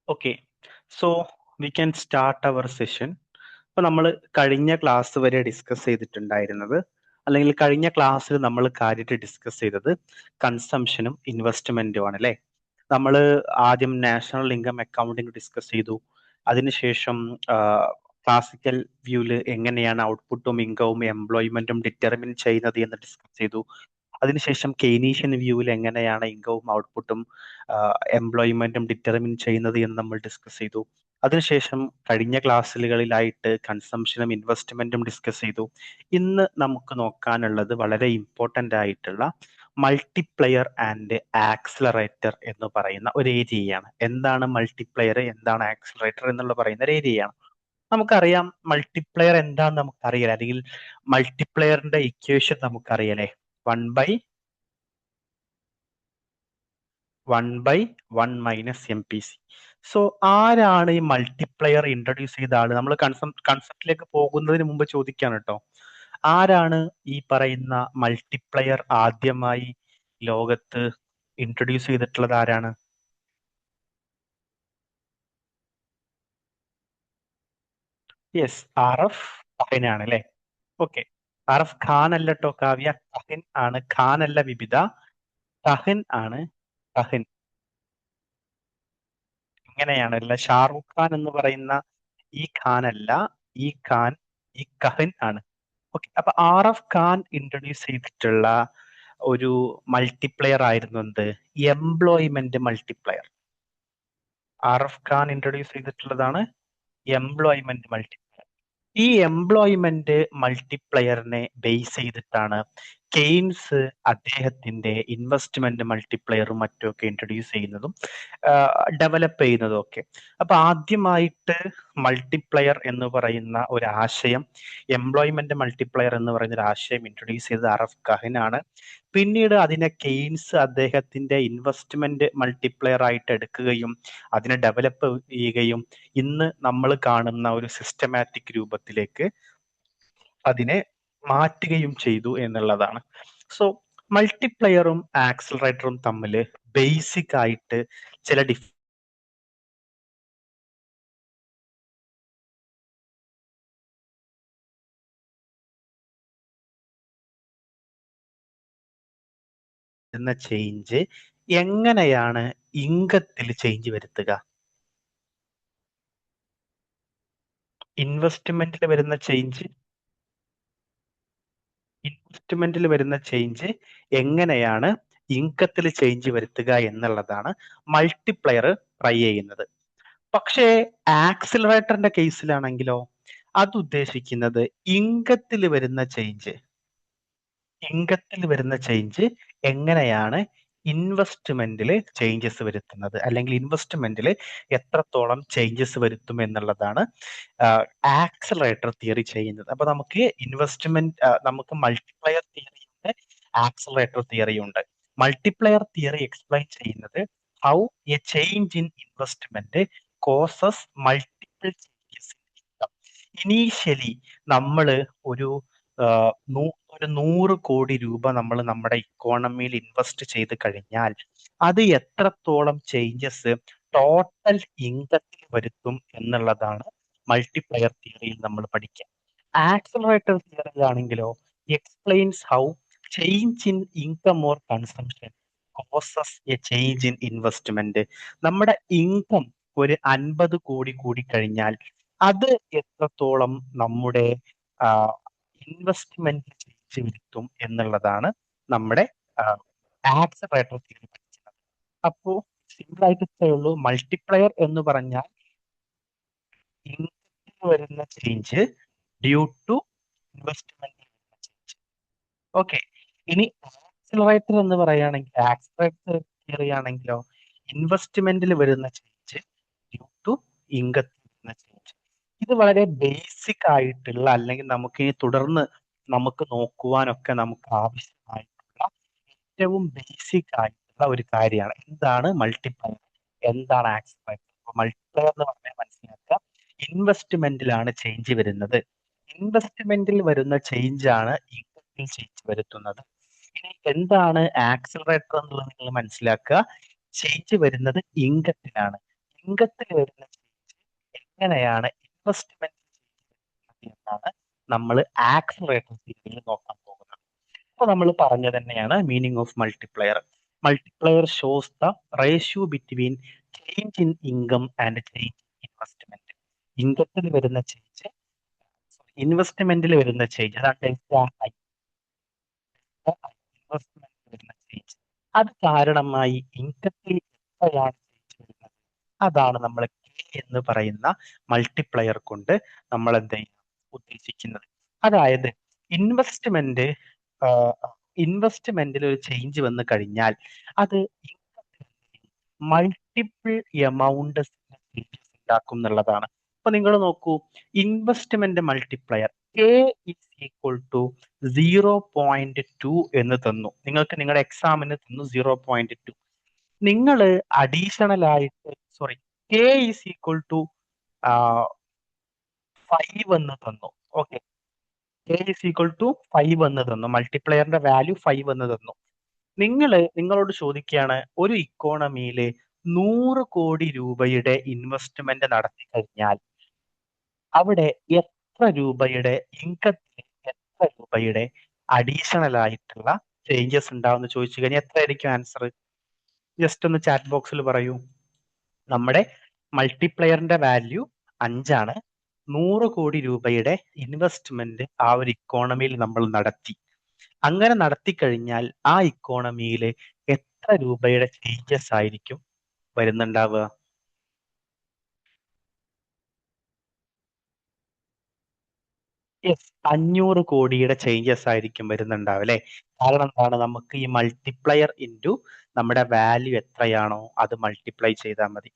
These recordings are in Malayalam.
Okay, so we can start our session. അപ്പോൾ നമ്മൾ കഴിഞ്ഞ ക്ലാസ് വരെ ഡിസ്കസ് ചെയ്തിട്ടുണ്ടായിരുന്നത്, അല്ലെങ്കിൽ കഴിഞ്ഞ ക്ലാസ്സിൽ നമ്മൾ കാര്യമായിട്ട് ഡിസ്കസ് ചെയ്തത് കൺസംഷനും ഇൻവെസ്റ്റ്മെന്റും ആണ് അല്ലേ. നമ്മൾ ആദ്യം നാഷണൽ ഇൻകം അക്കൗണ്ടിങ് ഡിസ്കസ് ചെയ്തു. അതിനുശേഷം ക്ലാസിക്കൽ വ്യൂവിൽ എങ്ങനെയാണ് ഔട്ട്പുട്ടും ഇൻകവും എംപ്ലോയ്മെന്റും ഡിറ്റർമിൻ ചെയ്യുന്നത് എന്ന് ഡിസ്കസ് ചെയ്തു. അതിനുശേഷം കെയ്നീഷ്യൻ വ്യൂവിൽ എങ്ങനെയാണ് ഇൻകവും ഔട്ട്പുട്ടും എംപ്ലോയ്മെന്റും ഡിറ്റർമിൻ ചെയ്യുന്നത് എന്ന് നമ്മൾ ഡിസ്കസ് ചെയ്തു. അതിനുശേഷം കഴിഞ്ഞ ക്ലാസ്സുകളിലായിട്ട് കൺസംഷനും ഇൻവെസ്റ്റ്മെന്റും ഡിസ്കസ് ചെയ്തു. ഇന്ന് നമുക്ക് നോക്കാനുള്ളത് വളരെ ഇമ്പോർട്ടൻ്റ് ആയിട്ടുള്ള മൾട്ടിപ്ലയർ ആൻഡ് ആക്സിലറേറ്റർ എന്ന് പറയുന്ന ഒരു ഏരിയയാണ്. എന്താണ് മൾട്ടിപ്ലയർ, എന്താണ് ആക്സിലറേറ്റർ എന്നുള്ള പറയുന്ന ഒരു ഏരിയയാണ്. നമുക്കറിയാം മൾട്ടിപ്ലയർ എന്താണെന്ന് നമുക്കറിയാം, അല്ലെങ്കിൽ മൾട്ടിപ്ലയറിന്റെ ഇക്വേഷൻ നമുക്കറിയാലേ, 1/1 മൈനസ് MPC. സോ ആരാണ് ഈ മൾട്ടിപ്ലയർ ഇൻട്രൊഡ്യൂസ് ചെയ്ത ആള്? നമ്മൾ കൺസെപ്റ്റിലേക്ക് പോകുന്നതിന് മുമ്പ് ചോദിക്കാണ് കേട്ടോ, ആരാണ് ഈ പറയുന്ന മൾട്ടിപ്ലയർ ആദ്യമായി ലോകത്ത് ഇൻട്രൊഡ്യൂസ് ചെയ്തിട്ടുള്ളത്? ആരാണ്? യെസ്, RF കഹിൻ ആണ് അല്ലെ. ഓക്കെ, RF ഖാൻ അല്ല കേട്ടോ കാവ്യ, കഹിൻ ആണ്. ഖാൻ അല്ല വിപിത, കഹിൻ ആണ്. കഹിൻ ഇങ്ങനെയാണല്ല, ഷാറൂഖ് ഖാൻ എന്ന് പറയുന്ന ഈ ഖാൻ അല്ല, ഈ ഖാൻ ഈ കഹിൻ ആണ്. ഓക്കെ, അപ്പൊ RF ഖാൻ ഇൻട്രൊഡ്യൂസ് ചെയ്തിട്ടുള്ള ഒരു മൾട്ടിപ്ലയർ ആയിരുന്നു എന്ത്? Employment multiplier. RF Khan introduce ചെയ്തിട്ടുള്ളതാണ് എംപ്ലോയ്മെന്റ് മൾട്ടിപ്ലയർ. ഈ എംപ്ലോയ്മെന്റ് മൾട്ടിപ്ലയറിനെ ബേസ് ചെയ്തിട്ടാണ് കെയ്ൻസ് അദ്ദേഹത്തിന്റെ ഇൻവെസ്റ്റ്മെന്റ് മൾട്ടിപ്ലയറും മറ്റുമൊക്കെ ഇൻട്രൊഡ്യൂസ് ചെയ്യുന്നതും ഡെവലപ്പ് ചെയ്യുന്നതും ഒക്കെ. അപ്പൊ ആദ്യമായിട്ട് മൾട്ടിപ്ലയർ എന്ന് പറയുന്ന ഒരു ആശയം, എംപ്ലോയ്മെന്റ് മൾട്ടിപ്ലയർ എന്ന് പറയുന്ന ഒരു ആശയം ഇൻട്രൊഡ്യൂസ് ചെയ്തത് RF കഹിനാണ്. പിന്നീട് അതിനെ കെയ്ൻസ് അദ്ദേഹത്തിന്റെ ഇൻവെസ്റ്റ്മെന്റ് മൾട്ടിപ്ലയർ ആയിട്ട് എടുക്കുകയും അതിനെ ഡെവലപ്പ് ചെയ്യുകയും ഇന്ന് നമ്മൾ കാണുന്ന ഒരു സിസ്റ്റമാറ്റിക് രൂപത്തിലേക്ക് അതിനെ മാറ്റുകയും ചെയ്തു എന്നുള്ളതാണ്. സോ മൾട്ടിപ്ലയറും ആക്സിലറേറ്ററും തമ്മിൽ ബേസിക് ആയിട്ട് ചില ചേഞ്ച് എങ്ങനെയാണ് ഇൻകത്തിൽ ചേഞ്ച് വരുത്തുക? ഇൻവെസ്റ്റ്മെന്റിൽ വരുന്ന ചേഞ്ച് എങ്ങനെയാണ് ഇൻകത്തിൽ ചേഞ്ച് വരുത്തുക എന്നുള്ളതാണ് മൾട്ടിപ്ലയർ ട്രൈ ചെയ്യുന്നത്. പക്ഷേ ആക്സിലറേറ്ററിന്റെ കേസിലാണെങ്കിലോ, അത് ഉദ്ദേശിക്കുന്നത് ഇൻകത്തിൽ വരുന്ന ചേഞ്ച് എങ്ങനെയാണ് ഇൻവെസ്റ്റ്മെന്റിൽ ചേഞ്ചസ് വരുത്തുന്നത്, അല്ലെങ്കിൽ ഇൻവെസ്റ്റ്മെന്റിൽ എത്രത്തോളം ചേഞ്ചസ് വരുത്തും എന്നുള്ളതാണ് ആക്സിലറേറ്റർ തിയറി ചെയ്യുന്നത്. അപ്പൊ നമുക്ക് നമുക്ക് മൾട്ടിപ്ലയർ തിയറി ഉണ്ട്, ആക്സിലറേറ്റർ തിയറി ഉണ്ട്. മൾട്ടിപ്ലയർ തിയറി എക്സ്പ്ലെയിൻ ചെയ്യുന്നത് how A change in investment causes multiple changes in income. Initially നമ്മൾ ഒരു ഒരു 100 കോടി രൂപ നമ്മൾ നമ്മുടെ ഇക്കോണമിയിൽ ഇൻവെസ്റ്റ് ചെയ്ത് കഴിഞ്ഞാൽ അത് എത്രത്തോളം ചേഞ്ചസ് ടോട്ടൽ ഇൻകത്തിൽ വരുത്തും എന്നുള്ളതാണ് മൾട്ടിപ്ലയർ തിയറിയിൽ നമ്മൾ പഠിക്കുക. ആക്സിലറേറ്റർ തിയറിയിലാണെങ്കിലോ, explains how change in income or consumption causes a change in investment. നമ്മുടെ ഇൻകം ഒരു 50 കോടി കൂടി കഴിഞ്ഞാൽ അത് എത്രത്തോളം നമ്മുടെ ഇൻവെസ്റ്റ്മെന്റ് ചേഞ്ച് വരുത്തും എന്നുള്ളതാണ് നമ്മുടെ ആക്സിലറേറ്റർ തിയറി പഠിക്കുന്നത്. അപ്പോ സിമ്പിൾ ആയിട്ട് ഇത്രയേ ഉള്ളൂ, മൾട്ടിപ്ലയർ എന്ന് പറഞ്ഞാൽ ഇൻകത്തിൽ വരുന്ന change due to investment change. Okay, ഇനി ആക്സിലറേറ്റർ എന്ന് പറയുകയാണെങ്കിൽ, ആക്സിലറേറ്റർ തിയറി ആണെങ്കിലോ, ഇൻവെസ്റ്റ്മെന്റിൽ വരുന്ന ചേഞ്ച് ഡ്യൂ ടു ഇൻകത്തിൽ വരുന്ന ചേഞ്ച്. ഇത് വളരെ ബേസിക് ആയിട്ടുള്ള, അല്ലെങ്കിൽ നമുക്ക് ഇനി തുടർന്ന് നമുക്ക് നോക്കുവാനൊക്കെ നമുക്ക് ആവശ്യമായിട്ടുള്ള ഏറ്റവും ബേസിക് ആയിട്ടുള്ള ഒരു കാര്യമാണ്. എന്താണ് മൾട്ടിപ്ലയർ, എന്താണ് ആക്സിലറേറ്റർ? മൾട്ടിപ്ലയർ എന്ന് പറഞ്ഞാൽ മനസ്സിലാക്കുക, ഇൻവെസ്റ്റ്മെന്റിലാണ് ചേഞ്ച് വരുന്നത്. ഇൻവെസ്റ്റ്മെന്റിൽ വരുന്ന ചേഞ്ച് ആണ് ഇൻകത്തിൽ ചേഞ്ച് വരുത്തുന്നത്. ഇനി എന്താണ് ആക്സിലറേറ്റർ എന്നുള്ളത് നിങ്ങൾ മനസ്സിലാക്കുക, ചേഞ്ച് വരുന്നത് ഇൻകത്തിലാണ്. ഇൻകത്തിൽ വരുന്ന ചേഞ്ച് എങ്ങനെയാണ് ഇൻവെസ്റ്റ്മെന്റ് എന്നാണ് നമ്മൾ ആക്സിലറേറ്റർ തിയറിയിൽ നോക്കാൻ പോകുന്നത്. അപ്പൊ നമ്മൾ പറഞ്ഞ തന്നെയാണ് meaning of multiplier. Multiplier shows the ratio between change in income and change in investment. ഇൻകത്തിൽ വരുന്ന ചേഞ്ച്, ഇൻവെസ്റ്റ്മെന്റിൽ വരുന്ന ചേഞ്ച്, അതാണ് ഇൻവെസ്റ്റ്മെന്റ് വരുന്ന ചേഞ്ച്, അത് കാരണമായി ഇൻകത്തിൽ എത്രയാണ് ചേഞ്ച് വരുന്നത്, അതാണ് നമ്മൾ കെ എന്ന് പറയുന്ന മൾട്ടിപ്ലയർ കൊണ്ട് നമ്മൾ എന്ത് ചെയ്യും ഉദ്ദേശിക്കുന്നത്. അതായത് ഇൻവെസ്റ്റ്മെന്റിൽ ഒരു ചേഞ്ച് വന്നു കഴിഞ്ഞാൽ അത് മൾട്ടിപ്പിൾ എമൗണ്ട് ചേഞ്ചസ് ഉണ്ടാക്കും എന്നുള്ളതാണ്. അപ്പൊ നിങ്ങൾ നോക്കൂ, investment multiplier K is equal to 0.2 എന്ന് തന്നു. നിങ്ങൾക്ക് നിങ്ങളുടെ എക്സാമിന് തന്നു 0.2. നിങ്ങൾ അഡീഷണൽ ആയിട്ട് കെ ഇസ് ഈക്വൽ ടു 5 എന്ന് തന്നു. Okay, K is equal to 5 എന്ന് തന്നു. മൾട്ടിപ്ലയറിന്റെ വാല്യൂ 5 എന്ന് തന്നു. നിങ്ങളോട് ചോദിക്കുകയാണ്, ഒരു ഇക്കോണമിയിൽ 100 കോടി രൂപയുടെ ഇൻവെസ്റ്റ്മെന്റ് നടത്തി കഴിഞ്ഞാൽ അവിടെ എത്ര രൂപയുടെ ഇൻകത്തിൽ എത്ര രൂപയുടെ അഡീഷണൽ ആയിട്ടുള്ള ചേഞ്ചസ് ഉണ്ടാവുമെന്ന് ചോദിച്ചു കഴിഞ്ഞാൽ എത്രയായിരിക്കും ആൻസർ? ജസ്റ്റ് ഒന്ന് ചാറ്റ് ബോക്സിൽ പറയൂ. നമ്മുടെ മൾട്ടിപ്ലയറിന്റെ വാല്യൂ 5 ആണ്. 100 കോടി രൂപയുടെ ഇൻവെസ്റ്റ്മെന്റ് ആ ഒരു ഇക്കോണമിയിൽ നമ്മൾ നടത്തി. അങ്ങനെ നടത്തി കഴിഞ്ഞാൽ ആ ഇക്കോണമിയിൽ എത്ര രൂപയുടെ ചേഞ്ചസ് ആയിരിക്കും വരുന്നുണ്ടാവുക? യെസ്, 500 കോടിയുടെ ചേഞ്ചസ് ആയിരിക്കും വരുന്നുണ്ടാവും അല്ലെ. കാരണം എന്താണ്, നമുക്ക് ഈ മൾട്ടിപ്ലയർ ഇൻറ്റു നമ്മുടെ വാല്യൂ എത്രയാണോ അത് മൾട്ടിപ്ലൈ ചെയ്താൽ മതി.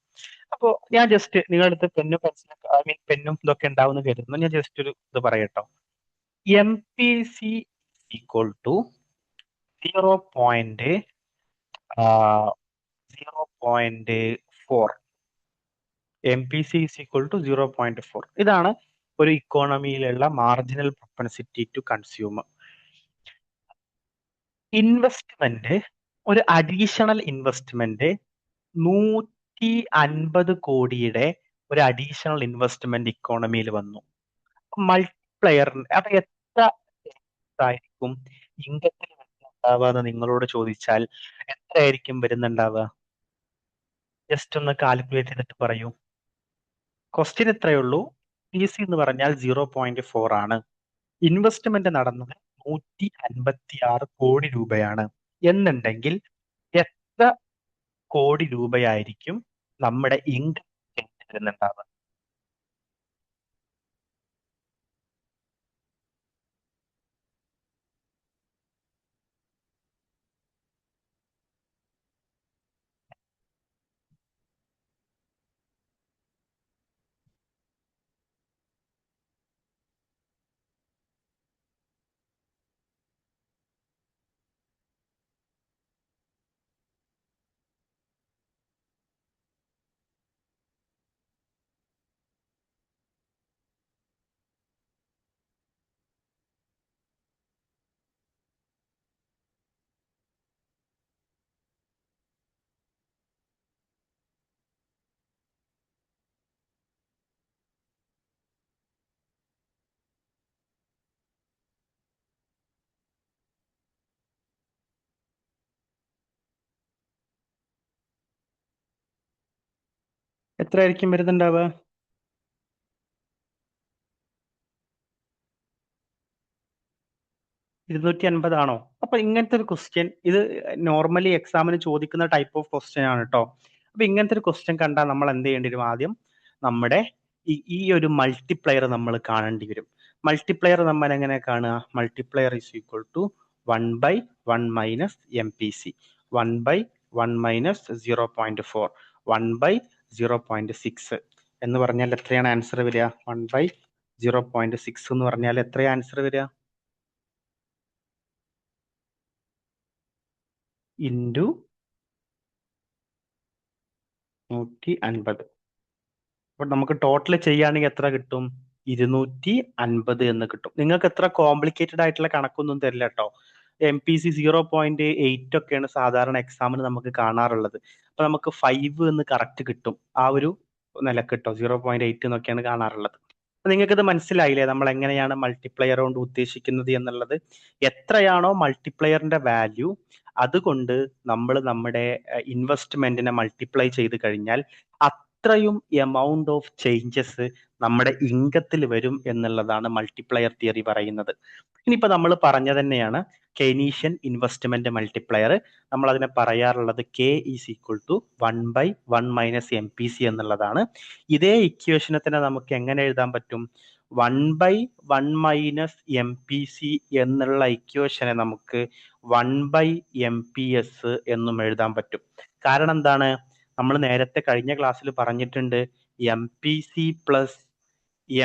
അപ്പോ ഞാൻ ജസ്റ്റ് നിങ്ങളുടെ അടുത്ത് പെന്നും പെൻസിലും പെന്നും ഇതൊക്കെ ഉണ്ടാവുമെന്ന് കരുതുന്നു. ഞാൻ ജസ്റ്റ് ഒരു ഇത് പറയട്ടോ. MPC equal to 0.4. MPC is equal to 0.4. ഇതാണ് ഒരു ഇക്കോണമിയിലുള്ള marginal propensity to consume. Investment, ഒരു അഡീഷണൽ ഇൻവെസ്റ്റ്മെന്റ് 150 കോടിയുടെ ഒരു അഡീഷണൽ ഇൻവെസ്റ്റ്മെന്റ് ഇക്കോണമിയിൽ വന്നു. മൾട്ടിപ്ലയറിന് അത് എത്ര ആയിരിക്കും ഇൻകത്തിൽ ഉണ്ടാവുക എന്ന് നിങ്ങളോട് ചോദിച്ചാൽ എത്രയായിരിക്കും വരുന്നുണ്ടാവുക? ജസ്റ്റ് ഒന്ന് കാൽക്കുലേറ്റ് ചെയ്തിട്ട് പറയൂ. ക്വസ്റ്റ്യൻ ഇത്രയേ ഉള്ളൂ. PC എന്ന് പറഞ്ഞാൽ 0.4 ആണ്. ഇൻവെസ്റ്റ്മെന്റ് നടന്നത് 156 കോടി രൂപയാണ് എന്നുണ്ടെങ്കിൽ എത്ര കോടി രൂപയായിരിക്കും നമ്മുടെ ഇൻകം വരുന്നുണ്ടാവുക? എത്രയായിരിക്കും വരുന്നുണ്ടാവുക? 250 ആണോ? അപ്പൊ ഇങ്ങനത്തെ ഒരു ക്വസ്റ്റ്യൻ, ഇത് നോർമലി എക്സാമിന് ചോദിക്കുന്ന ടൈപ്പ് ഓഫ് ക്വസ്റ്റ്യൻ ആണ് കേട്ടോ. അപ്പൊ ഇങ്ങനത്തെ ഒരു ക്വസ്റ്റ്യൻ കണ്ടാൽ നമ്മൾ എന്ത് ചെയ്യേണ്ടി വരും? ആദ്യം നമ്മുടെ ഈ ഒരു മൾട്ടിപ്ലയർ നമ്മൾ കാണേണ്ടി വരും. മൾട്ടിപ്ലയർ നമ്മൾ എങ്ങനെ കാണുക? Multiplier is equal to 1/1 minus MPC, 1/1 minus 0.4, 1/0.6 എന്ന് പറഞ്ഞാൽ എത്രയാണ് ആൻസർ വരിക? 1/0.6 എന്ന് പറഞ്ഞാൽ എത്രയാണ് ആൻസർ വരിക? ഇൻറ്റു 150. അപ്പൊ നമുക്ക് ടോട്ടൽ ചെയ്യുകയാണെങ്കിൽ എത്ര കിട്ടും? 250 എന്ന് കിട്ടും. നിങ്ങൾക്ക് എത്ര കോംപ്ലിക്കേറ്റഡ് ആയിട്ടുള്ള കണക്കൊന്നും തരില്ല കേട്ടോ. MPC 0.8 ഒക്കെയാണ് സാധാരണ എക്സാമിന് നമുക്ക് കാണാറുള്ളത്. അപ്പൊ നമുക്ക് 5 എന്ന് കറക്റ്റ് കിട്ടും, ആ ഒരു നിലക്ക് കിട്ടും. 0.8 എന്നൊക്കെയാണ് കാണാറുള്ളത്. അപ്പൊ നിങ്ങൾക്ക് ഇത് മനസ്സിലായില്ലേ നമ്മൾ എങ്ങനെയാണ് മൾട്ടിപ്ലയർ കൊണ്ട് ഉദ്ദേശിക്കുന്നത് എന്നുള്ളത്? എത്രയാണോ മൾട്ടിപ്ലയറിന്റെ വാല്യൂ, അതുകൊണ്ട് നമ്മൾ നമ്മുടെ ഇൻവെസ്റ്റ്മെന്റിനെ മൾട്ടിപ്ലൈ ചെയ്ത് കഴിഞ്ഞാൽ അത്രയും എമൗണ്ട് ഓഫ് ചേഞ്ചസ് നമ്മുടെ ഇൻകത്തിൽ വരും എന്നുള്ളതാണ് മൾട്ടിപ്ലയർ തിയറി പറയുന്നത്. ഇനിയിപ്പോ നമ്മൾ പറഞ്ഞ തന്നെയാണ് കെയ്നീഷ്യൻ ഇൻവെസ്റ്റ്മെന്റ് മൾട്ടിപ്ലയർ. നമ്മൾ അതിനെ പറയാറുള്ളത് K is equal to 1/1 - MPC എന്നുള്ളതാണ്. ഇതേ ഇക്വേഷനെ തന്നെ നമുക്ക് എങ്ങനെ എഴുതാൻ പറ്റും? 1/1 - MPC എന്നുള്ള ഇക്വേഷനെ നമുക്ക് 1/MPS എന്നും എഴുതാൻ പറ്റും. കാരണം എന്താണ്? നമ്മൾ നേരത്തെ കഴിഞ്ഞ ക്ലാസ്സിൽ പറഞ്ഞിട്ടുണ്ട് MPC plus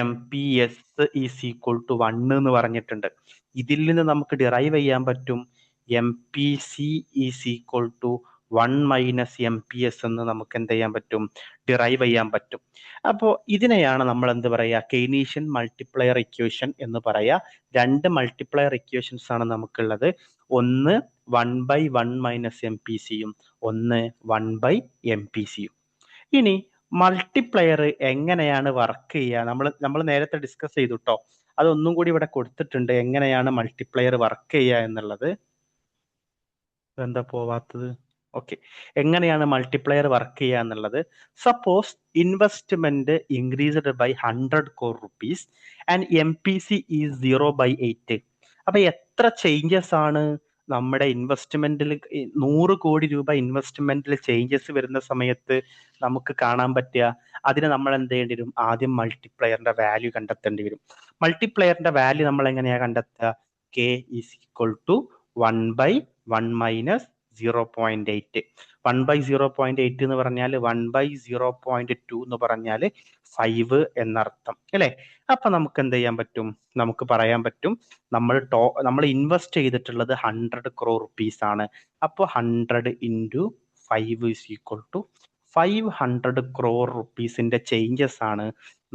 MPS is equal to 1 എന്ന് പറഞ്ഞിട്ടുണ്ട്. ഇതിൽ നിന്ന് നമുക്ക് ഡിറൈവ് ചെയ്യാൻ പറ്റും MPC is equal to 1 - MPS എന്ന് നമുക്ക് എന്ത് ചെയ്യാൻ പറ്റും? ഡിറൈവ് ചെയ്യാൻ പറ്റും. അപ്പോൾ ഇതിനെയാണ് നമ്മൾ എന്ത് പറയുക? കെയ്നീഷ്യൻ മൾട്ടിപ്ലയർ ഇക്വേഷൻ എന്ന് പറയാ. രണ്ട് മൾട്ടിപ്ലയർ ഇക്വേഷൻസ് ആണ് നമുക്കുള്ളത്. ഒന്ന് 1/1 - MPCയും ഒന്ന് 1/MPCയും. ഇനി മൾട്ടിപ്ലയർ എങ്ങനെയാണ് വർക്ക് ചെയ്യുക? നമ്മൾ നേരത്തെ ഡിസ്കസ് ചെയ്തു കേട്ടോ. അതൊന്നും കൂടി ഇവിടെ കൊടുത്തിട്ടുണ്ട്, എങ്ങനെയാണ് മൾട്ടിപ്ലയർ വർക്ക് ചെയ്യുക എന്നുള്ളത്. എന്താ പോവാത്തത്? ഓക്കെ, എങ്ങനെയാണ് മൾട്ടിപ്ലയർ വർക്ക് ചെയ്യുക എന്നുള്ളത്? Suppose investment increased by 100 crore rupees and MPC is 0/8. അപ്പൊ എത്ര ചേഞ്ചസ് ആണ് നമ്മുടെ ഇൻവെസ്റ്റ്മെന്റിൽ? 100 കോടി രൂപ ഇൻവെസ്റ്റ്മെന്റിൽ ചേഞ്ചസ് വരുന്ന സമയത്ത് നമുക്ക് കാണാൻ പറ്റുക. അതിന് നമ്മൾ എന്ത് ചെയ്യേണ്ടി വരും? ആദ്യം മൾട്ടിപ്ലയറിന്റെ വാല്യൂ കണ്ടെത്തേണ്ടി വരും. മൾട്ടിപ്ലയറിന്റെ വാല്യൂ നമ്മൾ എങ്ങനെയാ കണ്ടെത്തുക? K is equal to 1/1 - 0.8. 1/0.8 എന്ന് പറഞ്ഞാൽ 1/0.2 എന്ന് പറഞ്ഞാൽ 5 എന്നർത്ഥം അല്ലെ? അപ്പൊ നമുക്ക് എന്ത് ചെയ്യാൻ പറ്റും? നമുക്ക് പറയാൻ പറ്റും നമ്മൾ ഇൻവെസ്റ്റ് ചെയ്തിട്ടുള്ളത് 100 crore rupees ആണ്. അപ്പോൾ 100 × 5 ഈസ് ഈക്വൽ ടു 500 crore rupeesന്റെ ചേഞ്ചസ് ആണ്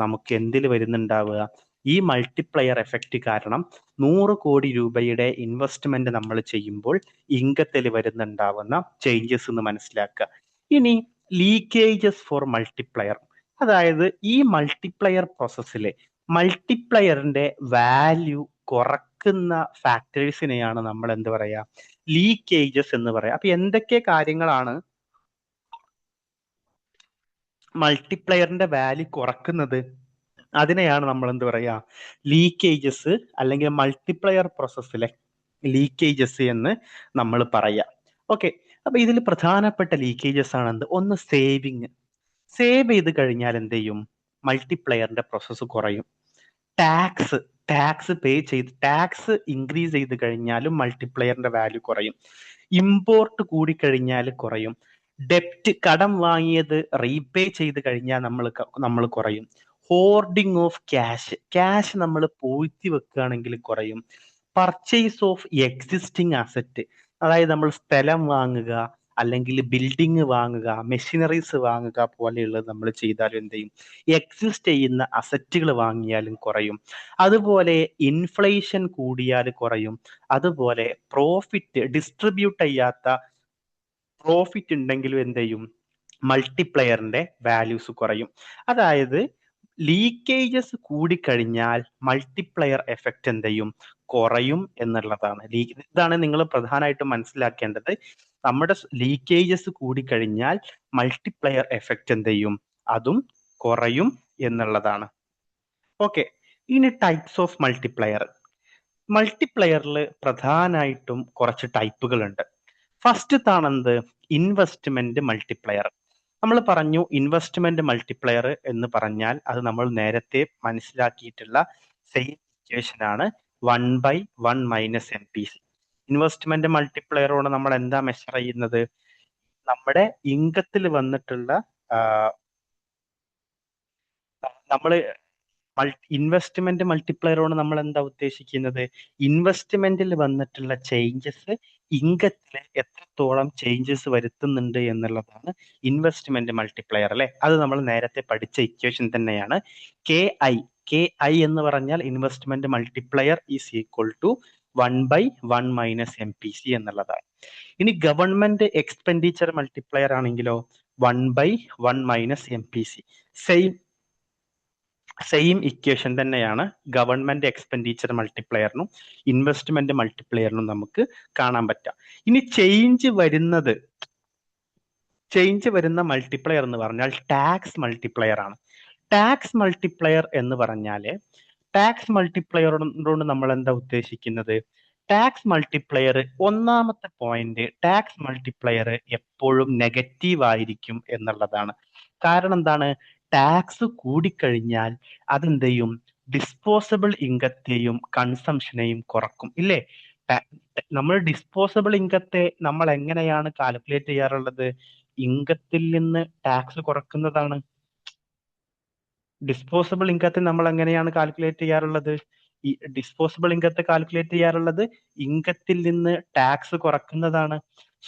നമുക്ക് എന്തിൽ വരുന്നുണ്ടാവുക? ഈ മൾട്ടിപ്ലയർ എഫക്റ്റ് കാരണം 100 കോടി രൂപയുടെ ഇൻവെസ്റ്റ്മെന്റ് നമ്മൾ ചെയ്യുമ്പോൾ ഇൻകത്തിൽ വരുന്നുണ്ടാവുന്ന ചേഞ്ചസ് എന്ന് മനസ്സിലാക്കുക. ഇനി ലീക്കേജസ് ഫോർ മൾട്ടിപ്ലയർ, അതായത് ഈ മൾട്ടിപ്ലയർ പ്രോസസ്സിൽ മൾട്ടിപ്ലയറിന്റെ വാല്യൂ കുറക്കുന്ന ഫാക്ടേഴ്സിനെയാണ് നമ്മൾ എന്ത് പറയാ? ലീക്കേജസ് എന്ന് പറയാം. അപ്പൊ എന്തൊക്കെ കാര്യങ്ങളാണ് മൾട്ടിപ്ലയറിന്റെ വാല്യൂ കുറക്കുന്നത്? അതിനെയാണ് നമ്മൾ എന്ത് പറയാ? ലീക്കേജസ് അല്ലെങ്കിൽ മൾട്ടിപ്ലയർ പ്രോസസ്സിലെ ലീക്കേജസ് എന്ന് നമ്മൾ പറയാ. ഓക്കെ, അപ്പൊ ഇതിൽ പ്രധാനപ്പെട്ട ലീക്കേജസ് ആണ് എന്ത്? ഒന്ന് സേവിങ്. സേവ് ചെയ്ത് കഴിഞ്ഞാൽ എന്ത് ചെയ്യും? മൾട്ടിപ്ലയറിന്റെ പ്രോസസ്സ് കുറയും. ടാക്സ് പേ ചെയ്ത് ടാക്സ് ഇൻക്രീസ് ചെയ്ത് കഴിഞ്ഞാലും മൾട്ടിപ്ലയറിന്റെ വാല്യൂ കുറയും. ഇമ്പോർട്ട് കൂടിക്കഴിഞ്ഞാൽ കുറയും. ഡെപ്റ്റ്, കടം വാങ്ങിയത് റീപേ ചെയ്ത് കഴിഞ്ഞാൽ നമ്മൾ കുറയും. ഹോർഡിംഗ് ഓഫ് ക്യാഷ് നമ്മൾ പൂഴ്ത്തി വെക്കുകയാണെങ്കിൽ കുറയും. പർച്ചേസ് ഓഫ് എക്സിസ്റ്റിംഗ് അസറ്റ്, അതായത് നമ്മൾ സ്ഥലം വാങ്ങുക അല്ലെങ്കിൽ ബിൽഡിംഗ് വാങ്ങുക, മെഷീനറീസ് വാങ്ങുക പോലെയുള്ളത് നമ്മൾ ചെയ്താലും എന്ത് ചെയ്യും? എക്സിസ്റ്റ് ചെയ്യുന്ന അസറ്റുകൾ വാങ്ങിയാലും കുറയും. അതുപോലെ ഇൻഫ്ലേഷൻ കൂടിയാൽ കുറയും. അതുപോലെ പ്രോഫിറ്റ് ഡിസ്ട്രിബ്യൂട്ട് ചെയ്യാത്ത പ്രോഫിറ്റ് ഉണ്ടെങ്കിലും എന്ത് ചെയ്യും? മൾട്ടിപ്ലയറിന്റെ വാല്യൂസ് കുറയും. അതായത് ലീക്കേജസ് കൂടിക്കഴിഞ്ഞാൽ മൾട്ടിപ്ലയർ എഫക്റ്റ് എന്ത് ചെയ്യും? കുറയും എന്നുള്ളതാണ്. ഇതാണ് നിങ്ങൾ പ്രധാനമായിട്ടും മനസ്സിലാക്കേണ്ടത്. നമ്മുടെ ലീക്കേജസ് കൂടിക്കഴിഞ്ഞാൽ മൾട്ടിപ്ലയർ എഫക്റ്റ് എന്ത് ചെയ്യും? അതും കുറയും എന്നുള്ളതാണ്. ഓക്കെ, ഇനി ടൈപ്സ് ഓഫ് മൾട്ടിപ്ലയർ. മൾട്ടിപ്ലയറിൽ പ്രധാനമായിട്ടും കുറച്ച് ടൈപ്പുകൾ ഉണ്ട്. ഫസ്റ്റ് താണെന്ത്? Investment multiplier. നമ്മൾ പറഞ്ഞു ഇൻവെസ്റ്റ്മെന്റ് മൾട്ടിപ്ലയർ എന്ന് പറഞ്ഞാൽ അത് നമ്മൾ നേരത്തെ മനസ്സിലാക്കിയിട്ടുള്ള സെയിം ഇക്വേഷൻ ആണ് 1/1 - MPC. ഇൻവെസ്റ്റ്മെന്റ് മൾട്ടിപ്ലയറോട് നമ്മൾ എന്താ മെഷർ ചെയ്യുന്നത്? നമ്മുടെ ഇൻകത്തിൽ വന്നിട്ടുള്ള നമ്മൾ ഇൻവെസ്റ്റ്മെന്റ് മൾട്ടിപ്ലയറോട് നമ്മൾ എന്താ ഉദ്ദേശിക്കുന്നത്? ഇൻവെസ്റ്റ്മെന്റിൽ വന്നിട്ടുള്ള ചേഞ്ചസ് ഇൻകത്തിൽ എത്രത്തോളം ചേഞ്ചസ് വരുത്തുന്നുണ്ട് എന്നുള്ളതാണ് ഇൻവെസ്റ്റ്മെന്റ് മൾട്ടിപ്ലയർ അല്ലെ? അത് നമ്മൾ നേരത്തെ പഠിച്ച ഇക്വേഷൻ തന്നെയാണ്. KI എന്ന് പറഞ്ഞാൽ investment multiplier is equal to 1/1 minus MPC എന്നുള്ളതാണ്. ഇനി ഗവൺമെന്റ് എക്സ്പെൻഡിച്ചർ മൾട്ടിപ്ലയർ ആണെങ്കിലോ 1/1 മൈനസ് MPC. സെയിം ഇക്വേഷൻ തന്നെയാണ് ഗവൺമെന്റ് എക്സ്പെൻഡിച്ചർ മൾട്ടിപ്ലയറിനും ഇൻവെസ്റ്റ്മെന്റ് മൾട്ടിപ്ലയറിനും നമുക്ക് കാണാൻ പറ്റുക. ഇനി ചേഞ്ച് വരുന്ന മൾട്ടിപ്ലയർ എന്ന് പറഞ്ഞാൽ ടാക്സ് മൾട്ടിപ്ലയർ ആണ്. ടാക്സ് മൾട്ടിപ്ലയർ എന്ന് പറഞ്ഞാല് ടാക്സ് മൾട്ടിപ്ലയറോട് നമ്മൾ എന്താ ഉദ്ദേശിക്കുന്നത്? ടാക്സ് മൾട്ടിപ്ലയർ, ഒന്നാമത്തെ പോയിന്റ്, ടാക്സ് മൾട്ടിപ്ലയർ എപ്പോഴും നെഗറ്റീവ് ആയിരിക്കും എന്നുള്ളതാണ്. കാരണം എന്താണ്? ടാക്സ് കൂടിക്കഴിഞ്ഞാൽ അതെന്ത് ചെയ്യും? ഡിസ്പോസബിൾ ഇൻകത്തെയും കൺസംഷനെയും കുറക്കും, ഇല്ലേ? നമ്മൾ ഡിസ്പോസബിൾ ഇൻകത്തെ നമ്മൾ എങ്ങനെയാണ് കാൽക്കുലേറ്റ് ചെയ്യാറുള്ളത്? ഇൻകത്തിൽ നിന്ന് ടാക്സ് കുറക്കുന്നതാണ്. ഡിസ്പോസബിൾ ഇൻകത്തെ നമ്മൾ എങ്ങനെയാണ് കാൽക്കുലേറ്റ് ചെയ്യാറുള്ളത്? ഈ ഡിസ്പോസബിൾ ഇൻകത്തെ കാൽക്കുലേറ്റ് ചെയ്യാറുള്ളത് ഇൻകത്തിൽ നിന്ന് ടാക്സ് കുറക്കുന്നതാണ്.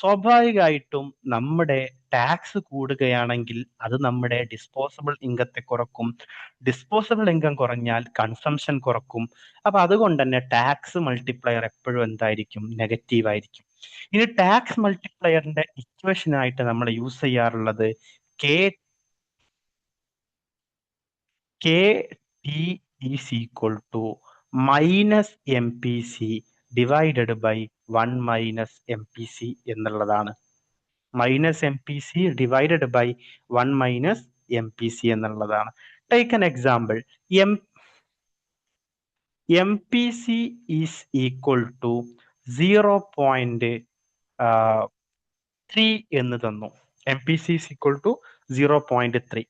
സ്വാഭാവികമായിട്ടും നമ്മുടെ ടാക്സ് കൂടുകയാണെങ്കിൽ അത് നമ്മുടെ ഡിസ്പോസബിൾ ഇൻകത്തെ കുറക്കും. ഡിസ്പോസബിൾ ഇൻകം കുറഞ്ഞാൽ കൺസംഷൻ കുറക്കും. അപ്പൊ അതുകൊണ്ട് തന്നെ ടാക്സ് മൾട്ടിപ്ലയർ എപ്പോഴും എന്തായിരിക്കും? നെഗറ്റീവ് ആയിരിക്കും. ഇനി ടാക്സ് മൾട്ടിപ്ലയറിന്റെ ഇക്വേഷൻ ആയിട്ട് നമ്മൾ യൂസ് ചെയ്യാറുള്ളത് KT is equal to minus MPC divided by 1 minus MPC എന്നുള്ളതാണ്. Minus MPC divided by 1 minus MPC എന്നുള്ളതാണ്. Take an example. MPC is equal to 0.3 എന്ന് തന്നു. MPC is equal to 0.3.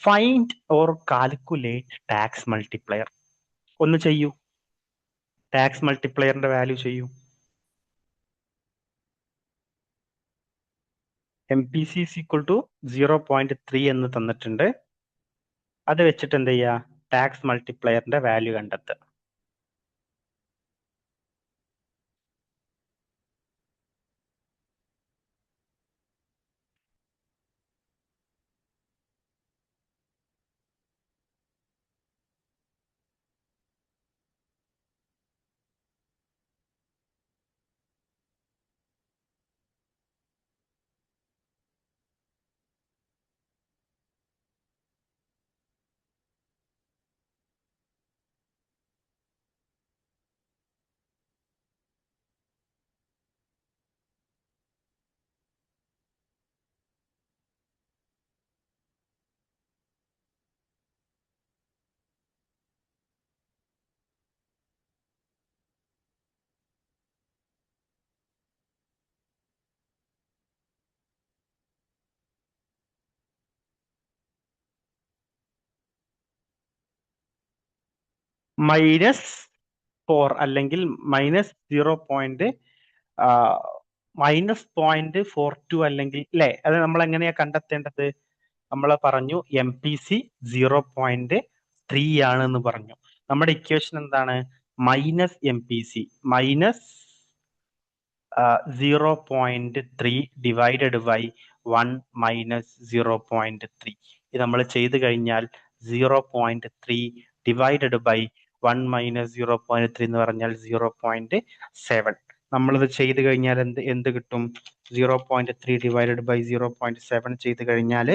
Find or calculate tax multiplier. ഒന്ന് ചെയ്യൂ. ടാക്സ് മൾട്ടിപ്ലയറിന്റെ വാല്യൂ ചെയ്യൂ. MPC is equal to 0.3 എന്ന് തന്നിട്ടുണ്ട്. അത് വെച്ചിട്ട് എന്ത് ചെയ്യുക? ടാക്സ് മൾട്ടിപ്ലയറിന്റെ വാല്യൂ കണ്ടെത്തുക. -4 അല്ലെങ്കിൽ -0.42 അല്ലെങ്കിൽ അല്ലെ? അത് നമ്മൾ എങ്ങനെയാ കണ്ടെത്തേണ്ടത്? നമ്മൾ പറഞ്ഞു MPC 0.3 ആണെന്ന് പറഞ്ഞു. നമ്മുടെ ഇക്വേഷൻ എന്താണ്? -MPC -0.3 divided by 1 minus 0.3. ഇത് നമ്മൾ ചെയ്തു കഴിഞ്ഞാൽ 0.3 divided by 1 minus 0.3 എന്ന് പറഞ്ഞാൽ 0.7. നമ്മളിത് ചെയ്തു കഴിഞ്ഞാൽ എന്ത് കിട്ടും? 0.3 divided by 0.7 ചെയ്തു കഴിഞ്ഞാൽ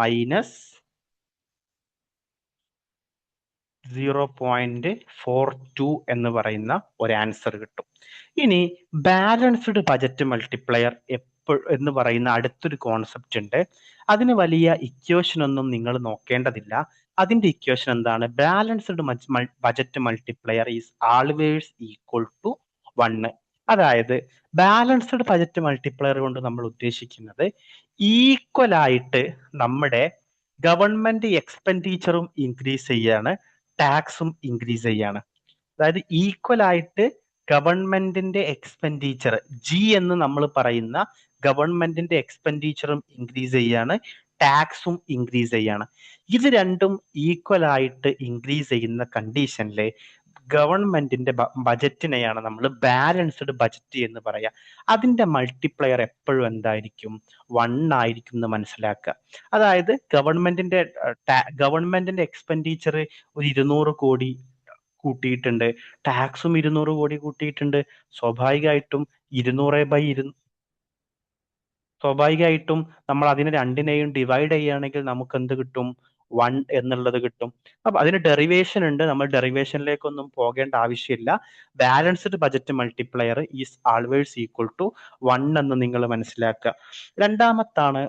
-0.42 എന്ന് പറയുന്ന ഒരു ആൻസർ കിട്ടും. ഇനി ബാലൻസ്ഡ് ബജറ്റ് മൾട്ടിപ്ലയർ എന്ന് പറയുന്ന അടുത്തൊരു കോൺസെപ്റ്റ് ഉണ്ട്. അതിന് വലിയ ഇക്വേഷൻ ഒന്നും നിങ്ങൾ നോക്കേണ്ടതില്ല. അതിന്റെ ഇക്വേഷൻ എന്താണ്? Balanced budget multiplier is always equal to 1. അതായത് ബാലൻസ്ഡ് ബജറ്റ് മൾട്ടിപ്ലയർ കൊണ്ട് നമ്മൾ ഉദ്ദേശിക്കുന്നത് ഈക്വൽ ആയിട്ട് നമ്മുടെ ഗവൺമെന്റ് എക്സ്പെൻഡിച്ചറും ഇൻക്രീസ് ചെയ്യാണ്, ടാക്സും ഇൻക്രീസ് ചെയ്യാണ്. അതായത് ഈക്വൽ ആയിട്ട് ഗവൺമെന്റിന്റെ എക്സ്പെൻഡിച്ചർ G എന്ന് നമ്മൾ പറയുന്ന ഗവൺമെന്റിന്റെ എക്സ്പെൻഡിച്ചറും ഇൻക്രീസ് ചെയ്യാണ്, ടാക്സും ഇൻക്രീസ് ചെയ്യാണ്. ഇത് രണ്ടും ഈക്വൽ ആയിട്ട് ഇൻക്രീസ് ചെയ്യുന്ന കണ്ടീഷനിൽ ഗവൺമെന്റിന്റെ ബജറ്റിനെയാണ് നമ്മൾ ബാലൻസ്ഡ് ബജറ്റ് എന്ന് പറയാ. അതിന്റെ മൾട്ടിപ്ലയർ എപ്പോഴും എന്തായിരിക്കും? 1 ആയിരിക്കും എന്ന് മനസ്സിലാക്കുക. അതായത് ഗവൺമെന്റിന്റെ എക്സ്പെൻഡിച്ചർ ഒരു 200 കോടി കൂട്ടിയിട്ടുണ്ട്, ടാക്സും 200 കോടി കൂട്ടിയിട്ടുണ്ട്. സ്വാഭാവികമായിട്ടും 200/200 സ്വാഭാവികമായിട്ടും നമ്മൾ അതിനെ രണ്ടിനെയും ഡിവൈഡ് ചെയ്യുകയാണെങ്കിൽ നമുക്ക് എന്ത് കിട്ടും? 1 എന്നുള്ളത് കിട്ടും. അപ്പൊ അതിന് ഡെറിവേഷൻ ഉണ്ട്, നമ്മൾ ഡെറിവേഷനിലേക്കൊന്നും പോകേണ്ട ആവശ്യമില്ല. Balanced budget multiplier is always equal to 1 എന്ന് നിങ്ങൾ മനസ്സിലാക്കുക. രണ്ടാമത്താണ്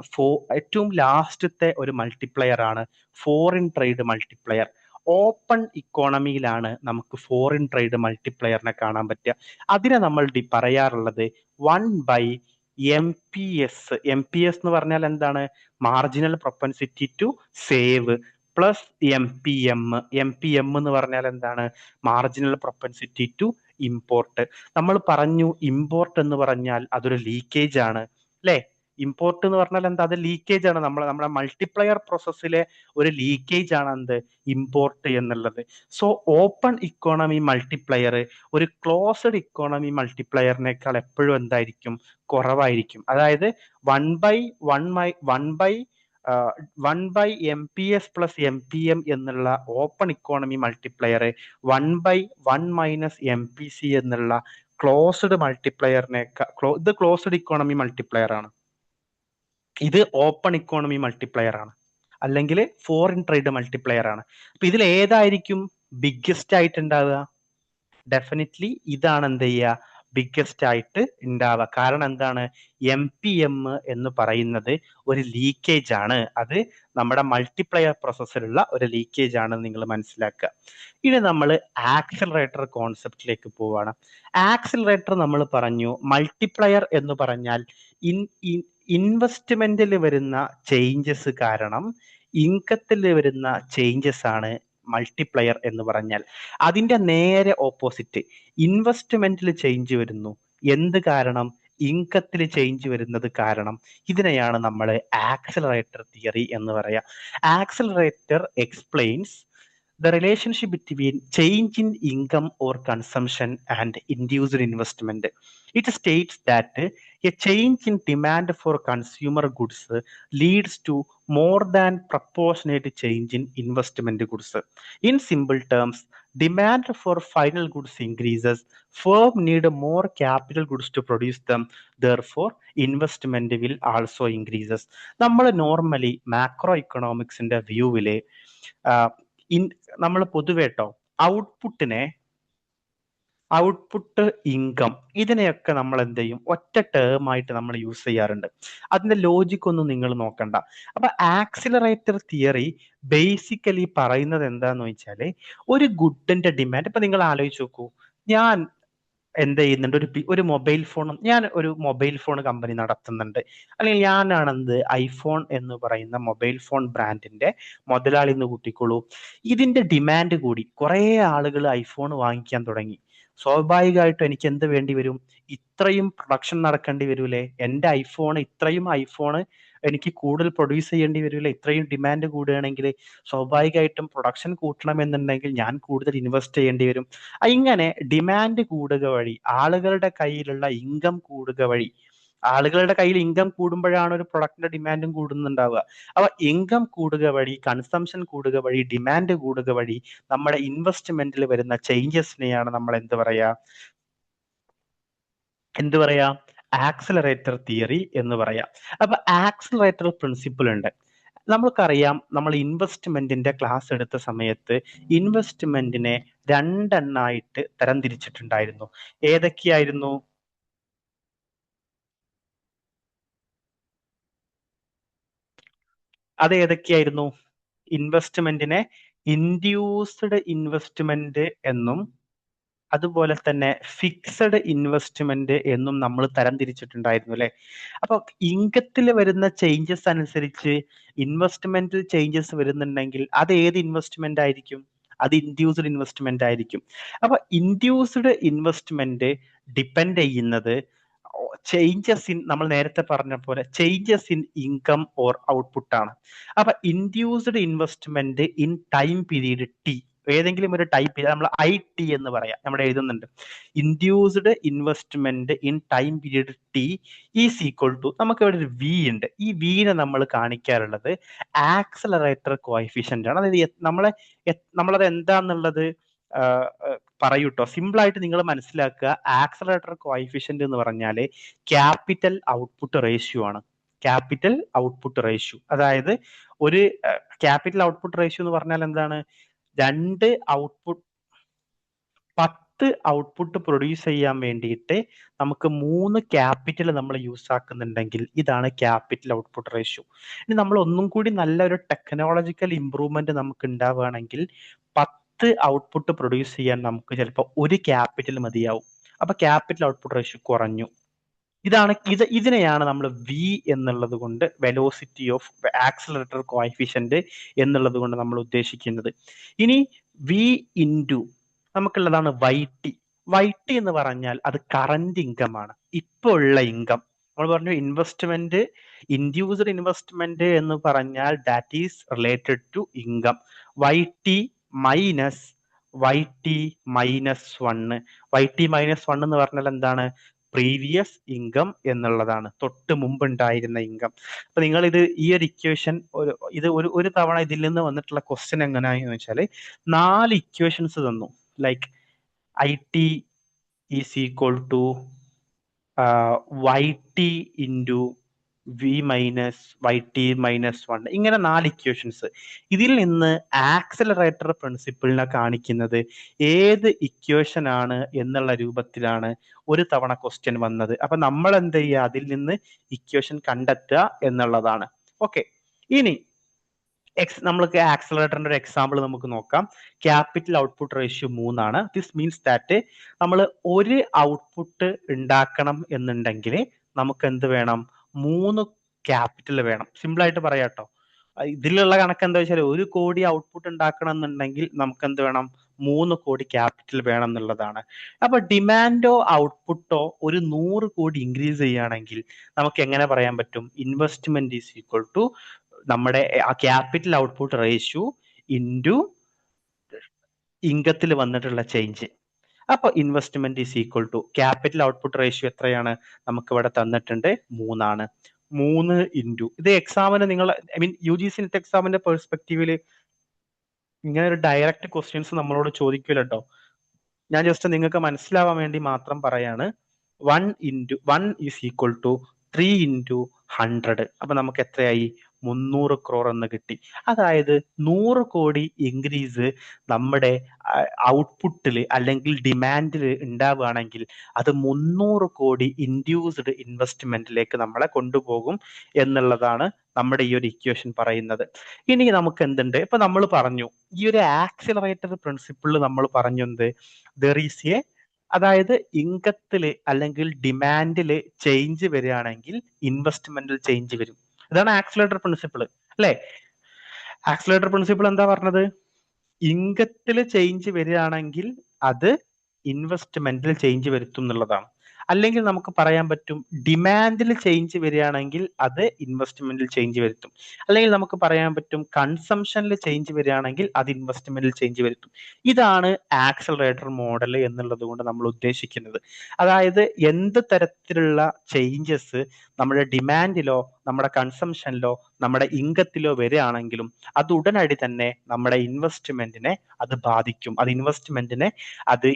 ഏറ്റവും ലാസ്റ്റത്തെ ഒരു മൾട്ടിപ്ലയർ ആണ് ഫോറിൻ ട്രേഡ് മൾട്ടിപ്ലയർ. ഓപ്പൺ ഇക്കോണമിയിലാണ് നമുക്ക് ഫോറിൻ ട്രേഡ് മൾട്ടിപ്ലയറിനെ കാണാൻ പറ്റുക. അതിനെ നമ്മൾ പറയാറുള്ളത് 1/MPS. MPS എന്ന് പറഞ്ഞാൽ എന്താണ്? Marginal propensity to save plus MPM. MPM എന്ന് പറഞ്ഞാൽ എന്താണ്? Marginal propensity to import. നമ്മൾ പറഞ്ഞു ഇമ്പോർട്ട് എന്ന് പറഞ്ഞാൽ അതൊരു ലീക്കേജ് ആണ്, അല്ലെ? ഇമ്പോർട്ട് എന്ന് പറഞ്ഞാൽ എന്താ? അത് ലീക്കേജ് ആണ്. നമ്മുടെ മൾട്ടിപ്ലയർ പ്രോസസ്സിലെ ഒരു ലീക്കേജ് ആണ് എന്ത്? ഇമ്പോർട്ട് എന്നുള്ളത്. സോ ഓപ്പൺ ഇക്കോണമി മൾട്ടിപ്ലയർ ഒരു ക്ലോസ്ഡ് ഇക്കോണമി മൾട്ടിപ്ലയറിനേക്കാൾ എപ്പോഴും എന്തായിരിക്കും? കുറവായിരിക്കും. അതായത് 1/MPS പ്ലസ് MPM എന്നുള്ള ഓപ്പൺ ഇക്കോണമി മൾട്ടിപ്ലയർ 1/1 - MPC എന്നുള്ള ക്ലോസ്ഡ് മൾട്ടിപ്ലയറിനേക്കാൾ ഇത് ക്ലോസ്ഡ് ഇക്കോണമി മൾട്ടിപ്ലയർ ആണ്, ഇത് ഓപ്പൺ ഇക്കോണമി മൾട്ടിപ്ലയർ ആണ്, അല്ലെങ്കിൽ ഫോറിൻ ട്രേഡ് മൾട്ടിപ്ലയർ ആണ്. അപ്പൊ ഇതിൽ ഏതായിരിക്കും ബിഗ്ഗസ്റ്റ് ആയിട്ട് ഉണ്ടാവുക? ഡെഫിനറ്റ്ലി ഇതാണ് എന്ത് ചെയ്യുക? ബിഗ്ഗസ്റ്റ് ആയിട്ട് ഉണ്ടാവുക. കാരണം എന്താണ്? MPM എന്ന് പറയുന്നത് ഒരു ലീക്കേജ് ആണ്. അത് നമ്മുടെ മൾട്ടിപ്ലയർ പ്രോസസ്സിലുള്ള ഒരു ലീക്കേജ് ആണെന്ന് നിങ്ങൾ മനസ്സിലാക്കുക. ഇനി നമ്മൾ ആക്സിലറേറ്റർ കോൺസെപ്റ്റിലേക്ക് പോവുകയാണ്. ആക്സിലറേറ്റർ നമ്മൾ പറഞ്ഞു മൾട്ടിപ്ലയർ എന്ന് പറഞ്ഞാൽ ഇൻവെസ്റ്റ്മെന്റിൽ വരുന്ന ചേഞ്ചസ് കാരണം ഇൻകത്തിൽ വരുന്ന ചേഞ്ചസ് ആണ് മൾട്ടിപ്ലയർ എന്ന് പറഞ്ഞാൽ. അതിന്റെ നേരെ ഓപ്പോസിറ്റ്, ഇൻവെസ്റ്റ്മെന്റിൽ ചേഞ്ച് വരുന്നു. എന്ത് കാരണം? ഇൻകത്തിൽ ചേഞ്ച് വരുന്നത് കാരണം. ഇതിനെയാണ് നമ്മൾ ആക്സിലറേറ്റർ തിയറി എന്ന് പറയാ. Accelerator explains the relationship between change in income or consumption and induced investment. It states that a change in demand for consumer goods leads to more than proportionate change in investment goods. In simple terms, demand for final goods increases, firm need more capital goods to produce them, therefore investment will also increases. നമ്മൾ നോർമലി മാക്രോ ഇക്കണോമിക്സിന്റെ വ്യൂവില് നമ്മൾ പൊതുവെ ഔട്ട്പുട്ട് ഇൻകം ഇതിനെയൊക്കെ നമ്മൾ എന്ത് ചെയ്യും? ഒറ്റ ടേം ആയിട്ട് നമ്മൾ യൂസ് ചെയ്യാറുണ്ട്. അതിന്റെ ലോജിക് ഒന്നും നിങ്ങൾ നോക്കണ്ട. അപ്പൊ ആക്സിലറേറ്റർ തിയറി ബേസിക്കലി പറയുന്നത് എന്താന്ന് വെച്ചാല് ഒരു ഗുഡിന്റെ ഡിമാൻഡ്. ഇപ്പൊ നിങ്ങൾ ആലോചിച്ച് നോക്കൂ, ഞാൻ എന്ത് ചെയ്യുന്നുണ്ട്? ഒരു മൊബൈൽ ഫോൺ, ഞാൻ ഒരു മൊബൈൽ ഫോൺ കമ്പനി നടത്തുന്നുണ്ട്, അല്ലെങ്കിൽ ഞാനാണെന്ത് ഐഫോൺ എന്ന് പറയുന്ന മൊബൈൽ ഫോൺ ബ്രാൻഡിന്റെ മുതലാളി എന്ന് കൂട്ടിക്കോളൂ. ഇതിന്റെ ഡിമാൻഡ് കൂടി, കുറെ ആളുകൾ ഐഫോൺ വാങ്ങിക്കാൻ തുടങ്ങി. സ്വാഭാവികമായിട്ടും എനിക്ക് എന്ത് വേണ്ടി വരും? ഇത്രയും പ്രൊഡക്ഷൻ നടക്കേണ്ടി വരൂലേ? എന്റെ ഇത്രയും ഐഫോൺ എനിക്ക് കൂടുതൽ പ്രൊഡ്യൂസ് ചെയ്യേണ്ടി വരില്ല. ഇത്രയും ഡിമാൻഡ് കൂടുകയാണെങ്കിൽ സ്വാഭാവികമായിട്ടും പ്രൊഡക്ഷൻ കൂട്ടണമെന്നുണ്ടെങ്കിൽ ഞാൻ കൂടുതൽ ഇൻവെസ്റ്റ് ചെയ്യേണ്ടി വരും. ഇങ്ങനെ ഡിമാൻഡ് കൂടുക വഴി, ആളുകളുടെ കയ്യിലുള്ള ഇൻകം കൂടുക വഴി, ആളുകളുടെ കയ്യിൽ ഇൻകം കൂടുമ്പോഴാണ് ഒരു പ്രൊഡക്റ്റിന്റെ ഡിമാൻഡും കൂടുന്നുണ്ടാവുക. അപ്പൊ ഇൻകം കൂടുക വഴി, കൺസംഷൻ കൂടുക വഴി, ഡിമാൻഡ് കൂടുക വഴി നമ്മുടെ ഇൻവെസ്റ്റ്മെന്റിൽ വരുന്ന ചേഞ്ചസിനെയാണ് നമ്മൾ എന്ത് പറയാ? ആക്സിലറേറ്റർ തിയറി എന്ന് പറയാം. അപ്പൊ ആക്സിലറേറ്റർ പ്രിൻസിപ്പിൾ ഉണ്ട്. നമ്മൾക്കറിയാം, നമ്മൾ ഇൻവെസ്റ്റ്മെന്റിന്റെ ക്ലാസ് എടുത്ത സമയത്ത് ഇൻവെസ്റ്റ്മെന്റിനെ രണ്ടെണ്ണായിട്ട് തരംതിരിച്ചിട്ടുണ്ടായിരുന്നു. ഏതൊക്കെയായിരുന്നു? അത് ഏതൊക്കെയായിരുന്നു? ഇൻവെസ്റ്റ്മെന്റിനെ ഇൻഡ്യൂസ്ഡ് ഇൻവെസ്റ്റ്മെന്റ് എന്നും അതുപോലെ തന്നെ ഫിക്സഡ് ഇൻവെസ്റ്റ്മെന്റ് എന്നും നമ്മൾ തരംതിരിച്ചിട്ടുണ്ടായിരുന്നു, അല്ലെ? അപ്പൊ ഇൻകത്തിൽ വരുന്ന ചേഞ്ചസ് അനുസരിച്ച് ഇൻവെസ്റ്റ്മെന്റിൽ ചേഞ്ചസ് വരുന്നുണ്ടെങ്കിൽ അത് ഏത് ഇൻവെസ്റ്റ്മെന്റ് ആയിരിക്കും? അത് ഇൻഡ്യൂസ്ഡ് ഇൻവെസ്റ്റ്മെന്റ് ആയിരിക്കും. അപ്പൊ ഇൻഡ്യൂസ്ഡ് ഇൻവെസ്റ്റ്മെന്റ് ഡിപ്പെൻഡ് ചെയ്യുന്നത് ചേഞ്ചസ് ഇൻ, നമ്മൾ നേരത്തെ പറഞ്ഞ പോലെ changes in income or output ആണ്. അപ്പൊ induced investment in time period T, ഏതെങ്കിലും ഒരു ടൈം പീരീഡ് നമ്മൾ IT എന്ന് പറയാം, നമ്മൾ എഴുതുന്നുണ്ട്. Induced investment in time period T is equal to, നമുക്ക് ഇവിടെ ഒരു V ഉണ്ട്. ഈ Vനെ നമ്മൾ കാണിക്കാറുള്ളത് ആക്സലറേറ്റർ കോഎഫിഷ്യന്റ് ആണ്. അതായത് നമ്മളത് എന്താന്നുള്ളത് പറയൂട്ടോ. സിമ്പിൾ ആയിട്ട് നിങ്ങൾ മനസ്സിലാക്കുക, ആക്സലറേറ്റർ കോഎഫിഷ്യന്റ് എന്ന് പറഞ്ഞാൽ ക്യാപിറ്റൽ ഔട്ട്പുട്ട് റേഷ്യോ ആണ്. ക്യാപിറ്റൽ ഔട്ട്പുട്ട് റേഷ്യോ, അതായത് ഒരു ക്യാപിറ്റൽ ഔട്ട്പുട്ട് റേഷ്യോ എന്ന് പറഞ്ഞാൽ എന്താണ്? 10 ഔട്ട്പുട്ട് പ്രൊഡ്യൂസ് ചെയ്യാൻ വേണ്ടിയിട്ട് നമുക്ക് 3 ക്യാപിറ്റൽ നമ്മൾ യൂസ് ആക്കുന്നുണ്ടെങ്കിൽ ഇതാണ് ക്യാപിറ്റൽ ഔട്ട്പുട്ട് റേഷ്യോ. ഇനി നമ്മൾ ഒന്നും കൂടി നല്ലൊരു ടെക്നോളജിക്കൽ ഇംപ്രൂവ്മെന്റ് നമുക്ക് ഉണ്ടാവുകയാണെങ്കിൽ 10 ഔട്ട്പുട്ട് പ്രൊഡ്യൂസ് ചെയ്യാൻ നമുക്ക് ചിലപ്പോൾ 1 ക്യാപിറ്റൽ മതിയാവും. അപ്പൊ ക്യാപിറ്റൽ ഔട്ട്പുട്ട് റേഷ്യോ കുറഞ്ഞു. ഇതിനെയാണ് നമ്മൾ വി എന്നുള്ളത് കൊണ്ട്, വെലോസിറ്റി ഓഫ് ആക്സിലറേറ്റർ കോഎഫിഷ്യന്റ് എന്നുള്ളത് കൊണ്ട് നമ്മൾ ഉദ്ദേശിക്കുന്നത്. ഇനി വി ഇൻറ്റു നമുക്കുള്ളതാണ് വൈ ടി എന്ന് പറഞ്ഞാൽ അത് കറന്റ് ഇൻകം ആണ്, ഇപ്പോൾ ഉള്ള ഇൻകം. നമ്മൾ പറഞ്ഞു ഇൻവെസ്റ്റ്മെന്റ്, ഇൻഡ്യൂസ്ഡ് ഇൻവെസ്റ്റ്മെന്റ് എന്ന് പറഞ്ഞാൽ that is related to income. Y T minus -1. -1 എന്ന് പറഞ്ഞാൽ എന്താണ്? പ്രീവിയസ് ഇൻകം എന്നുള്ളതാണ്, തൊട്ട് മുമ്പ് ഉണ്ടായിരുന്ന ഇൻകം. അപ്പൊ നിങ്ങൾ ഈ ഒരു ഇക്വേഷൻ ഒരു തവണ ഇതിൽ നിന്ന് വന്നിട്ടുള്ള ക്വസ്റ്റ്യൻ എങ്ങനെയാണെന്ന് വെച്ചാൽ 4 ഇക്വേഷൻസ് തന്നു. Like IT is equal to YT into V minus YT -1, ഇങ്ങനെ 4 ഇക്വേഷൻസ്. ഇതിൽ നിന്ന് ആക്സിലറേറ്റർ പ്രിൻസിപ്പിളിനെ കാണിക്കുന്നത് ഏത് ഇക്വേഷൻ ആണ് എന്നുള്ള രൂപത്തിലാണ് ഒരു തവണ ക്വസ്റ്റ്യൻ വന്നത്. അപ്പൊ നമ്മൾ എന്ത് ചെയ്യുക? അതിൽ നിന്ന് ഇക്വേഷൻ കണ്ടെത്തുക എന്നുള്ളതാണ്. ഓക്കെ, ഇനി നമ്മൾക്ക് ആക്സിലറേറ്ററിന്റെ ഒരു എക്സാമ്പിൾ നമുക്ക് നോക്കാം. ക്യാപിറ്റൽ ഔട്ട്പുട്ട് റേഷ്യോ 3 ആണ്. ദിസ് മീൻസ് ദാറ്റ് നമ്മൾ ഒരു ഔട്ട്പുട്ട് ഉണ്ടാക്കണം എന്നുണ്ടെങ്കിൽ നമുക്ക് എന്ത് വേണം? 3 ക്യാപിറ്റൽ വേണം. സിമ്പിൾ ആയിട്ട് പറയാട്ടോ. ഇതിലുള്ള കണക്ക് എന്താ വെച്ചാൽ 1 കോടി ഔട്ട്പുട്ട് ഉണ്ടാക്കണം എന്നുണ്ടെങ്കിൽ നമുക്ക് എന്ത് വേണം? 3 കോടി ക്യാപിറ്റൽ വേണം എന്നുള്ളതാണ്. അപ്പൊ ഡിമാൻഡോ ഔട്ട്പുട്ടോ ഒരു 100 കോടി ഇൻക്രീസ് ചെയ്യുകയാണെങ്കിൽ നമുക്ക് എങ്ങനെ പറയാൻ പറ്റും? ഇൻവെസ്റ്റ്മെന്റ് ഈസ് ഈക്വൽ ടു നമ്മുടെ ആ ക്യാപിറ്റൽ ഔട്ട്പുട്ട് റേഷ്യോ ഇൻറ്റു ഇൻകത്തിൽ വന്നിട്ടുള്ള ചേഞ്ച്. അപ്പൊ investment is equal to capital output ratio എത്രയാണ്? നമുക്ക് ഇവിടെ തന്നിട്ടുണ്ട് 3 ആണ്. 3 ഇൻറ്റു ഇത് എക്സാമിന് നിങ്ങൾ UGC നെറ്റ് എക്സാമിന്റെ പെർസ്പെക്റ്റീവില് ഇങ്ങനെ ഒരു ഡയറക്റ്റ് ക്വസ്റ്റ്യൻസ് നമ്മളോട് ചോദിക്കില്ല കേട്ടോ. ഞാൻ ജസ്റ്റ് നിങ്ങൾക്ക് മനസ്സിലാവാൻ വേണ്ടി മാത്രം പറയാണ്. 1 ഈസ് ഈക്വൽ ടു 3 ഇൻറ്റു 100. അപ്പൊ നമുക്ക് എത്രയായി? 300 crore എന്ന് കിട്ടി. അതായത് 100 കോടി ഇൻക്രീസ് നമ്മുടെ ഔട്ട്പുട്ടിൽ അല്ലെങ്കിൽ ഡിമാൻഡിൽ ഉണ്ടാവുകയാണെങ്കിൽ അത് 300 കോടി ഇൻഡ്യൂസ്ഡ് ഇൻവെസ്റ്റ്മെന്റിലേക്ക് നമ്മളെ കൊണ്ടുപോകും എന്നുള്ളതാണ് നമ്മുടെ ഈ ഒരു ഇക്വേഷൻ പറയുന്നത്. ഇനി നമുക്ക് എന്തുണ്ട്? ഇപ്പൊ നമ്മൾ പറഞ്ഞു ഈ ഒരു ആക്സിലറേറ്റർ പ്രിൻസിപ്പിൾ നമ്മൾ പറഞ്ഞു എന്ത്? ദർ ഈസ് എ, അതായത് ഇൻകത്തില് അല്ലെങ്കിൽ ഡിമാൻഡില് ചേഞ്ച് വരികയാണെങ്കിൽ ഇൻവെസ്റ്റ്മെന്റിൽ ചേഞ്ച് വരും. ഇതാണ് ആക്സിലറേറ്റർ പ്രിൻസിപ്പിൾ അല്ലെ? ആക്സിലറേറ്റർ പ്രിൻസിപ്പിൾ എന്താ പറഞ്ഞത്? ഇൻകത്തിൽ ചേഞ്ച് വരികയാണെങ്കിൽ അത് ഇൻവെസ്റ്റ്മെന്റിൽ ചേഞ്ച് വരുത്തും എന്നുള്ളതാണ്. അല്ലെങ്കിൽ നമുക്ക് പറയാൻ പറ്റും ഡിമാൻഡിൽ ചേഞ്ച് വരികയാണെങ്കിൽ അത് ഇൻവെസ്റ്റ്മെന്റിൽ ചേഞ്ച് വരുത്തും. അല്ലെങ്കിൽ നമുക്ക് പറയാൻ പറ്റും കൺസംഷനിൽ ചേഞ്ച് വരികയാണെങ്കിൽ അത് ഇൻവെസ്റ്റ്മെന്റിൽ ചേഞ്ച് വരുത്തും. ഇതാണ് ആക്സിലറേറ്റർ മോഡൽ എന്നുള്ളത് കൊണ്ട് നമ്മൾ ഉദ്ദേശിക്കുന്നത്. അതായത് എന്ത് തരത്തിലുള്ള ചേഞ്ചസ് നമ്മുടെ ഡിമാൻഡിലോ നമ്മുടെ കൺസംഷനിലോ നമ്മുടെ ഇൻകത്തിലോ വരികയാണെങ്കിലും അത് ഉടനടി തന്നെ നമ്മുടെ ഇൻവെസ്റ്റ്മെന്റിനെ അത് ബാധിക്കും. അത്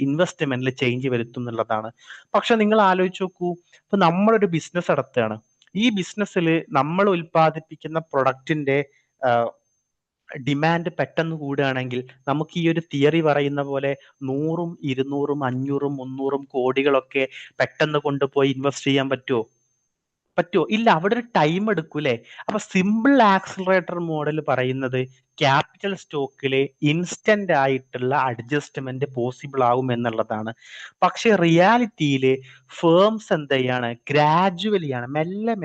ഇൻവെസ്റ്റ്മെന്റിൽ ചേഞ്ച് വരുത്തും എന്നുള്ളതാണ്. പക്ഷെ നിങ്ങൾ ആലോചിച്ച് നോക്കൂ, ഇപ്പൊ നമ്മളൊരു ബിസിനസ് നടത്തുകയാണ്. ഈ ബിസിനസ്സിൽ നമ്മൾ ഉൽപ്പാദിപ്പിക്കുന്ന പ്രൊഡക്റ്റിന്റെ ഡിമാൻഡ് പെട്ടെന്ന് കൂടുകയാണെങ്കിൽ നമുക്ക് ഈ ഒരു തിയറി പറയുന്ന പോലെ 100, 200, 500, 300 കോടികളൊക്കെ പെട്ടെന്ന് കൊണ്ടുപോയി ഇൻവെസ്റ്റ് ചെയ്യാൻ പറ്റുമോ? ഇല്ല, അവിടെ ഒരു ടൈം എടുക്കൂലേ? അപ്പൊ സിമ്പിൾ ആക്സിലറേറ്റർ മോഡൽ പറയുന്നത് ക്യാപിറ്റൽ സ്റ്റോക്കില് ഇൻസ്റ്റന്റ് ആയിട്ടുള്ള അഡ്ജസ്റ്റ്മെന്റ് പോസിബിൾ ആവും എന്നുള്ളതാണ്. പക്ഷെ റിയാലിറ്റിയില് ഫേംസ് എന്ത് ചെയ്യാണ്? ഗ്രാജുവലിയാണ്,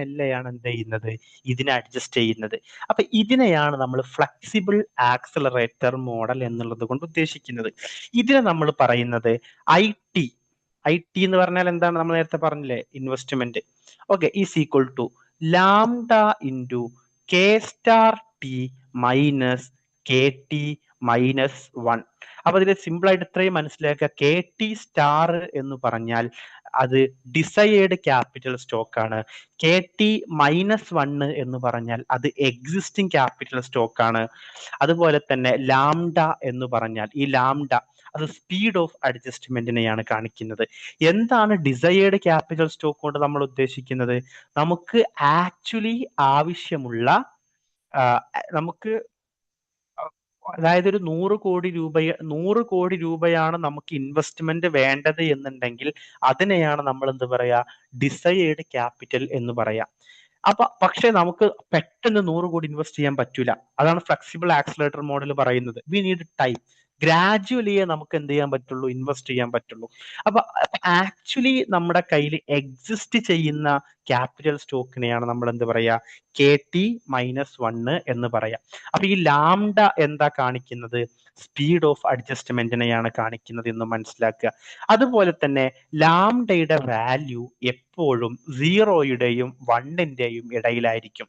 മെല്ലെയാണ് എന്ത് ചെയ്യുന്നത്? ഇതിനെ അഡ്ജസ്റ്റ് ചെയ്യുന്നത്. അപ്പൊ ഇതിനെയാണ് നമ്മൾ ഫ്ലെക്സിബിൾ ആക്സിലറേറ്റർ മോഡൽ എന്നുള്ളത് കൊണ്ട് ഉദ്ദേശിക്കുന്നത്. ഇതിനെ നമ്മൾ പറയുന്നത് ഐ ടി എന്ന് പറഞ്ഞാൽ എന്താണ്? നമ്മൾ നേരത്തെ പറഞ്ഞില്ലേ, investment. Okay, is equal to lambda into K star T minus K T -1. അപ്പൊ ഇതിൽ സിമ്പിൾ ആയിട്ട് ഇത്രയും മനസ്സിലാക്കുക. കെ ടി സ്റ്റാർ എന്ന് പറഞ്ഞാൽ അത് ഡിസൈഡ് ക്യാപിറ്റൽ സ്റ്റോക്ക് ആണ്. കെ ടി -1 എന്ന് പറഞ്ഞാൽ അത് എക്സിസ്റ്റിംഗ് ക്യാപിറ്റൽ സ്റ്റോക്ക് ആണ്. അതുപോലെ തന്നെ ലാംഡ എന്ന് പറഞ്ഞാൽ ഈ ലാംഡ അത് സ്പീഡ് ഓഫ് അഡ്ജസ്റ്റ്മെന്റിനെയാണ് കാണിക്കുന്നത്. എന്താണ് ഡിസയേർഡ് ക്യാപിറ്റൽ സ്റ്റോക്ക് കൊണ്ട് നമ്മൾ ഉദ്ദേശിക്കുന്നത്? നമുക്ക് ആക്ച്വലി ആവശ്യമുള്ള നമുക്ക് അതായത് ഒരു 100 കോടി രൂപയാണ് നമുക്ക് ഇൻവെസ്റ്റ്മെന്റ് വേണ്ടത് എന്നുണ്ടെങ്കിൽ അതിനെയാണ് നമ്മൾ എന്ത് പറയാ, ഡിസയേർഡ് ക്യാപിറ്റൽ എന്ന് പറയാം. പക്ഷെ നമുക്ക് പെട്ടെന്ന് 100 കോടി ഇൻവെസ്റ്റ് ചെയ്യാൻ പറ്റൂല. അതാണ് ഫ്ലെക്സിബിൾ ആക്സിലറേറ്റർ മോഡൽ പറയുന്നത്. We need time. ഗ്രാജുവലിയെ നമുക്ക് എന്ത് ചെയ്യാൻ പറ്റുള്ളൂ, ഇൻവെസ്റ്റ് ചെയ്യാൻ പറ്റുള്ളൂ. അപ്പൊ ആക്ച്വലി നമ്മുടെ കയ്യിൽ എക്സിസ്റ്റ് ചെയ്യുന്ന ക്യാപിറ്റൽ സ്റ്റോക്കിനെയാണ് നമ്മൾ എന്ത് പറയാ, KT-1 എന്ന് പറയാം. അപ്പൊ ഈ ലാംഡ എന്താ കാണിക്കുന്നത്? സ്പീഡ് ഓഫ് അഡ്ജസ്റ്റ്മെന്റിനെയാണ് കാണിക്കുന്നത് എന്ന് മനസ്സിലാക്കുക. അതുപോലെ തന്നെ ലാംഡയുടെ വാല്യൂ എപ്പോഴും 0യുടെയും 1ന്റെയും ഇടയിലായിരിക്കും.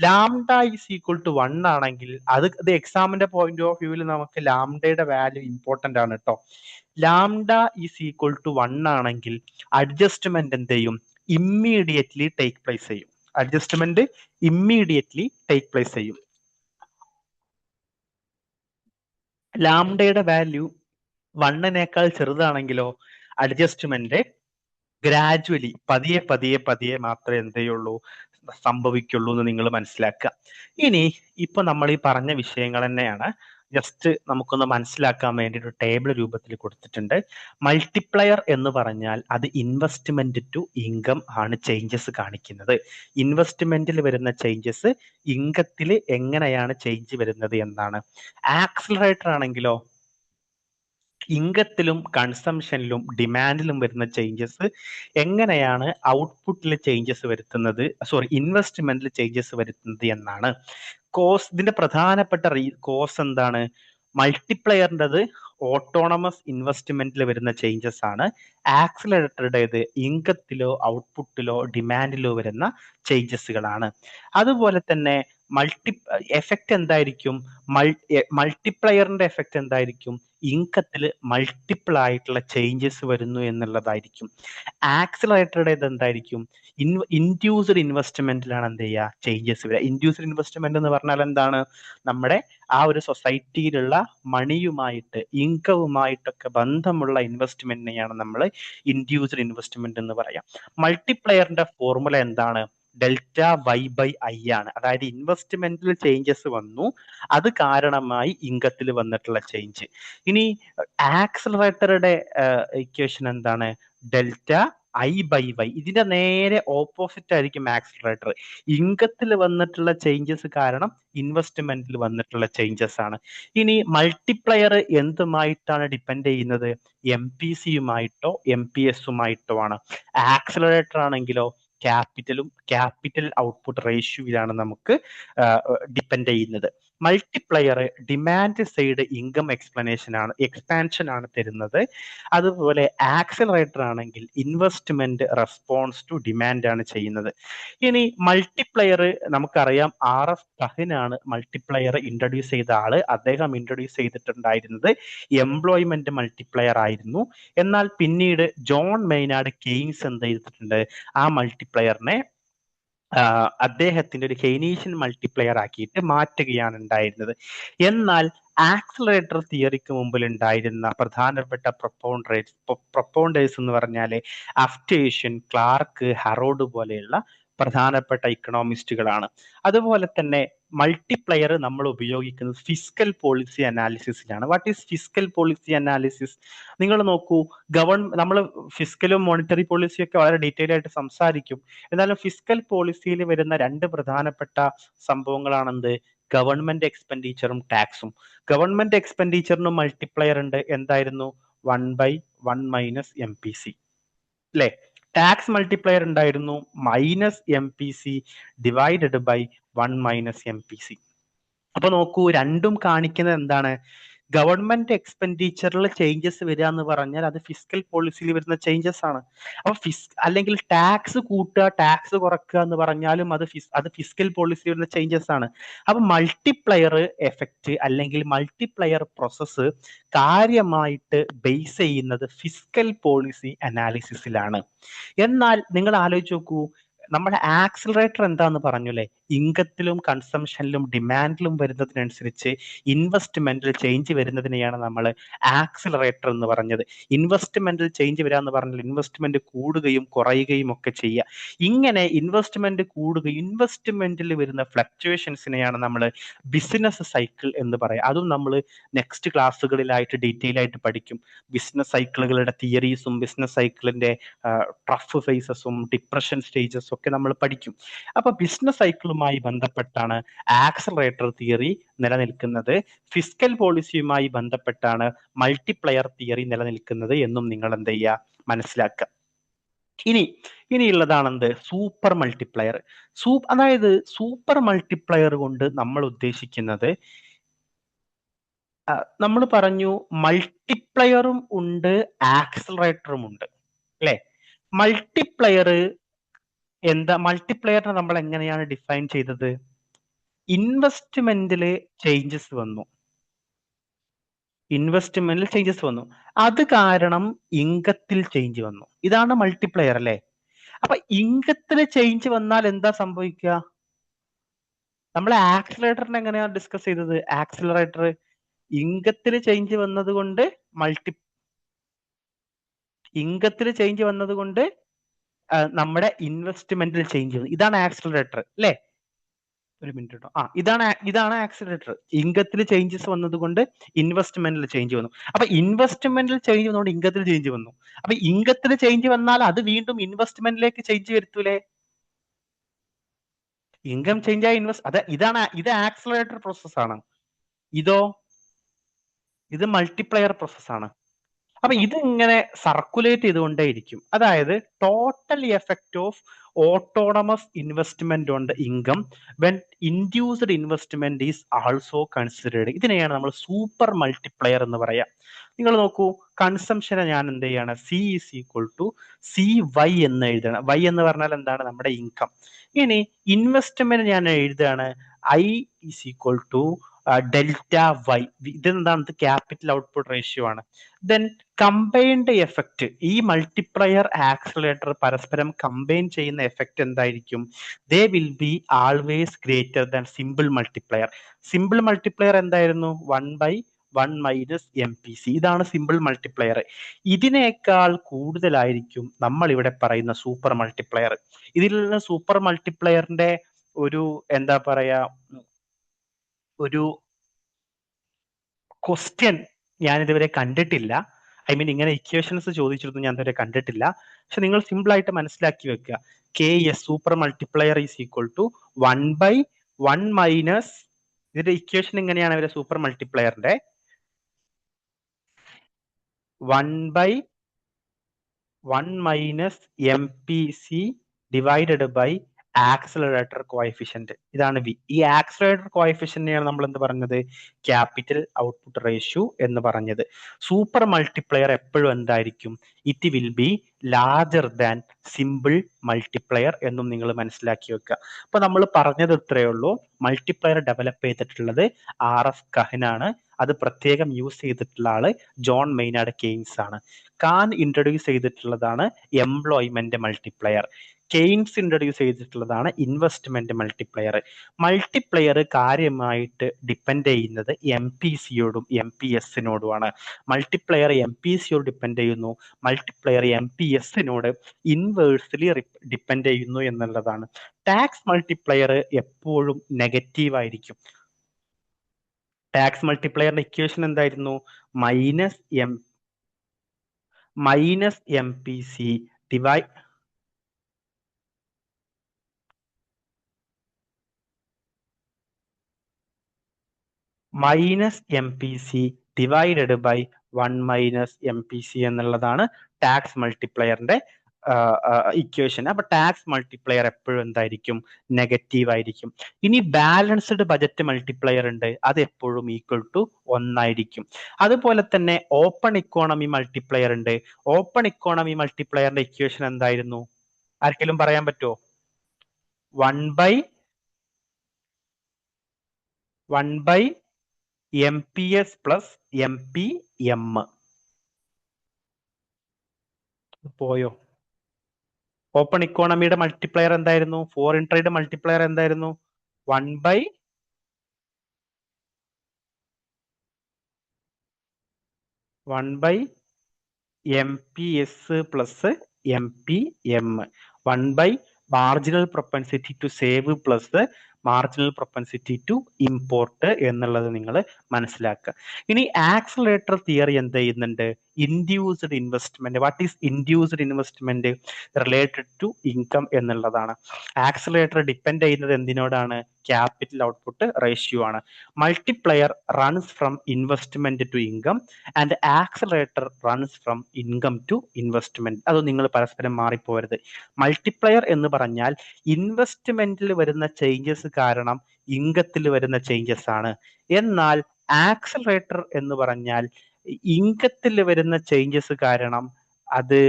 ലാംഡ ഈസ് ഈക്വൽ ടു 1 ആണെങ്കിൽ അത് എക്സാമിന്റെ പോയിന്റ് ഓഫ് വ്യൂവിൽ നമുക്ക് ലാംഡയുടെ വാല്യൂ ഇമ്പോർട്ടന്റ് ആണ് കേട്ടോ. ലാംഡ ഈസ് ഈക്വൽ ടു 1 ആണെങ്കിൽ അഡ്ജസ്റ്റ്മെന്റ് എന്ത് ചെയ്യും? ഇമ്മീഡിയറ്റ്ലി ടേക്ക് പ്ലേസ് ചെയ്യും. അഡ്ജസ്റ്റ്മെന്റ് ഇമ്മീഡിയറ്റ്ലി ടേക്ക് പ്ലേസ് ചെയ്യും. ലാംഡയുടെ വാല്യൂ 1നേക്കാൾ ചെറുതാണെങ്കിലോ അഡ്ജസ്റ്റ്മെന്റ് ഗ്രാജുവലി പതിയെ മാത്രമേ എന്ത് ചെയ്യുള്ളൂ, സംഭവിക്കുള്ളൂ എന്ന് നിങ്ങൾ മനസ്സിലാക്കുക. ഇനി ഇപ്പൊ നമ്മൾ ഈ പറഞ്ഞ വിഷയങ്ങൾ തന്നെയാണ് ജസ്റ്റ് നമുക്കൊന്ന് മനസ്സിലാക്കാൻ വേണ്ടി ഒരു ടേബിൾ രൂപത്തിൽ കൊടുത്തിട്ടുണ്ട്. മൾട്ടിപ്ലയർ എന്ന് പറഞ്ഞാൽ അത് ഇൻവെസ്റ്റ്മെന്റ് ടു ഇൻകം ആണ് ചേഞ്ചസ് കാണിക്കുന്നത്. ഇൻവെസ്റ്റ്മെന്റിൽ വരുന്ന ചേഞ്ചസ് ഇൻകത്തിൽ എങ്ങനെയാണ് ചേഞ്ച് വരുന്നത് എന്നാണ്. ആക്സിലറേറ്റർ ആണെങ്കിലോ ഇൻകത്തിലും കൺസംഷനിലും ഡിമാൻഡിലും വരുന്ന ചേഞ്ചസ് എങ്ങനെയാണ് ഔട്ട്പുട്ടിൽ ചേഞ്ചസ് വരുത്തുന്നത്, ഇൻവെസ്റ്റ്മെന്റിൽ ചേഞ്ചസ് വരുത്തുന്നത് എന്നാണ്. ഇതിന്റെ പ്രധാനപ്പെട്ട കോസ് എന്താണ്? മൾട്ടിപ്ലയറിൻ്റെത് ഓട്ടോണമസ് ഇൻവെസ്റ്റ്മെന്റിൽ വരുന്ന ചേഞ്ചസ് ആണ്. ആക്സിലറേറ്ററുടേത് ഇൻകത്തിലോ ഔട്ട്പുട്ടിലോ ഡിമാൻഡിലോ വരുന്ന ചേഞ്ചസുകളാണ്. അതുപോലെ തന്നെ എഫക്റ്റ് എന്തായിരിക്കും? മൾട്ടിപ്ലയറിന്റെ എഫക്റ്റ് എന്തായിരിക്കും? ഇൻകത്തിൽ മൾട്ടിപ്പിൾ ആയിട്ടുള്ള ചേഞ്ചസ് വരുന്നു എന്നുള്ളതായിരിക്കും. ആക്സിലറേറ്ററുടേത് എന്തായിരിക്കും? ഇൻഡ്യൂസ്ഡ് ഇൻവെസ്റ്റ്മെന്റിലാണ് എന്ത് ചെയ്യുക, ചേഞ്ചസ് വരിക. ഇൻഡ്യൂസ്ഡ് ഇൻവെസ്റ്റ്മെന്റ് എന്ന് പറഞ്ഞാൽ എന്താണ്? നമ്മുടെ ആ ഒരു സൊസൈറ്റിയിലുള്ള മണിയുമായിട്ട് ഇൻകവുമായിട്ടൊക്കെ ബന്ധമുള്ള ഇൻവെസ്റ്റ്മെന്റിനെയാണ് നമ്മൾ ഇൻഡ്യൂസ്ഡ് ഇൻവെസ്റ്റ്മെന്റ് എന്ന് പറയാം. മൾട്ടിപ്ലയറിന്റെ ഫോർമുല എന്താണ്? Δy/I ആണ്. അതായത് ഇൻവെസ്റ്റ്മെന്റിൽ ചേഞ്ചസ് വന്നു, അത് കാരണമായി ഇൻകത്തിൽ വന്നിട്ടുള്ള ചേഞ്ച്. ഇനി ആക്സിലറേറ്ററുടെ ഇക്വേഷൻ എന്താണ്? ΔI/Y. ഇതിന്റെ നേരെ ഓപ്പോസിറ്റ് ആയിരിക്കും ആക്സിലറേറ്റർ. ഇൻകത്തിൽ വന്നിട്ടുള്ള ചേഞ്ചസ് കാരണം ഇൻവെസ്റ്റ്മെന്റിൽ വന്നിട്ടുള്ള ചേഞ്ചസ് ആണ്. ഇനി മൾട്ടിപ്ലയർ എന്തുമായിട്ടാണ് ഡിപ്പെൻഡ് ചെയ്യുന്നത്? MPCയുമായിട്ടോ MPSുമായിട്ടോ ആണ്. ആക്സിലറേറ്റർ ആണെങ്കിലോ ക്യാപിറ്റൽ ഔട്ട്പുട്ട് റേഷ്യോയിലാണ് നമുക്ക് ഡിപ്പെൻഡ് ചെയ്യുന്നത്. Multiplier demand side income expansion ആണ് തരുന്നത്. അതുപോലെ ആക്സിലറേറ്റർ ആണെങ്കിൽ ഇൻവെസ്റ്റ്മെന്റ് റെസ്പോൺസ് ടു ഡിമാൻഡ് ആണ് ചെയ്യുന്നത്. ഇനി മൾട്ടിപ്ലയർ നമുക്കറിയാം, RF കഹിൻ ആണ് മൾട്ടിപ്ലയർ ഇൻട്രൊഡ്യൂസ് ചെയ്ത ആള്. അദ്ദേഹം ഇൻട്രൊഡ്യൂസ് ചെയ്തിട്ടുണ്ടായിരുന്നത് എംപ്ലോയ്മെന്റ് മൾട്ടിപ്ലയർ ആയിരുന്നു. എന്നാൽ പിന്നീട് ജോൺ മെയ്നാർഡ് കെയ്ൻസ് എന്ത് ചെയ്തിട്ടുണ്ട്? ആ മൾട്ടിപ്ലയറിനെ അദ്ദേഹത്തിന്റെ ഒരു കെയ്നീഷ്യൻ മൾട്ടിപ്ലയർ ആക്കിയിട്ട് മാറ്റുകയാണ് ഉണ്ടായിരുന്നത്. എന്നാൽ ആക്സിലറേറ്റർ തിയറിക്ക് മുമ്പിൽ ഉണ്ടായിരുന്ന പ്രധാനപ്പെട്ട പ്രൊപ്പോണ്ടേഴ്സ് എന്ന് പറഞ്ഞാൽ അഫ്റ്റേഷ്യൻ, ക്ലാർക്ക്, ഹറോഡ് പോലെയുള്ള പ്രധാനപ്പെട്ട ഇക്കണോമിസ്റ്റുകളാണ്. അതുപോലെ തന്നെ മൾട്ടിപ്ലയർ നമ്മൾ ഉപയോഗിക്കുന്നത് ഫിസ്ക്കൽ പോളിസി അനാലിസിസിലാണ്. What is fiscal policy analysis? നിങ്ങൾ നോക്കൂ, നമ്മൾ ഫിസ്ക്കലും മോണിറ്ററി പോളിസിയും ഒക്കെ വളരെ ഡീറ്റെയിൽ ആയിട്ട് സംസാരിക്കും. എന്നാലും ഫിസ്ക്കൽ പോളിസിയിൽ വരുന്ന രണ്ട് പ്രധാനപ്പെട്ട സംഭവങ്ങളാണെന്ത്? ഗവൺമെന്റ് എക്സ്പെൻഡിച്ചറും ടാക്സും. ഗവൺമെന്റ് എക്സ്പെൻഡിച്ചറിനും മൾട്ടിപ്ലയർ ഉണ്ട്. എന്തായിരുന്നു? 1/1 - MPC അല്ലെ? ടാക്സ് മൾട്ടിപ്ലയർ ഉണ്ടായിരുന്നു -MPC ഡിവൈഡഡ് ബൈ 1 - MPC. അപ്പൊ നോക്കൂ, രണ്ടും കാണിക്കുന്നത് എന്താണ്? ഗവൺമെന്റ് എക്സ്പെൻഡിച്ചറിൽ ചേഞ്ചസ് വരിക എന്ന് പറഞ്ഞാൽ അത് ഫിസ്ക്കൽ പോളിസിയിൽ വരുന്ന ചേഞ്ചസ് ആണ്. അപ്പൊ അല്ലെങ്കിൽ ടാക്സ് കൂട്ടുക, ടാക്സ് കുറക്കുക എന്ന് പറഞ്ഞാലും അത് ഫിസ്ക്കൽ പോളിസിയിൽ വരുന്ന ചേഞ്ചസ് ആണ്. അപ്പൊ മൾട്ടിപ്ലയർ എഫക്റ്റ് അല്ലെങ്കിൽ മൾട്ടിപ്ലയർ പ്രോസസ്സ് കാര്യമായിട്ട് ബേസ് ചെയ്യുന്നത് ഫിസ്ക്കൽ പോളിസി അനാലിസിസിലാണ്. എന്നാൽ നിങ്ങൾ ആലോചിച്ച് നോക്കൂ, നമ്മുടെ ആക്സിലറേറ്റർ എന്താന്ന് പറഞ്ഞല്ലേ, ഇൻകത്തിലും കൺസംഷനിലും ഡിമാൻഡിലും വരുന്നതിനനുസരിച്ച് ഇൻവെസ്റ്റ്മെന്റിൽ ചേഞ്ച് വരുന്നതിനെയാണ് നമ്മൾ ആക്സിലറേറ്റർ എന്ന് പറഞ്ഞത്. ഇൻവെസ്റ്റ്മെന്റിൽ ചേഞ്ച് വരിക എന്ന് പറഞ്ഞാൽ ഇൻവെസ്റ്റ്മെന്റ് കൂടുകയും കുറയുകയും ഒക്കെ ചെയ്യുക. ഇങ്ങനെ ഇൻവെസ്റ്റ്മെന്റ് കൂടുകയും ഇൻവെസ്റ്റ്മെന്റിൽ വരുന്ന ഫ്ലക്ച്വേഷൻസിനെയാണ് നമ്മൾ ബിസിനസ് സൈക്കിൾ എന്ന് പറയുക. അതും നമ്മൾ നെക്സ്റ്റ് ക്ലാസ്സുകളിലായിട്ട് ഡീറ്റെയിൽ ആയിട്ട് പഠിക്കും. ബിസിനസ് സൈക്കിളുകളുടെ തിയറീസും ബിസിനസ് സൈക്കിളിന്റെ ട്രഫ് ഫേസസും ഡിപ്രഷൻ സ്റ്റേജസും ഒക്കെ നമ്മൾ പഠിക്കും. അപ്പൊ ബിസിനസ് സൈക്കിളുമായി ബന്ധപ്പെട്ടാണ് ആക്സലറേറ്റർ തിയറി നിലനിൽക്കുന്നത്. ഫിസ്ക്കൽ പോളിസിയുമായി ബന്ധപ്പെട്ടാണ് മൾട്ടിപ്ലയർ തിയറി നിലനിൽക്കുന്നത് എന്നും നിങ്ങൾ എന്ത് ചെയ്യുക, മനസ്സിലാക്കുക. ഇനിയുള്ളതാണ് എന്ത്, സൂപ്പർ മൾട്ടിപ്ലയർ. അതായത് സൂപ്പർ മൾട്ടിപ്ലയർ കൊണ്ട് നമ്മൾ ഉദ്ദേശിക്കുന്നത്, നമ്മൾ പറഞ്ഞു മൾട്ടിപ്ലയറും ഉണ്ട് ആക്സലറേറ്ററും ഉണ്ട് അല്ലെ. മൾട്ടിപ്ലയർ എന്താ, മൾട്ടിപ്ലയറിനെ നമ്മൾ എങ്ങനെയാണ് ഡിഫൈൻ ചെയ്തത്? ഇൻവെസ്റ്റ്മെന്റില് ചേഞ്ചസ് വന്നു, ഇൻവെസ്റ്റ്മെന്റിൽ ചേഞ്ചസ് വന്നു, അത് കാരണം ഇൻകത്തിൽ ചേഞ്ച് വന്നു. ഇതാണ് മൾട്ടിപ്ലയർ അല്ലെ. അപ്പൊ ഇൻകത്തിൽ ചേഞ്ച് വന്നാൽ എന്താ സംഭവിക്കുക? നമ്മൾ ആക്സിലറേറ്ററിനെ എങ്ങനെയാണ് ഡിസ്കസ് ചെയ്തത്? ആക്സിലറേറ്റർ ഇൻകത്തിൽ ചേഞ്ച് വന്നത് കൊണ്ട് ഇൻകത്തിൽ ചേഞ്ച് വന്നത് കൊണ്ട് നമ്മുടെ ഇൻവെസ്റ്റ്മെന്റിൽ ചേഞ്ച് വന്നു. ഇതാണ് ആക്സിലറേറ്റർ അല്ലെ. ഒരു മിനിറ്റ് കേട്ടോ. ഇതാണ് ആക്സിലറേറ്റർ. ഇൻകത്തിൽ ചേഞ്ചസ് വന്നത് കൊണ്ട് ഇൻവെസ്റ്റ്മെന്റിൽ ചേഞ്ച് വന്നു. അപ്പൊ ഇൻവെസ്റ്റ്മെന്റിൽ ചേഞ്ച് വന്നുകൊണ്ട് ഇൻകത്തിൽ ചേഞ്ച് വന്നു. അപ്പൊ ഇൻകത്തിൽ ചേഞ്ച് വന്നാൽ അത് വീണ്ടും ഇൻവെസ്റ്റ്മെന്റിലേക്ക് ചേഞ്ച് വരുത്തൂലേ? ഇൻകം ചേഞ്ച് ആയി ഇത് ആക്സിലറേറ്റർ പ്രോസസ് ആണ്. ഇത് മൾട്ടിപ്ലയർ പ്രോസസ് ആണ്. അപ്പൊ ഇത് ഇങ്ങനെ സർക്കുലേറ്റ് ചെയ്തുകൊണ്ടേയിരിക്കും. അതായത് total effect of autonomous investment on the income when induced investment is also considered. ഇതിനെയാണ് നമ്മൾ സൂപ്പർ മൾട്ടിപ്ലയർ എന്ന് പറയാം. നിങ്ങൾ നോക്കൂ, കൺസംഷനെ ഞാൻ എന്ത് ചെയ്യാണ്, C is equal to CY എന്ന് എഴുതണം. Y എന്ന് പറഞ്ഞാൽ എന്താണ്, നമ്മുടെ ഇൻകം. ഇനി ഇൻവെസ്റ്റ്മെന്റ് ഞാൻ എഴുതുകയാണ് I is equal to delta Y. ഇതെന്താണ്, ഇത് ക്യാപിറ്റൽ ഔട്ട്പുട്ട് റേഷ്യോ ആണ്. ദെൻ കമ്പൈൻഡ് എഫക്റ്റ്, ഈ മൾട്ടിപ്ലയർ ആക്സിലറേറ്റർ പരസ്പരം കമ്പൈൻ ചെയ്യുന്ന എഫക്റ്റ് എന്തായിരിക്കും? They will be always greater than simple multiplier. Simple multiplier എന്തായിരുന്നു? 1/1 മൈനസ് MPC. ഇതാണ് സിമ്പിൾ മൾട്ടിപ്ലയർ. ഇതിനേക്കാൾ കൂടുതലായിരിക്കും നമ്മൾ ഇവിടെ പറയുന്ന സൂപ്പർ മൾട്ടിപ്ലയർ. ഇതിൽ നിന്ന് സൂപ്പർ മൾട്ടിപ്ലയറിന്റെ ഒരു എന്താ പറയാ, ഒരു ക്വസ്റ്റ്യൻ ഞാൻ ഇതുവരെ കണ്ടിട്ടില്ല. ഇങ്ങനെ ഇക്വേഷൻസ് ചോദിച്ചിരുന്നു, ഞാൻ ഇതുവരെ കണ്ടിട്ടില്ല. പക്ഷെ നിങ്ങൾ സിമ്പിൾ ആയിട്ട് മനസ്സിലാക്കി വെക്കുക, KS super multiplier is equal to 1/1 minus, ഇതിന്റെ ഇക്വേഷൻ ഇങ്ങനെയാണ് ഇവരെ സൂപ്പർ മൾട്ടിപ്ലയറിന്റെ 1/1 minus MPC divided by accelerator coefficient. ഇതാണ് V. ഈ ആക്സിലറേറ്റർ കോഎഫിഷ്യന്റിനെയാണ് നമ്മൾ എന്ത് പറഞ്ഞത്? ക്യാപിറ്റൽ ഔട്ട്പുട്ട് റേഷ്യോ എന്ന് പറഞ്ഞത്. സൂപ്പർ മൾട്ടിപ്ലയർ എപ്പോഴും എന്തായിരിക്കും? It will be larger than simple multiplier എന്നും നിങ്ങൾ മനസ്സിലാക്കി വെക്കുക. അപ്പൊ നമ്മൾ പറഞ്ഞത് ഇത്രയേ ഉള്ളൂ. മൾട്ടിപ്ലയർ ഡെവലപ്പ് ചെയ്തിട്ടുള്ളത് RF കഹൻ ആണ്. അത് പ്രത്യേകം യൂസ് ചെയ്തിട്ടുള്ള ആള് ജോൺ മെയ്നാർഡ് കെയ്ൻസ് ആണ്. കാൻ ഇൻട്രൊഡ്യൂസ് ചെയ്തിട്ടുള്ളതാണ് എംപ്ലോയ്മെന്റ് മൾട്ടിപ്ലയർ. കെയ്ൻസ് ഇൻട്രൊഡ്യൂസ് ചെയ്തിട്ടുള്ളതാണ് ഇൻവെസ്റ്റ്മെന്റ് മൾട്ടിപ്ലയർ. മൾട്ടിപ്ലയർ കാര്യമായിട്ട് ഡിപ്പെൻഡ് ചെയ്യുന്നത് MPCയോടും MPSനോടുമാണ്. മൾട്ടിപ്ലയർ MPCയോട് ഡിപ്പെൻഡ് ചെയ്യുന്നു, മൾട്ടിപ്ലയർ MPSനോട് ഇൻവേഴ്സ്ലി ഡിപ്പെൻഡ് ചെയ്യുന്നു എന്നുള്ളതാണ്. ടാക്സ് മൾട്ടിപ്ലയർ എപ്പോഴും നെഗറ്റീവ് ആയിരിക്കും. ടാക്സ് മൾട്ടിപ്ലയറിന്റെ ഇക്വേഷൻ എന്തായിരുന്നു? Minus MPC divide -MPC divided by 1 minus MPC എന്നുള്ളതാണ് ടാക്സ് മൾട്ടിപ്ലയറിന്റെ ഇക്വേഷൻ. അപ്പൊ ടാക്സ് മൾട്ടിപ്ലയർ എപ്പോഴും എന്തായിരിക്കും? നെഗറ്റീവ് ആയിരിക്കും. ഇനി ബാലൻസ്ഡ് ബജറ്റ് മൾട്ടിപ്ലയർ ഉണ്ട്, അത് എപ്പോഴും ഈക്വൽ ടു 1 ആയിരിക്കും. അതുപോലെ തന്നെ ഓപ്പൺ ഇക്കോണമി മൾട്ടിപ്ലയർ ഉണ്ട്. ഓപ്പൺ ഇക്കോണമി മൾട്ടിപ്ലയറിന്റെ ഇക്വേഷൻ എന്തായിരുന്നു? ആർക്കെങ്കിലും പറയാൻ പറ്റുമോ? 1/1 MPS പ്ലസ് MPM. പോയോ? ഓപ്പൺ ഇക്കോണമിയുടെ മൾട്ടിപ്ലയർ എന്തായിരുന്നു? ഫോറിൻ ട്രേഡ് മൾട്ടിപ്ലയർ എന്തായിരുന്നു? 1/1 MPS plus MPM. 1 marginal propensity to save plus marginal propensity to import എന്നുള്ളത് നിങ്ങൾ മനസ്സിലാക്കുക. ഇനി ആക്സലറേറ്റർ തിയറി എന്ത് ചെയ്യുന്നുണ്ട്? Induced investment. What is induced investment? Related to income എന്നുള്ളതാണ്. ആക്സലറേറ്റർ ഡിപ്പെൻഡ് ചെയ്യുന്നത് എന്തിനോടാണ്? ക്യാപിറ്റൽ ഔട്ട്പുട്ട് റേഷ്യോ ആണ്. Multiplier runs from investment to income and accelerator runs from income to investment. അത് നിങ്ങൾ പരസ്പരം മാറിപ്പോരുത്. മൾട്ടിപ്ലയർ എന്ന് പറഞ്ഞാൽ ഇൻവെസ്റ്റ്മെന്റിൽ വരുന്ന ചേഞ്ചസ് കാരണം ഇൻകത്തിൽ വരുന്ന ചേഞ്ചസ് ആണ്. എന്നാൽ ആക്സലറേറ്റർ എന്ന് പറഞ്ഞാൽ ഇൻകത്തിൽ വരുന്ന ചേഞ്ചസ് കാരണം അത്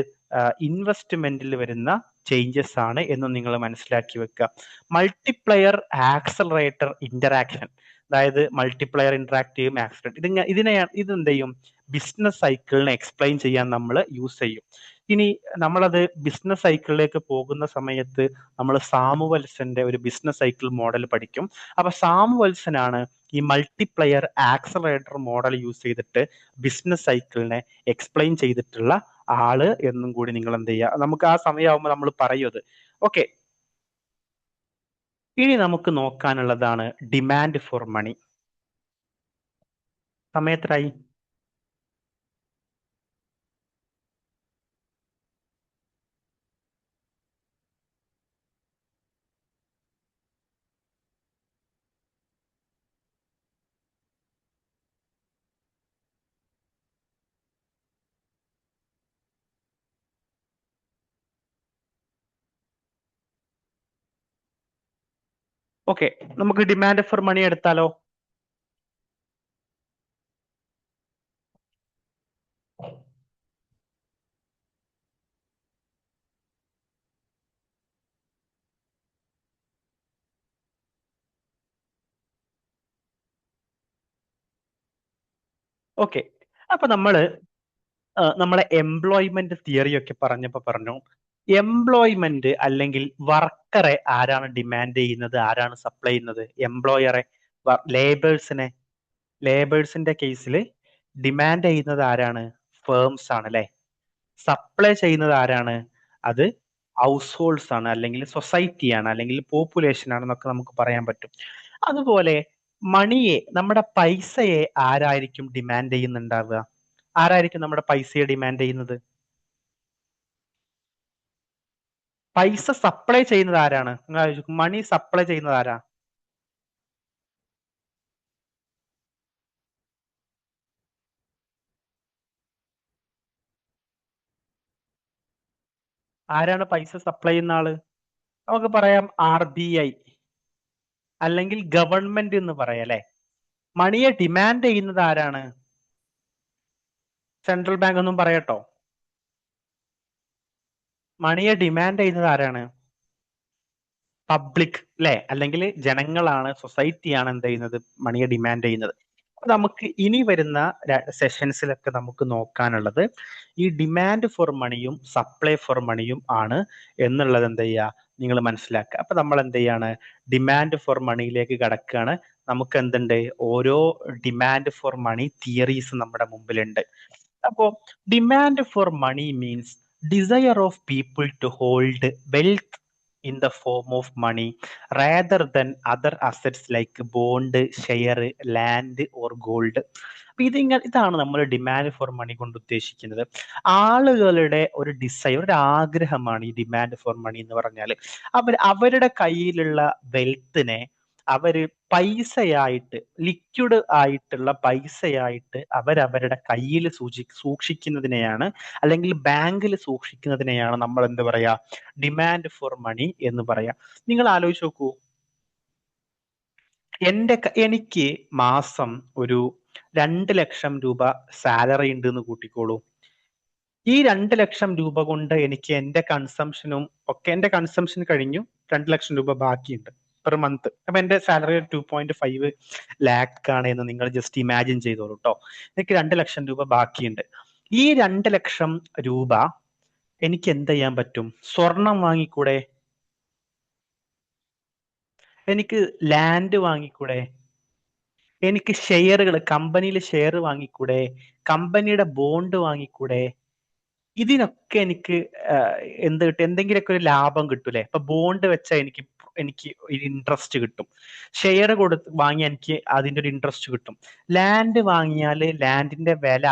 ഇൻവെസ്റ്റ്മെന്റിൽ വരുന്ന ചേഞ്ചസ് ആണ് എന്ന് നിങ്ങൾ മനസ്സിലാക്കി വെക്കുക. മൾട്ടിപ്ലയർ ആക്സലറേറ്റർ ഇന്ററാക്ഷൻ, അതായത് മൾട്ടിപ്ലയർ ഇന്ററാക്ട് ചെയ്യും ആക്സലറേറ്റ്, ഇതെന്ത് ചെയ്യും? ബിസിനസ് സൈക്കിളിനെ എക്സ്പ്ലെയിൻ ചെയ്യാൻ നമ്മൾ യൂസ് ചെയ്യും. ഇനി നമ്മളത് ബിസിനസ് സൈക്കിളിലേക്ക് പോകുന്ന സമയത്ത് നമ്മൾ സാമുവൽസന്റെ ഒരു ബിസിനസ് സൈക്കിൾ മോഡൽ പഠിക്കും. അപ്പൊ സാമുവൽസനാണ് ഈ മൾട്ടിപ്ലയർ ആക്സലറേറ്റർ മോഡൽ യൂസ് ചെയ്തിട്ട് ബിസിനസ് സൈക്കിളിനെ എക്സ്പ്ലെയിൻ ചെയ്തിട്ടുള്ള ആള് എന്നും കൂടി നിങ്ങൾ എന്ത് ചെയ്യുക, നമുക്ക് ആ സമയമാകുമ്പോൾ നമ്മൾ പറയും. ഓക്കെ, ഇനി നമുക്ക് നോക്കാനുള്ളതാണ് ഡിമാൻഡ് ഫോർ മണി. സമയത്തിനായി ഓക്കെ, നമുക്ക് ഡിമാൻഡ് ഫോർ മണി എടുത്താലോ? ഓക്കെ, അപ്പൊ നമ്മളെ എംപ്ലോയ്മെന്റ് തിയറി ഒക്കെ പറഞ്ഞു എംപ്ലോയ്മെന്റ് അല്ലെങ്കിൽ വർക്കറെ ആരാണ് ഡിമാൻഡ് ചെയ്യുന്നത്, ആരാണ് സപ്ലൈ ചെയ്യുന്നത്? എംപ്ലോയറെ, ലേബേഴ്സിനെ. ലേബേഴ്സിന്റെ കേസിൽ ഡിമാൻഡ് ചെയ്യുന്നത് ആരാണ്? ഫേംസ് ആണ് അല്ലെ. സപ്ലൈ ചെയ്യുന്നത് ആരാണ്? അത് ഹൗസ് ഹോൾഡ്സ് ആണ്, അല്ലെങ്കിൽ സൊസൈറ്റിയാണ്, അല്ലെങ്കിൽ പോപ്പുലേഷൻ ആണെന്നൊക്കെ നമുക്ക് പറയാൻ പറ്റും. അതുപോലെ മണിയെ, നമ്മുടെ പൈസയെ ആരായിരിക്കും ഡിമാൻഡ് ചെയ്യുന്നുണ്ടാവുക? ആരായിരിക്കും നമ്മുടെ പൈസയെ ഡിമാൻഡ് ചെയ്യുന്നത്? പൈസ സപ്ലൈ ചെയ്യുന്നത് ആരാണ്? നിങ്ങൾ ആലോചിക്കും, മണി സപ്ലൈ ചെയ്യുന്നത് ആരാ? ആരാണ് പൈസ സപ്ലൈ ചെയ്യുന്ന ആള്? നമുക്ക് പറയാം RBI, അല്ലെങ്കിൽ ഗവൺമെന്റ് എന്ന് പറയാം അല്ലെ. മണിയെ ഡിമാൻഡ് ചെയ്യുന്നത് ആരാണ്? സെൻട്രൽ ബാങ്ക് ഒന്നും പറയട്ടോ. മണിയെ ഡിമാൻഡ് ചെയ്യുന്നത് ആരാണ്? പബ്ലിക് അല്ലെ, അല്ലെങ്കിൽ ജനങ്ങളാണ്, സൊസൈറ്റിയാണ് എന്ത് ചെയ്യുന്നത്? മണിയെ ഡിമാൻഡ് ചെയ്യുന്നത്. നമുക്ക് ഇനി വരുന്ന സെഷൻസിലൊക്കെ നമുക്ക് നോക്കാനുള്ളത് ഈ ഡിമാൻഡ് ഫോർ മണിയും സപ്ലൈ ഫോർ മണിയും ആണ് എന്നുള്ളത് എന്ത് ചെയ്യുക, നിങ്ങൾ മനസ്സിലാക്കുക. അപ്പൊ നമ്മൾ എന്ത് ചെയ്യാണ്? ഡിമാൻഡ് ഫോർ മണിയിലേക്ക് കടക്കുകയാണ്. നമുക്ക് എന്തുണ്ട്? ഓരോ ഡിമാൻഡ് ഫോർ മണി തിയറീസ് നമ്മുടെ മുമ്പിലുണ്ട്. അപ്പോ demand for money means desire of people to hold wealth in the form of money rather than other assets like bond, share, land or gold. അപ്പൊ ഇതാണ് നമ്മൾ ഡിമാൻഡ് ഫോർ മണി കൊണ്ട് ഉദ്ദേശിക്കുന്നത്. ആളുകളുടെ ഒരു ഡിസൈർ, ഒരു ആഗ്രഹമാണ് ഈ ഡിമാൻഡ് ഫോർ മണി എന്ന് പറഞ്ഞാൽ. അവരുടെ കയ്യിലുള്ള വെൽത്തിനെ അവര് പൈസയായിട്ട്, ലിക്വിഡ് ആയിട്ടുള്ള പൈസയായിട്ട് അവരവരുടെ കയ്യിൽ സൂക്ഷിക്കുന്നതിനെയാണ്, അല്ലെങ്കിൽ ബാങ്കിൽ സൂക്ഷിക്കുന്നതിനെയാണ് നമ്മൾ എന്ത് പറയാ? ഡിമാൻഡ് ഫോർ മണി എന്ന് പറയാം. നിങ്ങൾ ആലോചിച്ച് നോക്കൂ, എനിക്ക് മാസം ഒരു 2 ലക്ഷം രൂപ സാലറി ഉണ്ട് എന്ന് കൂട്ടിക്കോളൂ. ഈ 2 ലക്ഷം രൂപ കൊണ്ട് എനിക്ക് എന്റെ കൺസംഷനും ഒക്കെ, എന്റെ കൺസംഷൻ കഴിഞ്ഞു, 2 ലക്ഷം രൂപ ബാക്കിയുണ്ട് പെർ മന്ത്. അപ്പൊ എന്റെ സാലറി 2.5 ലാക്ക് ആണ് എന്ന് നിങ്ങൾ ജസ്റ്റ് ഇമാജിൻ ചെയ്തോളൂ കേട്ടോ. എനിക്ക് 2 ലക്ഷം രൂപ ബാക്കിയുണ്ട്. ഈ 2 ലക്ഷം രൂപ എനിക്ക് എന്ത് ചെയ്യാൻ പറ്റും? സ്വർണം വാങ്ങിക്കൂടെ? എനിക്ക് ലാൻഡ് വാങ്ങിക്കൂടെ? എനിക്ക് ഷെയറുകൾ, കമ്പനിയിൽ ഷെയർ വാങ്ങിക്കൂടെ? കമ്പനിയുടെ ബോണ്ട് വാങ്ങിക്കൂടെ? ഇതിനൊക്കെ എനിക്ക് എന്ത് കിട്ടും? എന്തെങ്കിലുമൊക്കെ ഒരു ലാഭം കിട്ടൂലേ? ഇപ്പൊ ബോണ്ട് വെച്ചാൽ എനിക്ക് എനിക്ക് ഇൻട്രസ്റ്റ് കിട്ടും. ഷെയർ വാങ്ങിയാൽ എനിക്ക് അതിന്റെ ഒരു ഇൻട്രസ്റ്റ് കിട്ടും. ലാൻഡ് വാങ്ങിയാല് ലാൻഡിന്റെ വില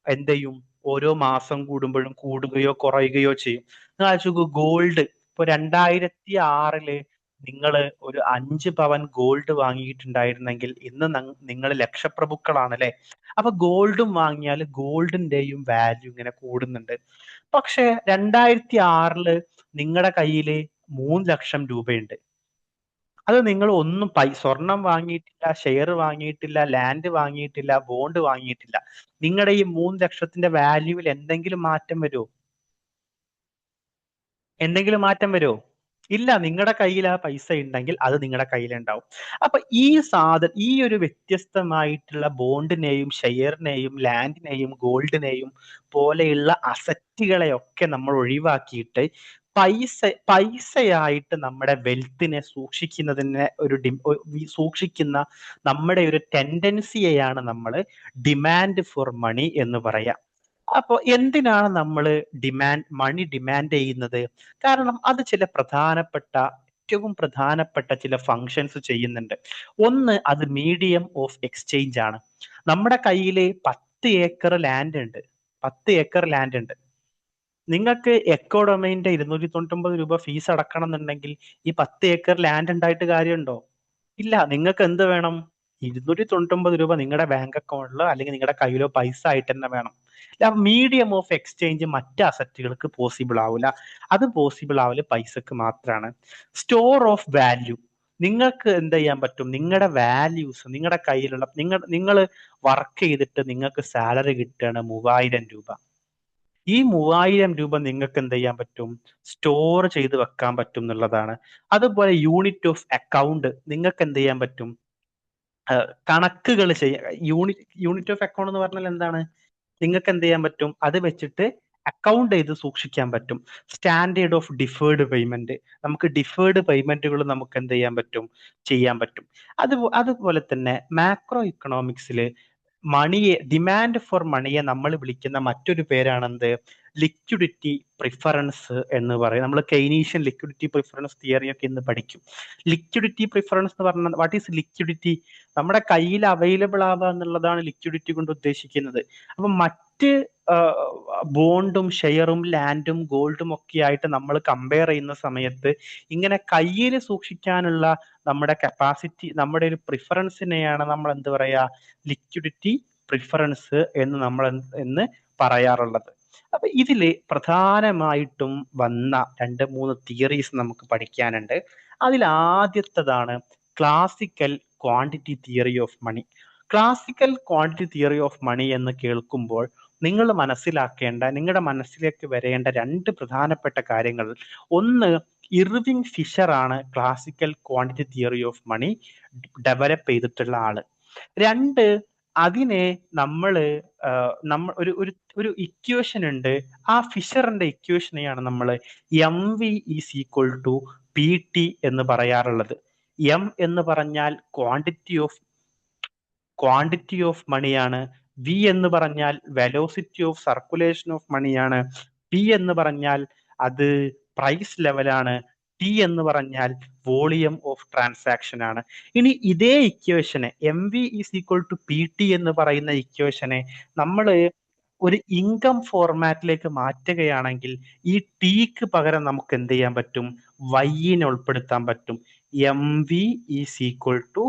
എന്ത് ചെയ്യും? ഓരോ മാസം കൂടുമ്പോഴും കൂടുകയോ കുറയുകയോ ചെയ്യും. നിങ്ങൾ ആലോചിച്ച് ഗോൾഡ്. ഇപ്പൊ 2006 നിങ്ങൾ ഒരു 5 പവൻ ഗോൾഡ് വാങ്ങിയിട്ടുണ്ടായിരുന്നെങ്കിൽ ഇന്ന് നിങ്ങൾ ലക്ഷപ്രഭുക്കളാണ് അല്ലെ? അപ്പൊ ഗോൾഡും വാങ്ങിയാൽ ഗോൾഡിന്റെയും വാല്യൂ ഇങ്ങനെ കൂടുന്നുണ്ട്. പക്ഷെ 2006 നിങ്ങളുടെ കയ്യില് 3 ലക്ഷം രൂപയുണ്ട്. അത് നിങ്ങൾ ഒന്നും സ്വർണം വാങ്ങിയിട്ടില്ല, ഷെയർ വാങ്ങിയിട്ടില്ല, ലാൻഡ് വാങ്ങിയിട്ടില്ല, ബോണ്ട് വാങ്ങിയിട്ടില്ല. നിങ്ങളുടെ ഈ 3 ലക്ഷത്തിന്റെ വാല്യൂവിൽ എന്തെങ്കിലും മാറ്റം വരുമോ? എന്തെങ്കിലും മാറ്റം വരുമോ? ഇല്ല. നിങ്ങളുടെ കയ്യിൽ ആ പൈസ ഉണ്ടെങ്കിൽ അത് നിങ്ങളുടെ കയ്യിലുണ്ടാവും. അപ്പൊ ഈ ഒരു വ്യത്യസ്തമായിട്ടുള്ള ബോണ്ടിനെയും ഷെയറിനെയും ലാൻഡിനെയും ഗോൾഡിനെയും പോലെയുള്ള അസറ്റുകളെയൊക്കെ നമ്മൾ ഒഴിവാക്കിയിട്ട് പൈസയായിട്ട് നമ്മുടെ വെൽത്തിനെ സൂക്ഷിക്കുന്നതിനെ സൂക്ഷിക്കുന്ന നമ്മുടെ ഒരു ടെൻഡൻസിയെയാണ് നമ്മൾ ഡിമാൻഡ് ഫോർ മണി എന്ന് പറയാം. അപ്പൊ എന്തിനാണ് നമ്മൾ മണി ഡിമാൻഡ് ചെയ്യുന്നത്? കാരണം അത് ചില ഏറ്റവും പ്രധാനപ്പെട്ട ചില ഫങ്ഷൻസ് ചെയ്യുന്നുണ്ട്. ഒന്ന്, അത് മീഡിയം ഓഫ് എക്സ്ചേഞ്ച് ആണ്. നമ്മുടെ കയ്യില് 10 ഏക്കർ ലാൻഡ് ഉണ്ട്. 10 ഏക്കർ ലാൻഡ് ഉണ്ട്. നിങ്ങൾക്ക് എക്കോഡൊമൈന്റെ 299 രൂപ ഫീസ് അടക്കണം എന്നുണ്ടെങ്കിൽ ഈ 10 ഏക്കർ ലാൻഡ് ഉണ്ടായിട്ട് കാര്യമുണ്ടോ? ഇല്ല. നിങ്ങൾക്ക് എന്ത് വേണം? 299 രൂപ നിങ്ങളുടെ ബാങ്ക് അക്കൗണ്ടിലോ അല്ലെങ്കിൽ നിങ്ങളുടെ കയ്യിലോ പൈസ ആയിട്ട് തന്നെ വേണം. മീഡിയം ഓഫ് എക്സ്ചേഞ്ച് മറ്റ് അസറ്റുകൾക്ക് പോസിബിൾ ആവില്ല. അത് പോസിബിൾ ആവല് പൈസക്ക് മാത്രമാണ്. Store of value. നിങ്ങൾക്ക് എന്ത് ചെയ്യാൻ പറ്റും? നിങ്ങളുടെ വാല്യൂസ്, നിങ്ങളുടെ കയ്യിലുള്ള നിങ്ങൾ വർക്ക് ചെയ്തിട്ട് നിങ്ങൾക്ക് സാലറി കിട്ടുകയാണ് 3000 രൂപ. ഈ 3000 രൂപ നിങ്ങൾക്ക് എന്ത് ചെയ്യാൻ പറ്റും? സ്റ്റോർ ചെയ്ത് വെക്കാൻ പറ്റും എന്നുള്ളതാണ്. അതുപോലെ യൂണിറ്റ് ഓഫ് അക്കൗണ്ട്. നിങ്ങൾക്ക് എന്ത് ചെയ്യാൻ പറ്റും? കണക്കുകൾ ചെയ്യാൻ. യൂണിറ്റ് ഓഫ് അക്കൗണ്ട് എന്ന് പറഞ്ഞാൽ എന്താണ്? നിങ്ങൾക്ക് എന്ത് ചെയ്യാൻ പറ്റും? അത് വെച്ചിട്ട് അക്കൗണ്ട് ചെയ്ത് സൂക്ഷിക്കാൻ പറ്റും. Standard of deferred payment. നമുക്ക് ഡിഫേർഡ് പേയ്മെന്റുകൾ നമുക്ക് എന്ത് ചെയ്യാൻ പറ്റും. അതുപോലെ തന്നെ മാക്രോ ഇക്കണോമിക്സിൽ ഡിമാൻഡ് ഫോർ മണിയെ നമ്മൾ വിളിക്കുന്ന മറ്റൊരു പേരാണെന്ത്? ലിക്വിഡിറ്റി പ്രിഫറൻസ് എന്ന് പറയും. നമ്മൾ കെയ്നീഷ്യൻ ലിക്വിഡിറ്റി പ്രിഫറൻസ് തിയറി ഒക്കെ ഇന്ന് പഠിക്കും. ലിക്വിഡിറ്റി പ്രിഫറൻസ് എന്ന് പറഞ്ഞാൽ വാട്ട് ഈസ് ലിക്വിഡിറ്റി? നമ്മുടെ കയ്യിൽ അവൈലബിൾ ആവുക എന്നുള്ളതാണ് ലിക്വിഡിറ്റി കൊണ്ട് ഉദ്ദേശിക്കുന്നത്. അപ്പൊ മറ്റ് ബോണ്ടും ഷെയറും ലാൻഡും ഗോൾഡും ഒക്കെ ആയിട്ട് നമ്മൾ കമ്പയർ ചെയ്യുന്ന സമയത്ത് ഇങ്ങനെ കയ്യിൽ സൂക്ഷിക്കാനുള്ള നമ്മുടെ കപ്പാസിറ്റി, നമ്മുടെ ഒരു പ്രിഫറൻസിനെയാണ് നമ്മൾ എന്ത് പറയാ? ലിക്വിഡിറ്റി പ്രിഫറൻസ് എന്ന് നമ്മൾ പറയാറുള്ളത്. അപ്പൊ ഇതില് പ്രധാനമായിട്ടും വന്ന 2-3 തിയറീസ് നമുക്ക് പഠിക്കാനുണ്ട്. അതിൽ ആദ്യത്തേതാണ് classical quantity theory of money. Classical quantity theory of money എന്ന് കേൾക്കുമ്പോൾ നിങ്ങൾ മനസ്സിലാക്കേണ്ട, നിങ്ങളുടെ മനസ്സിലേക്ക് വരേണ്ട 2 പ്രധാനപ്പെട്ട കാര്യങ്ങൾ. ഒന്ന്, ഇർവിങ് ഫിഷർ ആണ് classical quantity theory of money develop ചെയ്തിട്ടുള്ള ആള്. 2, അതിനെ നമ്മൾ ഒരു ഇക്വേഷൻ ഉണ്ട്. ആ ഫിഷറിന്റെ ഇക്വേഷനെയാണ് നമ്മൾ MV is equal to PT എന്ന് പറയാറുള്ളത്. M എന്ന് പറഞ്ഞാൽ ക്വാണ്ടിറ്റി ഓഫ് മണിയാണ്. V എന്ന് പറഞ്ഞാൽ വെലോസിറ്റി ഓഫ് സർക്കുലേഷൻ ഓഫ് മണിയാണ്. P എന്ന് പറഞ്ഞാൽ അത് പ്രൈസ് ലെവലാണ്. T എന്ന് പറഞ്ഞാൽ വോളിയം ഓഫ് ട്രാൻസാക്ഷൻ ആണ്. ഇനി ഇതേ ഇക്വേഷനെ MV is equal to PT എന്ന് പറയുന്ന ഇക്വേഷനെ നമ്മൾ ഒരു ഇൻകം ഫോർമാറ്റിലേക്ക് മാറ്റുകയാണെങ്കിൽ ഈ ടിക്ക് പകരം നമുക്ക് എന്ത് ചെയ്യാൻ പറ്റും? വൈനെ ഉൾപ്പെടുത്താൻ പറ്റും. MV is equal to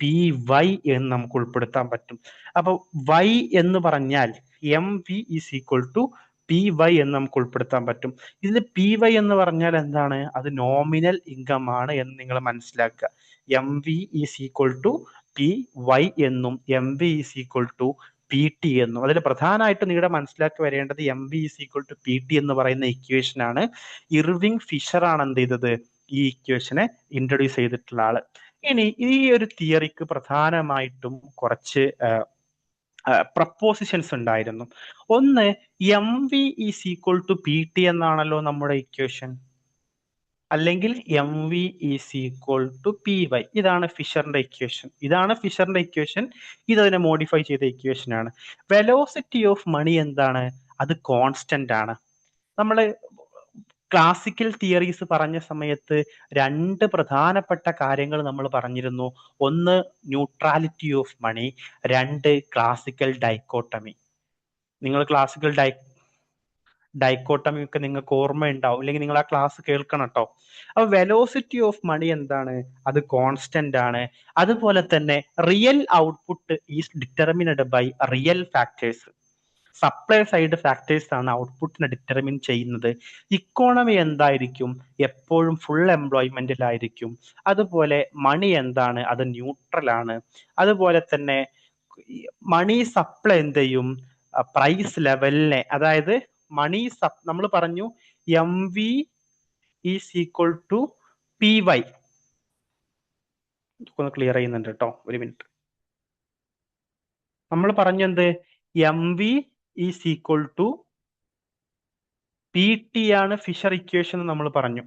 PY എന്ന് നമുക്ക് ഉൾപ്പെടുത്താൻ പറ്റും. അപ്പൊ Y എന്ന് പറഞ്ഞാൽ MV is equal to PY എന്ന് നമുക്ക് ഉൾപ്പെടുത്താൻ പറ്റും. ഇതിൽ PY എന്ന് പറഞ്ഞാൽ എന്താണ്? അത് നോമിനൽ ഇൻകം ആണ് എന്ന് നിങ്ങൾ മനസ്സിലാക്കുക. MV is equal to PY എന്നും MV is equal to PT എന്നും. അതിൽ പ്രധാനമായിട്ട് നിങ്ങളുടെ മനസ്സിലാക്കി വരേണ്ടത് MV is equal to PT എന്ന് പറയുന്ന ഇക്വേഷൻ ആണ്. ഇർവിങ് ഫിഷർ ആണ് എന്ത് ചെയ്തത്? ഈ ഇക്വേഷനെ ഇൻട്രൊഡ്യൂസ് ചെയ്തിട്ടുള്ള ആള്. ഇനി ഈ ഒരു തിയറിക്ക് പ്രധാനമായിട്ടും കുറച്ച് പ്രപ്പോസിഷൻസ് ഉണ്ടായിരുന്നു. ഒന്ന്, M V is equal to P T എന്നാണല്ലോ നമ്മുടെ ഇക്വേഷൻ, അല്ലെങ്കിൽ M V is equal to P Y. ഇതാണ് ഫിഷറിന്റെ ഇക്വേഷൻ. ഇതതിനെ മോഡിഫൈ ചെയ്ത ഇക്വേഷൻ ആണ്. വെലോസിറ്റി ഓഫ് മണി എന്താണ്? അത് കോൺസ്റ്റന്റ് ആണ്. നമ്മൾ ക്ലാസിക്കൽ തിയറീസ് പറഞ്ഞ സമയത്ത് രണ്ട് പ്രധാനപ്പെട്ട കാര്യങ്ങൾ നമ്മൾ പറഞ്ഞിരുന്നു. ഒന്ന് ന്യൂട്രാലിറ്റി ഓഫ് മണി, രണ്ട് ക്ലാസിക്കൽ ഡൈക്കോട്ടമി. നിങ്ങൾ ക്ലാസിക്കൽ ഡൈക്കോട്ടമി ഒക്കെ നിങ്ങൾക്ക് ഓർമ്മയുണ്ടാവും, അല്ലെങ്കിൽ നിങ്ങൾ ആ ക്ലാസ് കേൾക്കണം കേട്ടോ. അപ്പൊ വെലോസിറ്റി ഓഫ് മണി എന്താണ്? അത് കോൺസ്റ്റന്റ് ആണ്. അതുപോലെ തന്നെ real output is determined by real factors. Supply side factors ആണ് ഔട്ട്പുട്ടിനെ ഡിറ്റർമിൻ ചെയ്യുന്നത്. ഇക്കോണമി എന്തായിരിക്കും? എപ്പോഴും ഫുൾ എംപ്ലോയ്മെന്റിലായിരിക്കും. അതുപോലെ മണി എന്താണ്? അത് ന്യൂട്രൽ ആണ്. അതുപോലെ തന്നെ മണി സപ്ലൈ എന്ത് ചെയ്യും? പ്രൈസ് ലെവലിനെ, അതായത് മണി നമ്മൾ പറഞ്ഞു M V is equal to P Y. ഒന്ന് ക്ലിയർ ചെയ്യുന്നുണ്ട് കേട്ടോ, ഒരു മിനിറ്റ്. നമ്മൾ പറഞ്ഞെന്ത്? M V is equal to P T ആണ് ഫിഷർ ഇക്വേഷൻ നമ്മൾ പറഞ്ഞു.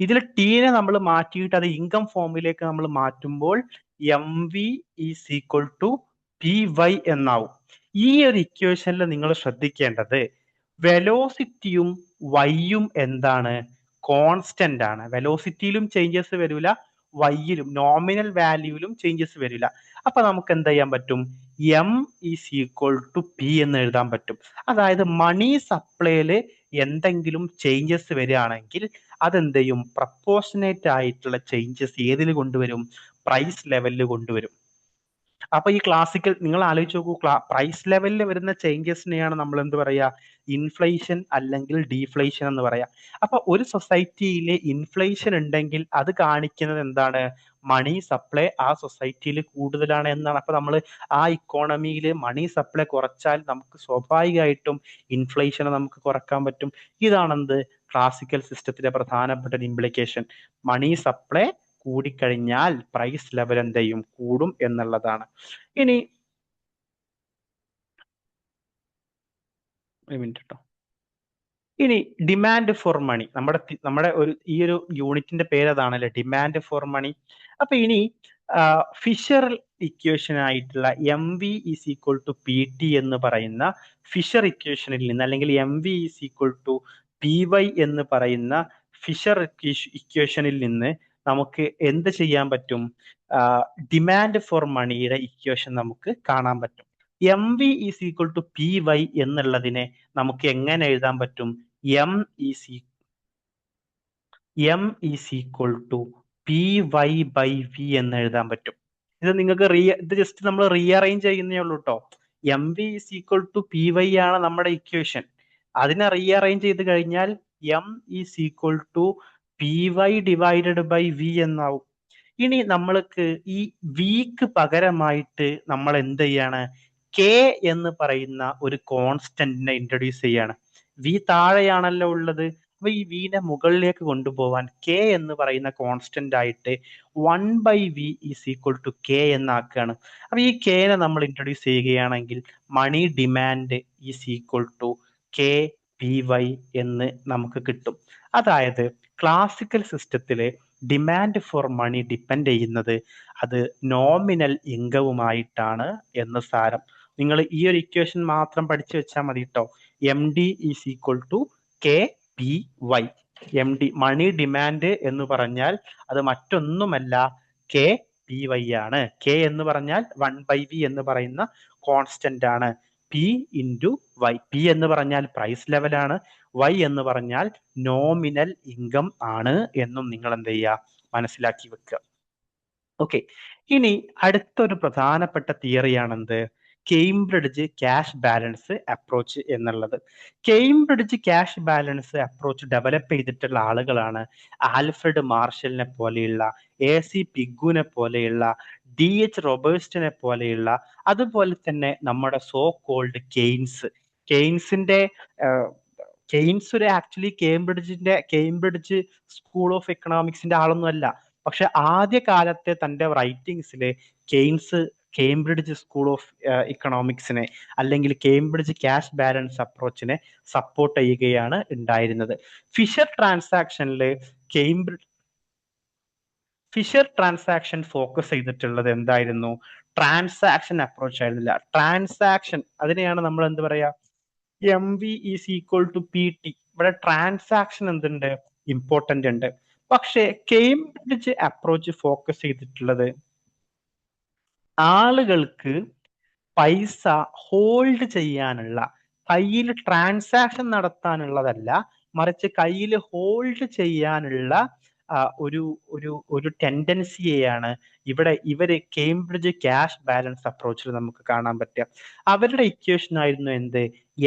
ഇതിൽ ടീനെ നമ്മൾ മാറ്റിയിട്ട് അത് ഇൻകം ഫോമിലേക്ക് നമ്മൾ മാറ്റുമ്പോൾ M V is equal to P Y എന്നാവും. ഈ ഒരു ഇക്വേഷനിൽ നിങ്ങൾ ശ്രദ്ധിക്കേണ്ടത് വെലോസിറ്റിയും വൈയും എന്താണ്? കോൺസ്റ്റന്റ് ആണ്. വെലോസിറ്റിയിലും ചേഞ്ചസ് വരില്ല, വൈയിലും നോമിനൽ വാല്യൂവിലും ചേഞ്ചസ് വരില്ല. അപ്പൊ നമുക്ക് എന്ത് ചെയ്യാൻ പറ്റും? M is equal to P എന്ന് എഴുതാൻ പറ്റും. അതായത് മണി സപ്ലൈയില് എന്തെങ്കിലും ചേഞ്ചസ് വരികയാണെങ്കിൽ അതെന്ത് ചെയ്യും? പ്രപ്പോർഷനേറ്റ് ആയിട്ടുള്ള ചേഞ്ചസ് ഏതിൽ കൊണ്ടുവരും? പ്രൈസ് ലെവലിൽ കൊണ്ടുവരും. അപ്പൊ ഈ ക്ലാസിക്കൽ നിങ്ങൾ ആലോചിച്ച് നോക്കൂ, പ്രൈസ് ലെവലിൽ വരുന്ന ചേഞ്ചസിനെയാണ് നമ്മൾ എന്ത് പറയാ? ഇൻഫ്ലേഷൻ അല്ലെങ്കിൽ ഡീഫ്ലേഷൻ എന്ന് പറയാം. അപ്പൊ ഒരു സൊസൈറ്റിയിൽ ഇൻഫ്ലേഷൻ ഉണ്ടെങ്കിൽ അത് കാണിക്കുന്നത് എന്താണ്? മണി സപ്ലൈ ആ സൊസൈറ്റിയിൽ കൂടുതലാണ് എന്നാണ്. അപ്പൊ നമ്മൾ ആ ഇക്കോണമിയിൽ മണി സപ്ലൈ കുറച്ചാൽ നമുക്ക് സ്വാഭാവികമായിട്ടും ഇൻഫ്ലേഷനെ നമുക്ക് കുറക്കാൻ പറ്റും. ഇതാണെന്ത്? ക്ലാസിക്കൽ സിസ്റ്റത്തിലെ പ്രധാനപ്പെട്ട ഒരു ഇംപ്ലിക്കേഷൻ. മണി സപ്ലൈ കൂടിക്കഴിഞ്ഞാൽ പ്രൈസ് ലെവൽ എന്ത് ചെയ്യും? കൂടും എന്നുള്ളതാണ്. ഇനി ഒരു മിനിറ്റ് കേട്ടോ. ഇനി ഡിമാൻഡ് ഫോർ മണി, നമ്മുടെ ഈ ഒരു യൂണിറ്റിന്റെ പേര് അതാണല്ലേ, ഡിമാൻഡ് ഫോർ മണി. അപ്പൊ ഇനി ഫിഷർ ഇക്വേഷൻ ആയിട്ടുള്ള M V is equal to P T എന്ന് പറയുന്ന ഫിഷർ ഇക്വേഷനിൽ നിന്ന്, അല്ലെങ്കിൽ M V is equal to P Y എന്ന് പറയുന്ന ഫിഷർ ഇക്വേഷനിൽ നിന്ന് നമുക്ക് എന്ത് ചെയ്യാൻ പറ്റും? ഡിമാൻഡ് ഫോർ മണിയുടെ ഇക്വേഷൻ നമുക്ക് കാണാൻ പറ്റും. M V is equal to P Y എന്നുള്ളതിനെ നമുക്ക് എങ്ങനെ എഴുതാൻ പറ്റും? M is equal to P Y by V എന്ന് എഴുതാൻ പറ്റും. ഇത് നിങ്ങൾക്ക് ഇത് ജസ്റ്റ് നമ്മൾ റീഅറേഞ്ച് ചെയ്യുന്നേ ഉള്ളൂ കേട്ടോ. M V is equal to P Y ആണ് നമ്മുടെ ഇക്വേഷൻ. അതിനെ റീഅറേഞ്ച് ചെയ്ത് കഴിഞ്ഞാൽ M is equal to P Y divided by V എന്നാവും. ഇനി നമ്മൾക്ക് ഈ വിക്ക് പകരമായിട്ട് നമ്മൾ എന്ത് ചെയ്യാണ്? കെ എന്ന് പറയുന്ന ഒരു കോൺസ്റ്റന്റിനെ ഇൻട്രൊഡ്യൂസ് ചെയ്യാണ്. വി താഴെയാണല്ലോ ഉള്ളത്. അപ്പൊ ഈ വിനെ മുകളിലേക്ക് കൊണ്ടുപോവാൻ കെ എന്ന് പറയുന്ന കോൺസ്റ്റന്റ് ആയിട്ട് 1/v is equal to K എന്നാക്കുകയാണ്. അപ്പൊ ഈ കെനെ നമ്മൾ ഇൻട്രൊഡ്യൂസ് ചെയ്യുകയാണെങ്കിൽ money demand is equal to K P Y എന്ന് നമുക്ക് കിട്ടും. അതായത് ക്ലാസിക്കൽ സിസ്റ്റത്തില് ഡിമാൻഡ് ഫോർ മണി ഡിപ്പെൻഡ് ചെയ്യുന്നത് അത് നോമിനൽ ഇൻകവുമായിട്ടാണ് എന്ന് സാരം. നിങ്ങൾ ഈ ഒരു ഇക്വേഷൻ മാത്രം പഠിച്ചു വെച്ചാൽ മതി കേട്ടോ. M D is equal to K P Y. M D money demand എന്ന് പറഞ്ഞാൽ അത് മറ്റൊന്നുമല്ല, കെ പി വൈ ആണ്. കെ എന്ന് പറഞ്ഞാൽ 1/v എന്ന് പറയുന്ന കോൺസ്റ്റന്റ് ആണ്. P into Y. പി എന്ന് പറഞ്ഞാൽ പ്രൈസ് ലെവലാണ്, വൈ എന്ന് പറഞ്ഞാൽ നോമിനൽ ഇൻകം ആണ് എന്നും നിങ്ങൾ എന്ത് ചെയ്യുക? മനസ്സിലാക്കി വെക്കുക. ഓക്കെ. ഇനി അടുത്തൊരു പ്രധാനപ്പെട്ട തിയറിയാണെന്ത്? കേംബ്രിഡ്ജ് ക്യാഷ് ബാലൻസ് അപ്രോച്ച് എന്നുള്ളത്. Cambridge cash balance approach develop ചെയ്തിട്ടുള്ള ആളുകളാണ് ആൽഫ്രഡ് മാർഷലിനെ പോലെയുള്ള, AC പിഗുവിനെ പോലെയുള്ള, DH റോബേർട്സിനെ പോലെയുള്ള, അതുപോലെ തന്നെ നമ്മുടെ സോ കോൾഡ് കെയ്ൻസ്. കെയ്ൻസ് ഒരു ആക്ച്വലി കേംബ്രിഡ്ജ് സ്കൂൾ ഓഫ് എക്കണോമിക്സിന്റെ ആളൊന്നും അല്ല. പക്ഷെ ആദ്യ കാലത്തെ തന്റെ റൈറ്റിംഗ്സിൽ കെയ്ൻസ് കേംബ്രിഡ്ജ് സ്കൂൾ ഓഫ് ഇക്കണോമിക്സിനെ അല്ലെങ്കിൽ കേംബ്രിഡ്ജ് ക്യാഷ് ബാലൻസ് അപ്രോച്ചിനെ സപ്പോർട്ട് ചെയ്യുകയാണ് ഉണ്ടായിരുന്നത്. ഫിഷർ ട്രാൻസാക്ഷനിൽ ഫിഷർ ട്രാൻസാക്ഷൻ ഫോക്കസ് ചെയ്തിട്ടുള്ളത് എന്തായിരുന്നു? ട്രാൻസാക്ഷൻ അപ്രോച്ച് ആയിരുന്നില്ല. ട്രാൻസാക്ഷൻ അതിനെയാണ് നമ്മൾ എന്ത് പറയാ, MV is equal to PT. ഇവിടെ ട്രാൻസാക്ഷൻ എന്തുണ്ട്, ഇമ്പോർട്ടന്റ് ഉണ്ട്. പക്ഷേ കേംബ്രിഡ്ജ് അപ്രോച്ച് ഫോക്കസ് ചെയ്തിട്ടുള്ളത് ആളുകൾക്ക് പൈസ ഹോൾഡ് ചെയ്യാനുള്ള, കയ്യിൽ ട്രാൻസാക്ഷൻ നടത്താനുള്ളതല്ല, മറിച്ച് കയ്യിൽ ഹോൾഡ് ചെയ്യാനുള്ള ഒരു ഒരു ഒരു ടെൻഡൻസിയെയാണ് ഇവിടെ ഇവര് കേംബ്രിഡ്ജ് ക്യാഷ് ബാലൻസ് അപ്രോച്ചിൽ നമുക്ക് കാണാൻ പറ്റുക. അവരുടെ ഇക്വേഷൻ ആയിരുന്നു എന്ത്?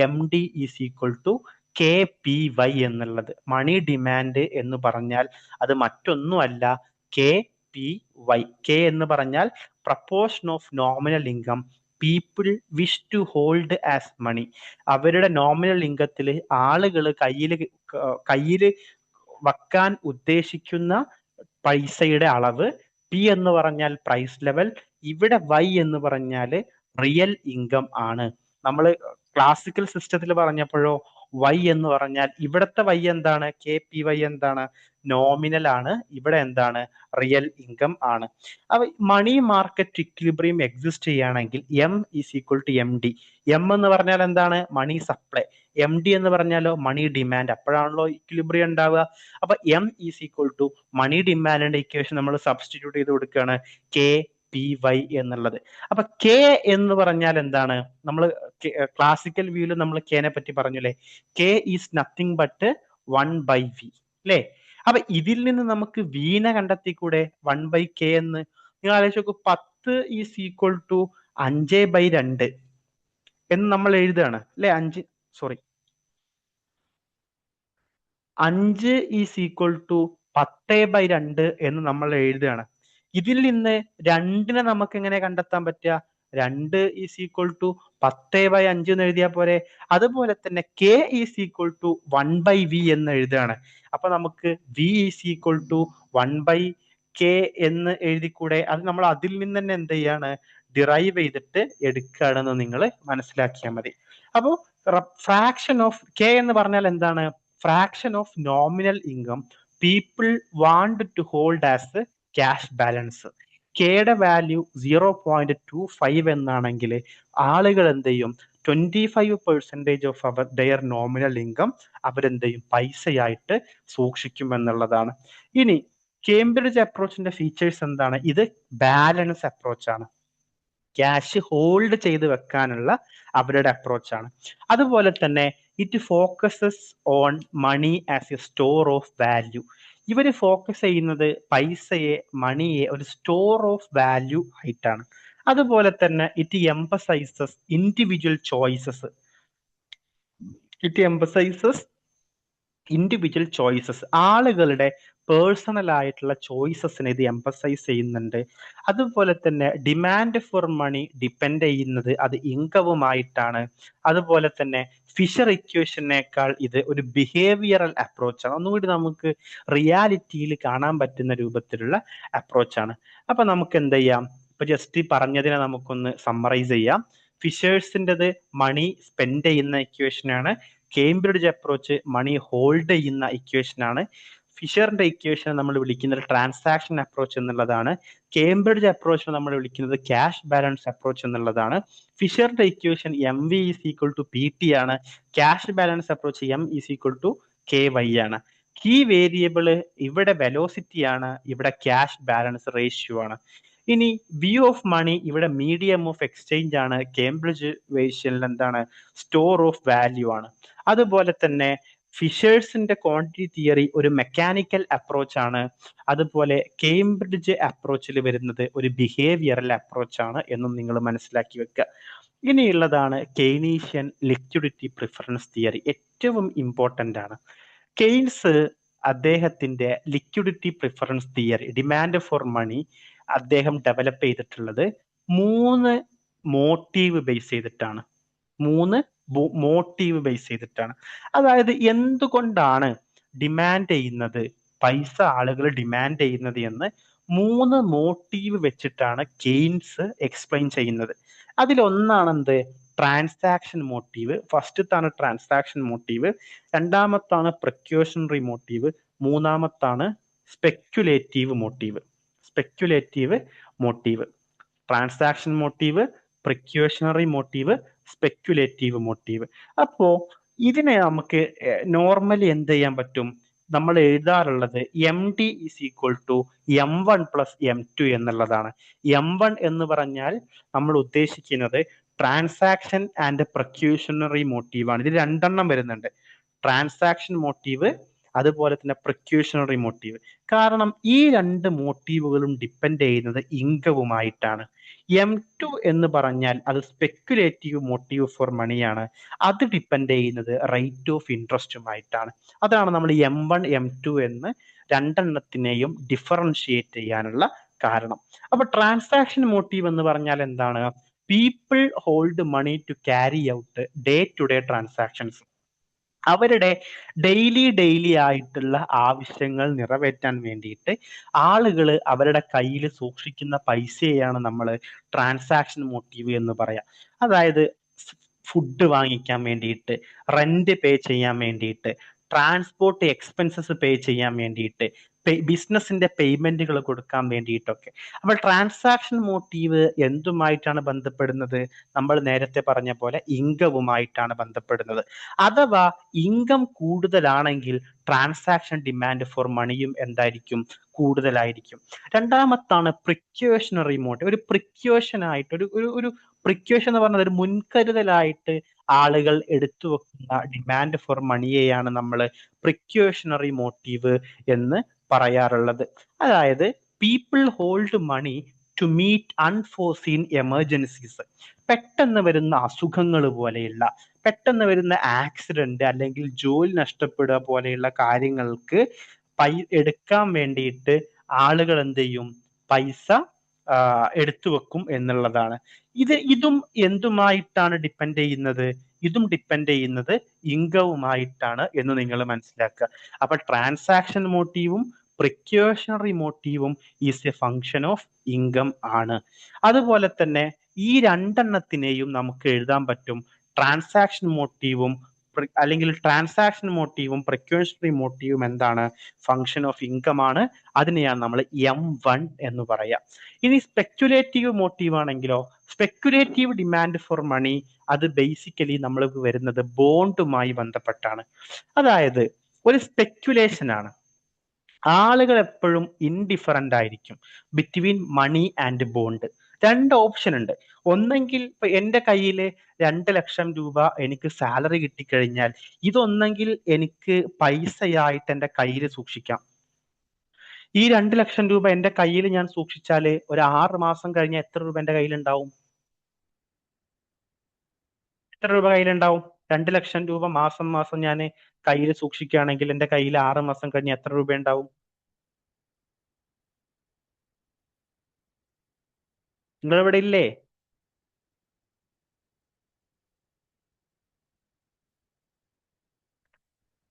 MD is equal to KPY എന്നുള്ളത്. മണി ഡിമാൻഡ് എന്ന് പറഞ്ഞാൽ അത് മറ്റൊന്നുമല്ല, KPY. K എന്ന് പറഞ്ഞാൽ proportion of nominal income people wish to hold as money. അവരുടെ നോമിനൽ ഇൻകത്തിൽ ആളുകൾ കയ്യിൽ വെക്കാൻ ഉദ്ദേശിക്കുന്ന പൈസയുടെ അളവ്. P എന്ന് പറഞ്ഞാൽ പ്രൈസ് ലെവൽ, ഇവിടെ Y എന്ന് പറഞ്ഞാൽ റിയൽ ഇൻകം ആണ്. നമ്മൾ ക്ലാസിക്കൽ സിസ്റ്റത്തിൽ പറഞ്ഞപ്പോഴോ Y എന്ന് പറഞ്ഞാൽ ഇവിടത്തെ Y എന്താണ്? KPY എന്താണ്? നോമിനൽ ആണ്. ഇവിടെ എന്താണ്? റിയൽ ഇൻകം ആണ്. അപ്പൊ മണി മാർക്കറ്റ് ഇക്വിലിബ്രിയം എക്സിസ്റ്റ് ചെയ്യുകയാണെങ്കിൽ M is equal to MD. M എന്ന് പറഞ്ഞാൽ എന്താണ്? Money supply. MD എന്ന് പറഞ്ഞാലോ മണി ഡിമാൻഡ്. അപ്പോഴാണല്ലോ ഇക്വിലിബ്രിയം ഉണ്ടാവുക. അപ്പൊ M is equal to money ഡിമാൻഡിന്റെ ഇക്വേഷൻ നമ്മൾ സബ്സ്റ്റിറ്റ്യൂട്ട് ചെയ്ത് കൊടുക്കുകയാണ്, KPY എന്നുള്ളത്. അപ്പൊ K എന്ന് പറഞ്ഞാൽ എന്താണ്? നമ്മൾ ക്ലാസിക്കൽ വ്യൂവിൽ നമ്മൾ Kനെ പറ്റി പറഞ്ഞില്ലേ, K is nothing but 1/V അല്ലേ? അപ്പൊ ഇതിൽ നിന്ന് നമുക്ക് വീനെ കണ്ടെത്തിക്കൂടെ? 1/K എന്ന്. നിങ്ങൾ ആലോചിച്ച് നോക്കൂ, 10 ഈസ് ഈക്വൽ ടു 5/2 എന്ന് നമ്മൾ എഴുതുകയാണ് അല്ലെ. 5 ഈസ് ഈക്വൽ ടു 10/2 എന്ന് നമ്മൾ എഴുതുകയാണ്. ഇതിൽ നിന്ന് 2നെ നമുക്ക് എങ്ങനെ കണ്ടെത്താൻ പറ്റുക? 2 ഈസ് ഈക്വൽ ടു 10/5 എന്ന് എഴുതിയാൽ പോരെ. അതുപോലെ തന്നെ K is equal to 1/V എന്ന് എഴുതുകയാണ്. അപ്പൊ നമുക്ക് V is equal to 1/K എന്ന് എഴുതിക്കൂടെ? അത് നമ്മൾ അതിൽ നിന്ന് തന്നെ എന്ത് ചെയ്യാണ്? ഡിറൈവ് ചെയ്തിട്ട് എടുക്കുകയാണെന്ന് നിങ്ങൾ മനസ്സിലാക്കിയാൽ മതി. അപ്പോ ഫ്രാക്ഷൻ ഓഫ് K എന്ന് പറഞ്ഞാൽ എന്താണ്? Fraction of nominal income people want to hold as cash balance. കെയുടെ വാല്യൂ 0.25 എന്നാണെങ്കിൽ ആളുകൾ എന്ത് ചെയ്യും? 25% ഓഫ് ദെയർ നോമിനൽ ഇൻകം അവരെന്ത് ചെയ്യും? പൈസയായിട്ട് സൂക്ഷിക്കും എന്നുള്ളതാണ്. ഇനി കേംബ്രിഡ്ജ് അപ്രോച്ചിന്റെ ഫീച്ചേഴ്സ് എന്താണ്? ഇത് ബാലൻസ് അപ്രോച്ചാണ്. ക്യാഷ് ഹോൾഡ് ചെയ്ത് വെക്കാനുള്ള അവരുടെ അപ്രോച്ചാണ്. അതുപോലെ തന്നെ it focuses on money as a store of value. ഇവര് ഫോക്കസ് ചെയ്യുന്നത് പൈസയെ, മണിയെ ഒരു സ്റ്റോർ ഓഫ് വാല്യൂ ആയിട്ടാണ്. അതുപോലെ തന്നെ ഇറ്റ് എംഫസൈസസ് ഇൻഡിവിജ്വൽ ചോയ്സസ്. ആളുകളുടെ പേഴ്സണൽ ആയിട്ടുള്ള ചോയ്സസിനെ ഇത് എംഫസൈസ് ചെയ്യുന്നുണ്ട്. അതുപോലെ തന്നെ ഡിമാൻഡ് ഫോർ മണി ഡിപ്പെൻഡ് ചെയ്യുന്നത് അത് ഇൻകവുമായിട്ടാണ്. അതുപോലെ തന്നെ ഫിഷർ ഇക്വേഷനേക്കാൾ ഇത് ഒരു ബിഹേവിയറൽ അപ്രോച്ചാണ്. ഒന്നുകൂടി നമുക്ക് റിയാലിറ്റിയിൽ കാണാൻ പറ്റുന്ന രൂപത്തിലുള്ള അപ്രോച്ചാണ്. അപ്പൊ നമുക്ക് എന്ത് ചെയ്യാം? ഇപ്പൊ ജസ്റ്റ് പറഞ്ഞതിനെ നമുക്കൊന്ന് സമ്മറൈസ് ചെയ്യാം. ഫിഷേഴ്സിൻ്റെത് മണി സ്പെൻഡ് ചെയ്യുന്ന ഇക്വേഷനാണ്. കേംബ്രിഡ്ജ് അപ്രോച്ച് മണി ഹോൾഡ് ചെയ്യുന്ന ഇക്വേഷനാണ്. ഫിഷറിന്റെ ഇക്വേഷൻ നമ്മൾ വിളിക്കുന്നത് ട്രാൻസാക്ഷൻ അപ്രോച്ച് എന്നുള്ളതാണ്. കേംബ്രിഡ്ജ് അപ്രോച്ച് നമ്മൾ വിളിക്കുന്നത് ക്യാഷ് ബാലൻസ് അപ്രോച്ച് എന്നുള്ളതാണ്. ഫിഷറിന്റെ equation MV is equal to PT ആണ്. Cash balance approach M is equal to KY ആണ്. കീ വേരിയബിൾ ഇവിടെ വെലോസിറ്റി ആണ്, ഇവിടെ ക്യാഷ് ബാലൻസ് റേഷ്യോ ആണ്. ഇനി വ്യൂ ഓഫ് മണി ഇവിടെ മീഡിയം ഓഫ് എക്സ്ചേഞ്ച് ആണ്. കേംബ്രിഡ്ജ് വേർഷനിൽ എന്താണ്? സ്റ്റോർ ഓഫ് വാല്യൂ ആണ്. അതുപോലെ തന്നെ ഫിഷേഴ്സിന്റെ ക്വാണ്ടിറ്റി തിയറി ഒരു മെക്കാനിക്കൽ അപ്രോച്ച് ആണ്. അതുപോലെ കേംബ്രിഡ്ജ് അപ്രോച്ചിൽ വരുന്നത് ഒരു ബിഹേവിയറൽ അപ്രോച്ച് ആണ് എന്നും നിങ്ങൾ മനസ്സിലാക്കി വെക്കുക. ഇനിയുള്ളതാണ് കെയ്നീഷ്യൻ ലിക്വിഡിറ്റി പ്രിഫറൻസ് തിയറി. ഏറ്റവും ഇമ്പോർട്ടന്റ് ആണ്. കെയ്ൻസ് അദ്ദേഹത്തിന്റെ liquidity preference theory, demand for money, അദ്ദേഹം ഡെവലപ്പ് ചെയ്തിട്ടുള്ളത് 3 മോട്ടീവ് ബേസ് ചെയ്തിട്ടാണ്. 3 മോട്ടീവ് ബേസ് ചെയ്തിട്ടാണ്. അതായത് എന്തുകൊണ്ടാണ് ഡിമാൻഡ് ചെയ്യുന്നത്, പൈസ ആളുകൾ ഡിമാൻഡ് ചെയ്യുന്നത് എന്ന് 3 മോട്ടീവ് വെച്ചിട്ടാണ് കെയ്ൻസ് എക്സ്പ്ലെയിൻ ചെയ്യുന്നത്. അതിലൊന്നാണ് എന്ത്? Transaction motive. ഫസ്റ്റത്താണ് ട്രാൻസാക്ഷൻ മോട്ടീവ്, രണ്ടാമത്താണ് പ്രിക്യൂഷണറി മോട്ടീവ്, മൂന്നാമത്താണ് speculative motive. Speculative motive, transaction motive, precautionary motive, speculative motive. അപ്പോ ഇതിനെ നമുക്ക് നോർമലി എന്ത് ചെയ്യാൻ പറ്റും? നമ്മൾ എഴുതാറുള്ളത് MD is equal to M1 plus M2 എന്നുള്ളതാണ്. M1 എന്ന് പറഞ്ഞാൽ നമ്മൾ ഉദ്ദേശിക്കുന്നത് ട്രാൻസാക്ഷൻ ആൻഡ് പ്രിക്യൂഷണറി മോട്ടീവ് ആണ്. ഇത് രണ്ടെണ്ണം വരുന്നുണ്ട്, ട്രാൻസാക്ഷൻ മോട്ടീവ് അതുപോലെ തന്നെ പ്രിക്യൂഷണറി മോട്ടീവ്. കാരണം ഈ രണ്ട് മോട്ടീവുകളും ഡിപ്പെൻഡ് ചെയ്യുന്നത് ഇൻകവുമായിട്ടാണ്. M2 എന്ന് പറഞ്ഞാൽ അത് സ്പെക്യുലേറ്റീവ് മോട്ടീവ് ഫോർ മണിയാണ്. അത് ഡിപ്പെൻഡ് ചെയ്യുന്നത് റേറ്റ് ഓഫ് ഇൻട്രസ്റ്റുമായിട്ടാണ്. അതാണ് നമ്മൾ M1 M2 എന്ന് രണ്ടെണ്ണത്തിനെയും ഡിഫറൻഷിയേറ്റ് ചെയ്യാനുള്ള കാരണം. അപ്പൊ ട്രാൻസാക്ഷൻ മോട്ടീവ് എന്ന് പറഞ്ഞാൽ എന്താണ്? People hold money to carry out day to day transactions. അവരുടെ ഡെയിലി ആയിട്ടുള്ള ആവശ്യങ്ങൾ നിറവേറ്റാൻ വേണ്ടിയിട്ട് ആളുകൾ അവരുടെ കയ്യിൽ സൂക്ഷിക്കുന്ന പൈസയെയാണ് നമ്മൾ ട്രാൻസാക്ഷൻ മോട്ടീവ് എന്ന് പറയാം. അതായത് ഫുഡ് വാങ്ങിക്കാൻ വേണ്ടിയിട്ട്, റെന്റ് പേ ചെയ്യാൻ വേണ്ടിയിട്ട്, ട്രാൻസ്പോർട്ട് എക്സ്പെൻസസ് പേ ചെയ്യാൻ വേണ്ടിയിട്ട്, ബിസിനസിന്റെ പേയ്മെന്റുകൾ കൊടുക്കാൻ വേണ്ടിയിട്ടൊക്കെ. അപ്പോൾ ട്രാൻസാക്ഷൻ മോട്ടീവ് എന്തുമായിട്ടാണ് ബന്ധപ്പെടുന്നത്? നമ്മൾ നേരത്തെ പറഞ്ഞ പോലെ ഇൻകവുമായിട്ടാണ് ബന്ധപ്പെടുന്നത്. അഥവാ ഇൻകം കൂടുതലാണെങ്കിൽ ട്രാൻസാക്ഷൻ ഡിമാൻഡ് ഫോർ മണിയും എന്തായിരിക്കും? കൂടുതലായിരിക്കും. രണ്ടാമത്താണ് പ്രിക്യൂഷണറി മോട്ടീവ്. ഒരു പ്രിക്യൂഷൻ ആയിട്ട് ഒരു പ്രിക്യൂഷൻ എന്ന് പറഞ്ഞത് ഒരു മുൻകരുതലായിട്ട് ആളുകൾ എടുത്തു വെക്കുന്ന ഡിമാൻഡ് ഫോർ മണിയെയാണ് നമ്മൾ പ്രിക്യൂഷണറി മോട്ടീവ് എന്ന് പറയാറുള്ളത്. അതായത് people hold money to meet unforeseen emergencies. പെട്ടെന്ന് വരുന്ന അസുഖങ്ങൾ പോലെയുള്ള, പെട്ടെന്ന് വരുന്ന ആക്സിഡന്റ് അല്ലെങ്കിൽ ജോലി നഷ്ടപ്പെടുക പോലെയുള്ള കാര്യങ്ങൾക്ക് എടുക്കാൻ വേണ്ടിയിട്ട് ആളുകൾ എന്ത് ചെയ്യും? പൈസ എടുത്തു വെക്കും എന്നുള്ളതാണ്. ഇതും എന്തുമായിട്ടാണ് ഡിപ്പെൻഡ് ചെയ്യുന്നത്? ഇതും ഡിപ്പെൻഡ് ചെയ്യുന്നത് ഇൻകവുമായിട്ടാണ് എന്ന് നിങ്ങൾ മനസ്സിലാക്കുക. അപ്പൊ ട്രാൻസാക്ഷൻ മോട്ടീവും പ്രിക്യൂഷണറി മോട്ടീവും is a function of income ആണ്. അതുപോലെ തന്നെ ഈ രണ്ടെണ്ണത്തിനെയും നമുക്ക് എഴുതാൻ പറ്റും ട്രാൻസാക്ഷൻ മോട്ടീവും അല്ലെങ്കിൽ ട്രാൻസാക്ഷൻ മോട്ടീവും പ്രിക്യൂഷണറി മോട്ടീവും എന്താണ്? ഫങ്ഷൻ ഓഫ് ഇൻകം ആണ്. അതിനെയാണ് നമ്മൾ M1 എന്ന് പറയാം. ഇനി സ്പെക്യുലേറ്റീവ് മോട്ടീവ് ആണെങ്കിലോ, സ്പെക്യുലേറ്റീവ് ഡിമാൻഡ് ഫോർ മണി അത് ബേസിക്കലി നമ്മൾക്ക് വരുന്നത് ബോണ്ടുമായി ബന്ധപ്പെട്ടാണ്. അതായത് ഒരു സ്പെക്യുലേഷൻ ആണ്. ആളുകൾ എപ്പോഴും ഇൻഡിഫറന്റ് ആയിരിക്കും ബിറ്റ്വീൻ മണി ആൻഡ് ബോണ്ട്. രണ്ട് ഓപ്ഷൻ ഉണ്ട്. ഒന്നെങ്കിൽ ഇപ്പൊ എന്റെ കയ്യിൽ 2 ലക്ഷം രൂപ എനിക്ക് സാലറി കിട്ടിക്കഴിഞ്ഞാൽ ഇതൊന്നെങ്കിൽ എനിക്ക് പൈസയായിട്ട് എന്റെ കയ്യിൽ സൂക്ഷിക്കാം. ഈ 2 ലക്ഷം രൂപ എന്റെ കയ്യിൽ ഞാൻ സൂക്ഷിച്ചാല് ഒരു 6 മാസം കഴിഞ്ഞാൽ എത്ര രൂപ എന്റെ കയ്യിൽ ഉണ്ടാവും? എത്ര രൂപ കയ്യിലുണ്ടാവും? 2 ലക്ഷം രൂപ മാസം മാസം ഞാൻ കയ്യിൽ സൂക്ഷിക്കുകയാണെങ്കിൽ എന്റെ കയ്യിൽ 6 മാസം കഴിഞ്ഞ് എത്ര രൂപ ഉണ്ടാവും? നിങ്ങൾ ഇവിടെ ഇല്ലേ?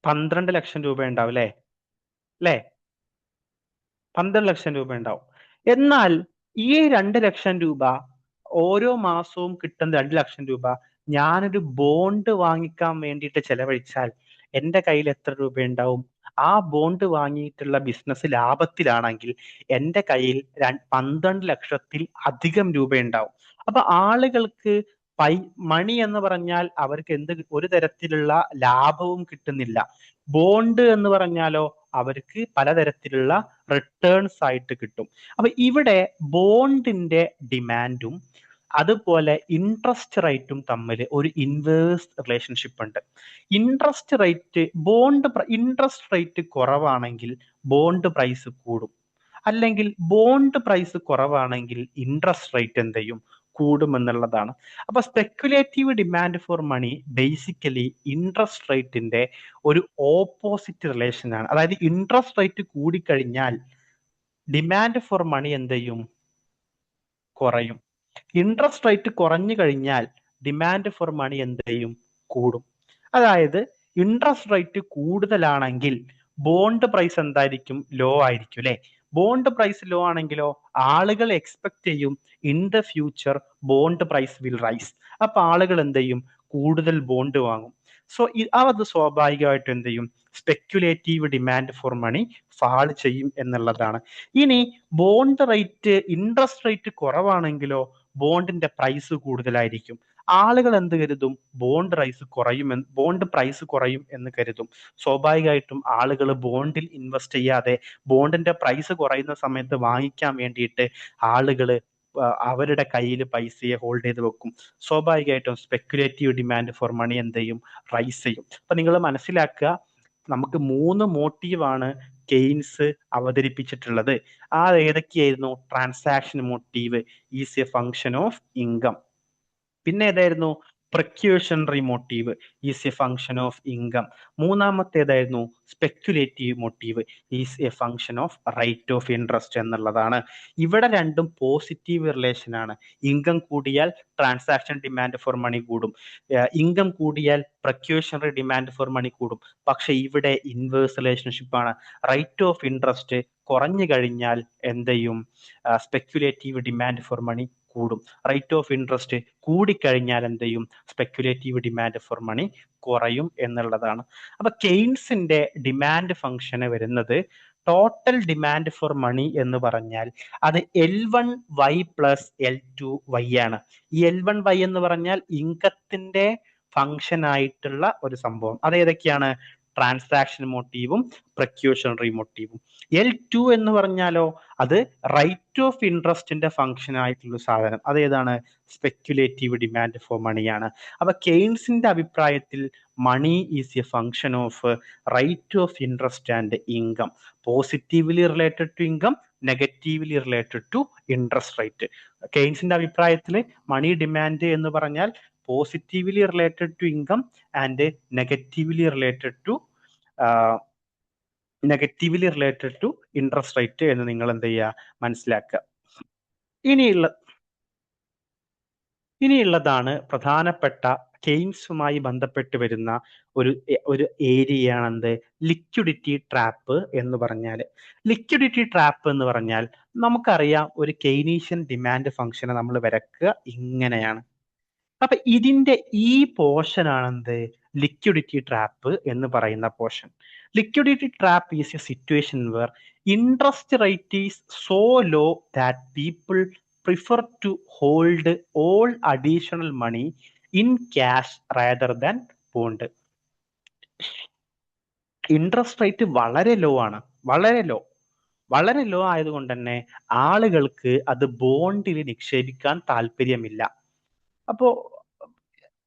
12 ലക്ഷം രൂപ ഉണ്ടാവും അല്ലേ? 12 ലക്ഷം രൂപ ഉണ്ടാവും. എന്നാൽ ഈ 2 ലക്ഷം രൂപ ഓരോ മാസവും കിട്ടുന്ന 2 ലക്ഷം രൂപ ഞാനൊരു ബോണ്ട് വാങ്ങിക്കാൻ വേണ്ടിയിട്ട് ചെലവഴിച്ചാൽ എന്റെ കയ്യിൽ എത്ര രൂപ ഉണ്ടാവും? ആ ബോണ്ട് വാങ്ങിയിട്ടുള്ള ബിസിനസ് ലാഭത്തിലാണെങ്കിൽ എന്റെ കയ്യിൽ 12 ലക്ഷത്തിൽ അധികം രൂപ ഉണ്ടാവും. അപ്പൊ ആളുകൾക്ക് മണി എന്ന് പറഞ്ഞാൽ അവർക്ക് ഒരു തരത്തിലുള്ള ലാഭവും കിട്ടുന്നില്ല. ബോണ്ട് എന്ന് പറഞ്ഞാലോ അവർക്ക് പലതരത്തിലുള്ള റിട്ടേൺസ് ആയിട്ട് കിട്ടും. അപ്പൊ ഇവിടെ ബോണ്ടിന്റെ ഡിമാൻഡും അതുപോലെ ഇൻട്രസ്റ്റ് റേറ്റും തമ്മിൽ ഒരു ഇൻവേഴ്സ് റിലേഷൻഷിപ്പ് ഉണ്ട്. ഇൻട്രസ്റ്റ് റേറ്റ് കുറവാണെങ്കിൽ ബോണ്ട് പ്രൈസ് കൂടും, അല്ലെങ്കിൽ ബോണ്ട് പ്രൈസ് കുറവാണെങ്കിൽ ഇൻട്രസ്റ്റ് റേറ്റ് എന്ത് ചെയ്യും? കൂടുമെന്നുള്ളതാണ്. അപ്പൊ speculative demand for money basically interest റേറ്റിന്റെ ഒരു ഓപ്പോസിറ്റ് റിലേഷൻ ആണ്. അതായത് ഇൻട്രസ്റ്റ് റേറ്റ് കൂടിക്കഴിഞ്ഞാൽ ഡിമാൻഡ് ഫോർ മണി എന്ത് ചെയ്യും? കുറയും. ഇൻട്രസ്റ്റ് റേറ്റ് കുറഞ്ഞു കഴിഞ്ഞാൽ ഡിമാൻഡ് ഫോർ മണി എന്ത് ചെയ്യും? കൂടും. അതായത് ഇൻട്രസ്റ്റ് റേറ്റ് കൂടുതലാണെങ്കിൽ ബോണ്ട് പ്രൈസ് എന്തായിരിക്കും? ലോ ആയിരിക്കും അല്ലെ? ബോണ്ട് പ്രൈസ് ലോ ആണെങ്കിലോ ആളുകൾ എക്സ്പെക്ട് ചെയ്യും in the future bond price will rise. അപ്പൊ ആളുകൾ എന്ത് ചെയ്യും? കൂടുതൽ ബോണ്ട് വാങ്ങും. സോ അത് സ്വാഭാവികമായിട്ടും എന്ത് ചെയ്യും? Speculative demand for money fall ചെയ്യും എന്നുള്ളതാണ്. ഇനി ബോണ്ട് റേറ്റ്, ഇൻട്രസ്റ്റ് റേറ്റ് കുറവാണെങ്കിലോ ബോണ്ടിന്റെ പ്രൈസ് കൂടുതലായിരിക്കും. ആളുകൾ എന്ത് കരുതും? ബോണ്ട് പ്രൈസ് കുറയും എന്ന് കരുതും. സ്വാഭാവികമായിട്ടും ആളുകൾ ബോണ്ടിൽ ഇൻവെസ്റ്റ് ചെയ്യാതെ ബോണ്ടിന്റെ പ്രൈസ് കുറയുന്ന സമയത്ത് വാങ്ങിക്കാൻ വേണ്ടിയിട്ട് ആളുകൾ അവരുടെ കയ്യിൽ പൈസയെ ഹോൾഡ് ചെയ്ത് വെക്കും. സ്വാഭാവികമായിട്ടും സ്പെക്യുലേറ്റീവ് ഡിമാൻഡ് ഫോർ മണി എന്ത് ചെയ്യും? റൈസ് ചെയ്യും. അപ്പൊ നിങ്ങൾ മനസ്സിലാക്കുക, നമുക്ക് 3 മോട്ടീവാണ് കെയ്ൻസ് അവതരിപ്പിച്ചിട്ടുള്ളത്. ഏതൊക്കെയായിരുന്നു? Transaction motive is a function of income. പിന്നെ ഏതായിരുന്നു? Precautionary motive is a function of income. മൂന്നാമത്തേതായിരുന്നു? Speculative motive is a function of rate of interest എന്നുള്ളതാണ്. ഇവിടെ രണ്ടും പോസിറ്റീവ് റിലേഷൻ ആണ്. ഇൻകം കൂടിയാൽ ട്രാൻസാക്ഷൻ ഡിമാൻഡ് ഫോർ മണി കൂടും, ഇൻകം കൂടിയാൽ പ്രിക്യൂഷണറി ഡിമാൻഡ് ഫോർ മണി കൂടും. പക്ഷെ ഇവിടെ ഇൻവേഴ്സ് റിലേഷൻഷിപ്പ് ആണ്. റേറ്റ് ഓഫ് ഇൻട്രസ്റ്റ് കുറഞ്ഞു കഴിഞ്ഞാൽ എന്ത് ചെയ്യും? സ്പെക്യുലേറ്റീവ് ഡിമാൻഡ് ഫോർ മണി കൂടും. റേറ്റ് ഓഫ് ഇൻട്രസ്റ്റ് കൂടിക്കഴിഞ്ഞാൽ എന്ത് ചെയ്യും? സ്പെക്യുലേറ്റീവ് ഡിമാൻഡ് ഫോർ മണി കുറയും എന്നുള്ളതാണ്. അപ്പൊ കെയ്ൻസിന്റെ ഡിമാൻഡ് ഫംഗ്ഷന് വരുന്നത് ടോട്ടൽ ഡിമാൻഡ് ഫോർ മണി എന്ന് പറഞ്ഞാൽ അത് L1Y പ്ലസ് L2Y ആണ്. ഈ L1Y എന്ന് പറഞ്ഞാൽ ഇൻകത്തിന്റെ ഫംഗ്ഷൻ ആയിട്ടുള്ള ഒരു സംഭവം. അത് ഏതൊക്കെയാണ്? ട്രാൻസാക്ഷൻ മോട്ടീവും പ്രിക്യൂഷണറി മോട്ടീവും. L2 എന്ന് പറഞ്ഞാലോ അത് റൈറ്റ് ഓഫ് ഇൻട്രസ്റ്റിന്റെ ഫംഗ്ഷൻ ആയിട്ടുള്ള സാധനം. അത് ഏതാണ്? സ്പെക്യുലേറ്റീവ് ഡിമാൻഡ് ഫോർ മണിയാണ്. അപ്പൊ കെയ്ൻസിന്റെ അഭിപ്രായത്തിൽ money is a function of rate of interest and income. Positively related to income, negatively related to interest rate. കെയ്ൻസിന്റെ അഭിപ്രായത്തിൽ മണി ഡിമാൻഡ് എന്ന് പറഞ്ഞാൽ positively related to income and negatively related to interest rate എന്ന് നിങ്ങൾ എന്ത് ചെയ്യുക? മനസ്സിലാക്കുക. ഇനിയുള്ളതാണ് പ്രധാനപ്പെട്ട കെയ്ൻസുമായി ബന്ധപ്പെട്ട് വരുന്ന ഒരു ഏരിയയാണ് എന്ത്? ലിക്വിഡിറ്റി ട്രാപ്പ് എന്ന് പറഞ്ഞാൽ. ലിക്വിഡിറ്റി ട്രാപ്പ് എന്ന് പറഞ്ഞാൽ നമുക്കറിയാം, ഒരു കെയ്നീഷ്യൻ ഡിമാൻഡ് ഫംഗ്ഷനെ നമ്മൾ വരക്കുക ഇങ്ങനെയാണ്. അപ്പൊ ഇതിന്റെ ഈ പോർഷൻ ആണെന്ത്? ലിക്വിഡിറ്റി ട്രാപ്പ് എന്ന് പറയുന്ന portion. Liquidity trap is a situation where interest rate is so low that people prefer to hold all additional money in cash rather than bond. Interest rate വളരെ ലോ ആണ്, വളരെ ലോ ആയതുകൊണ്ട് തന്നെ ആളുകൾക്ക് അത് ബോണ്ടിൽ നിക്ഷേപിക്കാൻ താല്പര്യമില്ല. അപ്പോ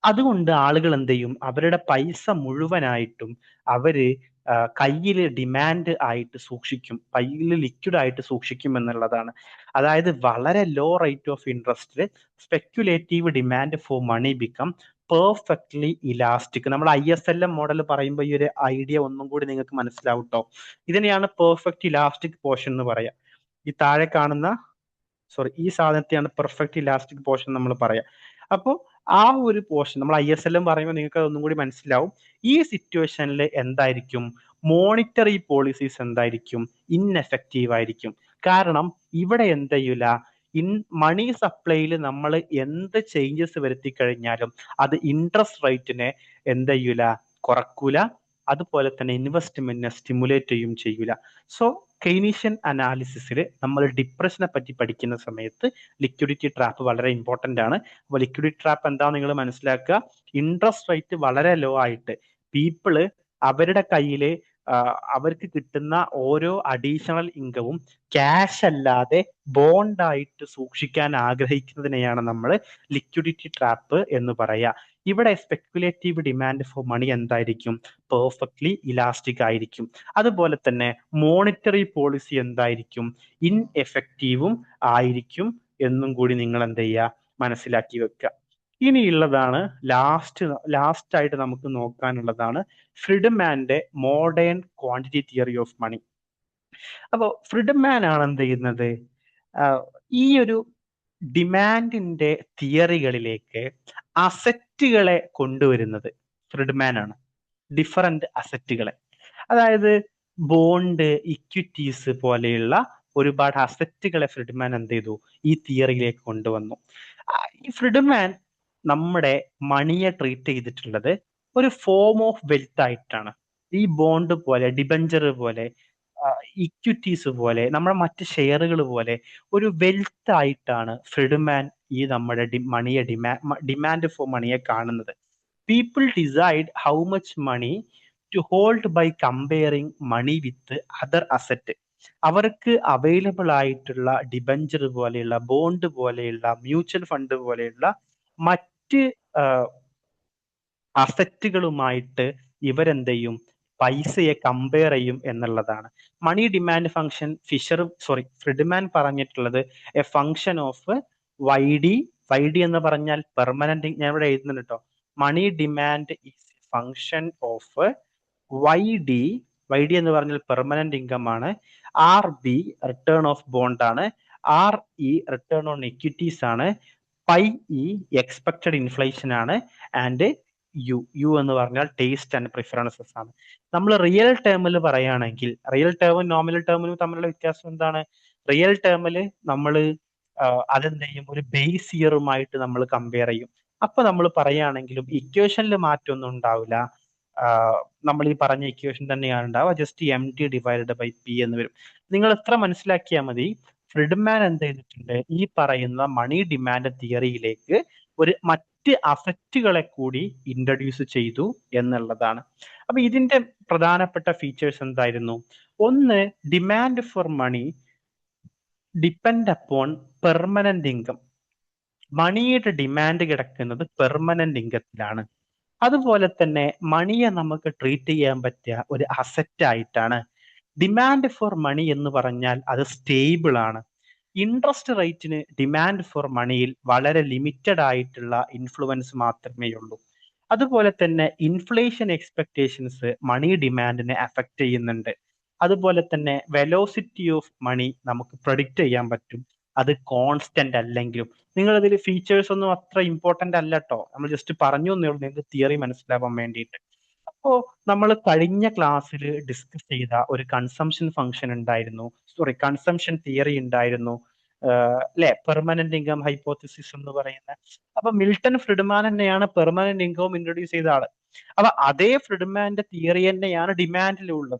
അതുകൊണ്ട് ആളുകൾ എന്ത് ചെയ്യും? അവരുടെ പൈസ മുഴുവനായിട്ടും അവര് കയ്യിൽ ഡിമാൻഡ് ആയിട്ട് സൂക്ഷിക്കും, കയ്യിൽ ലിക്വിഡ് ആയിട്ട് സൂക്ഷിക്കും എന്നുള്ളതാണ്. അതായത് വളരെ ലോ റേറ്റ് ഓഫ് ഇൻട്രസ്റ്റിൽ speculative demand for money become perfectly elastic. നമ്മൾ ISLM മോഡൽ പറയുമ്പോൾ ഈ ഒരു ഐഡിയ ഒന്നും കൂടി നിങ്ങൾക്ക് മനസ്സിലാവും ട്ടോ. ഇതിനെയാണ് പെർഫെക്റ്റ് ഇലാസ്റ്റിക് പോർഷൻ എന്ന് പറയാം. ഈ താഴെ കാണുന്ന ഈ സാധനത്തെയാണ് പെർഫെക്റ്റ് ഇലാസ്റ്റിക് പോർഷൻ നമ്മൾ പറയാം. അപ്പോൾ ആ ഒരു പോർഷൻ നമ്മൾ ISLM പറയുമ്പോൾ നിങ്ങൾക്ക് അതൊന്നും കൂടി മനസ്സിലാവും. ഈ സിറ്റുവേഷനിൽ എന്തായിരിക്കും? മോണിറ്ററി പോളിസീസ് എന്തായിരിക്കും? ഇൻഎഫക്റ്റീവ് ആയിരിക്കും. കാരണം ഇവിടെ എന്ത് ചെയ്യൂല, മണി സപ്ലൈയിൽ നമ്മൾ എന്ത് ചേഞ്ചസ് വരുത്തി കഴിഞ്ഞാലും അത് ഇൻട്രസ്റ്റ് റേറ്റിനെ എന്ത് ചെയ്യൂല? കുറക്കൂല. അതുപോലെ തന്നെ ഇൻവെസ്റ്റ്മെന്റിനെ സ്റ്റിമുലേറ്റ് ചെയ്യൂല. സോ കെയ്നീഷ്യൻ അനാലിസിസിൽ നമ്മൾ ഡിപ്രഷനെ പറ്റി പഠിക്കുന്ന സമയത്ത് ലിക്വിഡിറ്റി ട്രാപ്പ് വളരെ ഇമ്പോർട്ടന്റ് ആണ്. അപ്പോൾ ലിക്വിഡിറ്റി ട്രാപ്പ് എന്താ നിങ്ങൾ മനസ്സിലാക്കുക. ഇൻട്രസ്റ്റ് റേറ്റ് വളരെ ലോ ആയിട്ട് പീപ്പിള് അവരുടെ കയ്യില് അവർക്ക് കിട്ടുന്ന ഓരോ അഡീഷണൽ ഇൻകവും ക്യാഷ് അല്ലാതെ ബോണ്ടായിട്ട് സൂക്ഷിക്കാൻ ആഗ്രഹിക്കുന്നതിനെയാണ് നമ്മൾ ലിക്വിഡിറ്റി ട്രാപ്പ് എന്ന് പറയുക. ഇവിടെ സ്പെക്യുലേറ്റീവ് ഡിമാൻഡ് ഫോർ മണി എന്തായിരിക്കും? പെർഫെക്റ്റ്ലി ഇലാസ്റ്റിക് ആയിരിക്കും. അതുപോലെ തന്നെ മോണിറ്ററി പോളിസി എന്തായിരിക്കും? ഇൻഎഫക്റ്റീവും ആയിരിക്കും കൂടി നിങ്ങൾ എന്ത് ചെയ്യുക? മനസ്സിലാക്കി വെക്കുക. ഇനിയുള്ളതാണ് ലാസ്റ്റ് ആയിട്ട് നമുക്ക് നോക്കാനുള്ളതാണ് ഫ്രിഡ്മാന്റെ modern quantity theory of money. അപ്പോൾ ഫ്രിഡ്മാൻ ആണ് എന്ത് ചെയ്യുന്നത്? ഈ ഒരു ഡിമാൻഡിന്റെ തിയറികളിലേക്ക് അസറ്റുകളെ കൊണ്ടുവരുന്നത് ഫ്രിഡ്മാൻ ആണ്. ഡിഫറന്റ് അസറ്റുകളെ, അതായത് ബോണ്ട്, ഇക്വിറ്റീസ് പോലെയുള്ള ഒരുപാട് അസറ്റുകളെ ഫ്രിഡ്മാൻ എന്ത് ചെയ്തു, ഈ തിയറിയിലേക്ക് കൊണ്ടുവന്നു. ഈ ഫ്രിഡ്മാൻ നമ്മുടെ മണിയെ ട്രീറ്റ് ചെയ്തിട്ടുള്ളത് ഒരു ഫോം ഓഫ് വെൽത്ത് ആയിട്ടാണ്. ഈ ബോണ്ട് പോലെ, ഡിബഞ്ചർ പോലെ, ഇക്വിറ്റീസ് പോലെ, നമ്മുടെ മറ്റ് ഷെയറുകൾ പോലെ ഒരു വെൽത്ത് ആയിട്ടാണ് ഫ്രിഡ്മാൻ ഈ നമ്മുടെ മണിയെ ഡിമാൻഡ് ഫോർ മണിയെ കാണുന്നത്. People decide how much money to hold by comparing money with other asset. അവർക്ക് അവൈലബിൾ ആയിട്ടുള്ള ഡിബഞ്ചർ പോലെയുള്ള, ബോണ്ട് പോലെയുള്ള, മ്യൂച്വൽ ഫണ്ട് പോലെയുള്ള മറ്റ് അസറ്റുകളുമായിട്ട് ഇവരെന്ത് ചെയ്യും, പൈസയെ കമ്പയർ ചെയ്യും എന്നുള്ളതാണ്. മണി ഡിമാൻഡ് ഫംഗ്ഷൻ ഫ്രിഡ്മാൻ പറഞ്ഞിട്ടുള്ളത് a function of Y D എന്ന് പറഞ്ഞാൽ പെർമനന്റ്, ഞാൻ ഇവിടെ എഴുതുന്നുണ്ട് കേട്ടോ. Money demand is a function of Y D എന്ന് പറഞ്ഞാൽ പെർമനന്റ് ഇൻകം ആണ്. R B return of bond ആണ്. R E return on equities ആണ്. പൈ ഇ എക്സ്പെക്ടഡ് ഇൻഫ്ലേഷൻ ആണ്. ആൻഡ് യു എന്ന് പറഞ്ഞാൽ ടേസ്റ്റ് ആൻഡ് പ്രിഫറൻസസ് ആണ്. നമ്മൾ റിയൽ ടേമിൽ പറയുകയാണെങ്കിൽ, റിയൽ ടേമും നോമിനൽ ടേമിനും തമ്മിലുള്ള വ്യത്യാസം എന്താണ്? റിയൽ ടേമിൽ നമ്മൾ അതെന്ത് ചെയ്യും, ഒരു ബേസ് ഇയറുമായിട്ട് നമ്മൾ കമ്പയർ ചെയ്യും. അപ്പൊ നമ്മൾ പറയുകയാണെങ്കിലും ഇക്വേഷനിൽ മാറ്റമൊന്നും ഉണ്ടാവില്ല. നമ്മൾ ഈ പറഞ്ഞ ഇക്വേഷൻ തന്നെയാണ് ഉണ്ടാവുക, just MT divided by P എന്ന് വരും. നിങ്ങൾ എത്ര മനസ്സിലാക്കിയാൽ മതി, ഫ്രിഡ്മാൻ എന്ത് ചെയ്തിട്ടുണ്ട്, ഈ പറയുന്ന മണി ഡിമാൻഡ് തിയറിയിലേക്ക് മറ്റ് അസറ്റുകളെ കൂടി ഇൻട്രൊഡ്യൂസ് ചെയ്തു എന്നുള്ളതാണ്. അപ്പൊ ഇതിന്റെ പ്രധാനപ്പെട്ട ഫീച്ചേഴ്സ് എന്തായിരുന്നു? ഒന്ന്, demand for money depend upon permanent income. മണിയുടെ ഡിമാൻഡ് കിടക്കുന്നത് പെർമനന്റ് ഇൻകത്തിലാണ്. അതുപോലെ തന്നെ മണിയെ നമുക്ക് ട്രീറ്റ് ചെയ്യാൻ പറ്റിയ ഒരു അസറ്റ് ആയിട്ടാണ്. ഡിമാൻഡ് ഫോർ മണി എന്ന് പറഞ്ഞാൽ അത് സ്റ്റേബിൾ ആണ്. ഇൻട്രസ്റ്റ് റേറ്റിന് ഡിമാൻഡ് ഫോർ മണിയിൽ വളരെ ലിമിറ്റഡ് ആയിട്ടുള്ള ഇൻഫ്ലുവൻസ് മാത്രമേ ഉള്ളൂ. അതുപോലെ തന്നെ ഇൻഫ്ലേഷൻ എക്സ്പെക്ടേഷൻസ് മണി ഡിമാൻഡിനെ അഫക്റ്റ് ചെയ്യുന്നുണ്ട്. അതുപോലെ തന്നെ വെലോസിറ്റി ഓഫ് മണി നമുക്ക് പ്രഡിക്റ്റ് ചെയ്യാൻ പറ്റും, അത് കോൺസ്റ്റന്റ് അല്ലെങ്കിലും. നിങ്ങൾ ഇതിൽ ഫീച്ചേഴ്സ് ഒന്നും അത്ര ഇമ്പോർട്ടന്റ് അല്ല കേട്ടോ, നമ്മൾ ജസ്റ്റ് പറഞ്ഞു എന്നേ ഉള്ളൂ നിങ്ങൾക്ക് തിയറി മനസ്സിലാവാൻ വേണ്ടിയിട്ട്. അപ്പോ നമ്മൾ കഴിഞ്ഞ ക്ലാസ്സിൽ ഡിസ്കസ് ചെയ്ത ഒരു കൺസംഷൻ ഫംഗ്ഷൻ ഉണ്ടായിരുന്നു, കൺസംഷൻ തിയറി ഉണ്ടായിരുന്നു അല്ലെ, പെർമനന്റ് ഇൻകം ഹൈപ്പോത്തിസിസ് എന്ന് പറയുന്ന. അപ്പൊ മിൽട്ടൺ ഫ്രിഡ്മാൻ തന്നെയാണ് പെർമനന്റ് ഇൻകം ഇൻട്രൊഡ്യൂസ് ചെയ്ത ആള്. അപ്പൊ അതേ ഫ്രിഡ്മാന്റെ തിയറി തന്നെയാണ് ഡിമാൻഡിലുള്ളത്.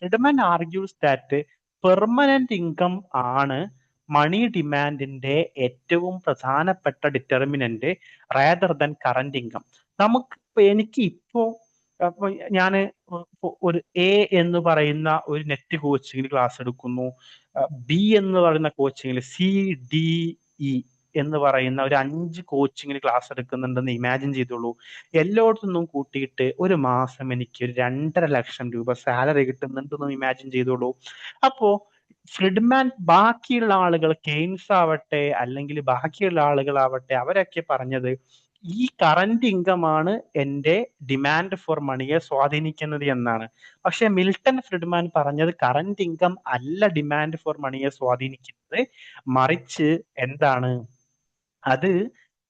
Friedman argues that permanent income ആണ് മണി ഡിമാൻഡിന്റെ ഏറ്റവും പ്രധാനപ്പെട്ട determinant rather than current income. എനിക്ക് ഇപ്പോ ഞാൻ ഒരു എ എന്ന് പറയുന്ന ഒരു നെറ്റ് കോച്ചിങ്ങിൽ ക്ലാസ് എടുക്കുന്നു, ബി എന്ന് പറയുന്ന കോച്ചിങ്ങിൽ CDE എന്ന് പറയുന്ന ഒരു 5 കോച്ചിങ്ങിൽ ക്ലാസ് എടുക്കുന്നുണ്ടെന്ന് ഇമാജിൻ ചെയ്തോളൂ. എല്ലായിടത്തുനിന്നും കൂട്ടിയിട്ട് ഒരു മാസം എനിക്ക് 2.5 ലക്ഷം രൂപ സാലറി കിട്ടുന്നുണ്ടെന്ന് ഇമാജിൻ ചെയ്തോളൂ. അപ്പോ ഫ്രിഡ്മാൻ, ബാക്കിയുള്ള ആളുകൾ, കെയ്ൻസ് ആവട്ടെ അല്ലെങ്കിൽ ബാക്കിയുള്ള ആളുകളാവട്ടെ, അവരൊക്കെ പറഞ്ഞത് ഈ കറന്റ് ഇൻകം ആണ് എന്റെ ഡിമാൻഡ് ഫോർ മണിയെ സ്വാധീനിക്കുന്നത് എന്നാണ്. പക്ഷെ മിൽട്ടൺ ഫ്രിഡ്മാൻ പറഞ്ഞത് കറന്റ് ഇൻകം അല്ല ഡിമാൻഡ് ഫോർ മണിയെ സ്വാധീനിക്കുന്നത്, മറിച്ച് എന്താണ്, അത്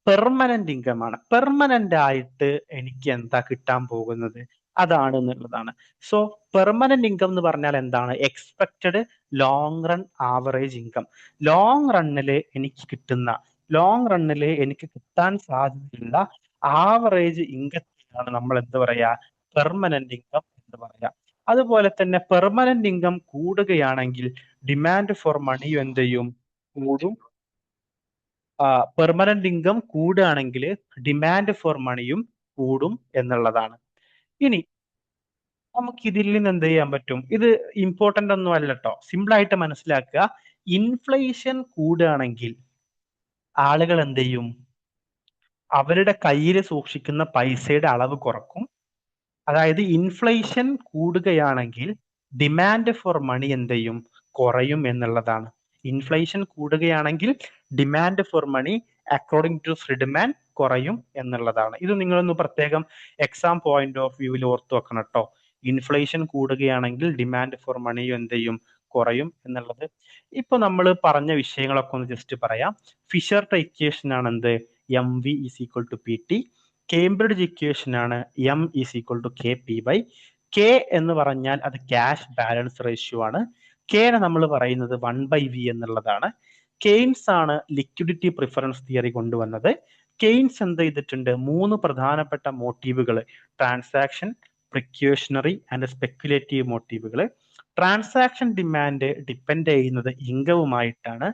പെർമനന്റ് ഇൻകം ആണ്. പെർമനന്റ് ആയിട്ട് എനിക്ക് എന്താ കിട്ടാൻ പോകുന്നത് അതാണ് എന്നുള്ളതാണ്. സോ പെർമനന്റ് ഇൻകം എന്ന് പറഞ്ഞാൽ എന്താണ്? Expected long run average income. Long റണ്ണില് എനിക്ക് കിട്ടാൻ സാധ്യതയുള്ള ആവറേജ് ഇൻകത്തിനാണ് നമ്മൾ എന്ത് പറയാ, പെർമനന്റ് ഇൻകം എന്ന് പറയാ. അതുപോലെ തന്നെ പെർമനന്റ് ഇൻകം കൂടുകയാണെങ്കിൽ ഡിമാൻഡ് ഫോർ മണിയും എന്ത് ചെയ്യും, കൂടും. പെർമനന്റ് ഇൻകം കൂടുകയാണെങ്കിൽ ഡിമാൻഡ് ഫോർ മണിയും കൂടും എന്നുള്ളതാണ്. ഇനി നമുക്ക് ഇതിൽ നിന്ന് എന്ത് ചെയ്യാൻ പറ്റും? ഇത് ഇമ്പോർട്ടന്റ് ഒന്നും അല്ല കേട്ടോ, സിമ്പിൾ ആയിട്ട് മനസ്സിലാക്കുക. ഇൻഫ്ലേഷൻ കൂടുകയാണെങ്കിൽ ആളുകൾ എന്ത് ചെയ്യും, അവരുടെ കയ്യിൽ സൂക്ഷിക്കുന്ന പൈസയുടെ അളവ് കുറക്കും. അതായത് ഇൻഫ്ലേഷൻ കൂടുകയാണെങ്കിൽ ഡിമാൻഡ് ഫോർ മണി എന്ത് ചെയ്യും, കുറയും എന്നുള്ളതാണ്. ഇൻഫ്ലേഷൻ കൂടുകയാണെങ്കിൽ demand for money according to Friedman കുറയും എന്നുള്ളതാണ്. ഇത് നിങ്ങളൊന്ന് പ്രത്യേകം എക്സാം പോയിന്റ് ഓഫ് വ്യൂവിൽ ഓർത്ത് വെക്കണം കേട്ടോ. ഇൻഫ്ലേഷൻ കൂടുകയാണെങ്കിൽ ഡിമാൻഡ് ഫോർ മണിയും എന്ത് ചെയ്യും, കുറയും എന്നുള്ളത്. ഇപ്പൊ നമ്മൾ പറഞ്ഞ വിഷയങ്ങളൊക്കെ ഒന്ന് ജസ്റ്റ് പറയാം. ഫിഷറുടെ ഇക്വേഷൻ ആണ് എന്ത്, MV = PT. കേംബ്രിഡ്ജ് ഇക്വേഷൻ ആണ് M = KP/K എന്ന് പറഞ്ഞാൽ അത് ക്യാഷ് ബാലൻസ് റേഷ്യോ ആണ്. കെനെ നമ്മൾ പറയുന്നത് 1/v എന്നുള്ളതാണ്. കെയ്ൻസ് ആണ് ലിക്വിഡിറ്റി പ്രിഫറൻസ് തിയറി കൊണ്ടുവന്നത്. കെയ്ൻസ് എന്ത് ചെയ്തിട്ടുണ്ട്? 3 പ്രധാനപ്പെട്ട മോട്ടീവുകൾ, ട്രാൻസാക്ഷൻ, പ്രിക്യൂഷണറി ആൻഡ് സ്പെക്കുലേറ്റീവ് മോട്ടീവുകൾ. ട്രാൻസാക്ഷൻ ഡിമാൻഡ് ഡിപ്പെൻഡ് ചെയ്യുന്നത് ഇൻകവുമായിട്ടാണ്.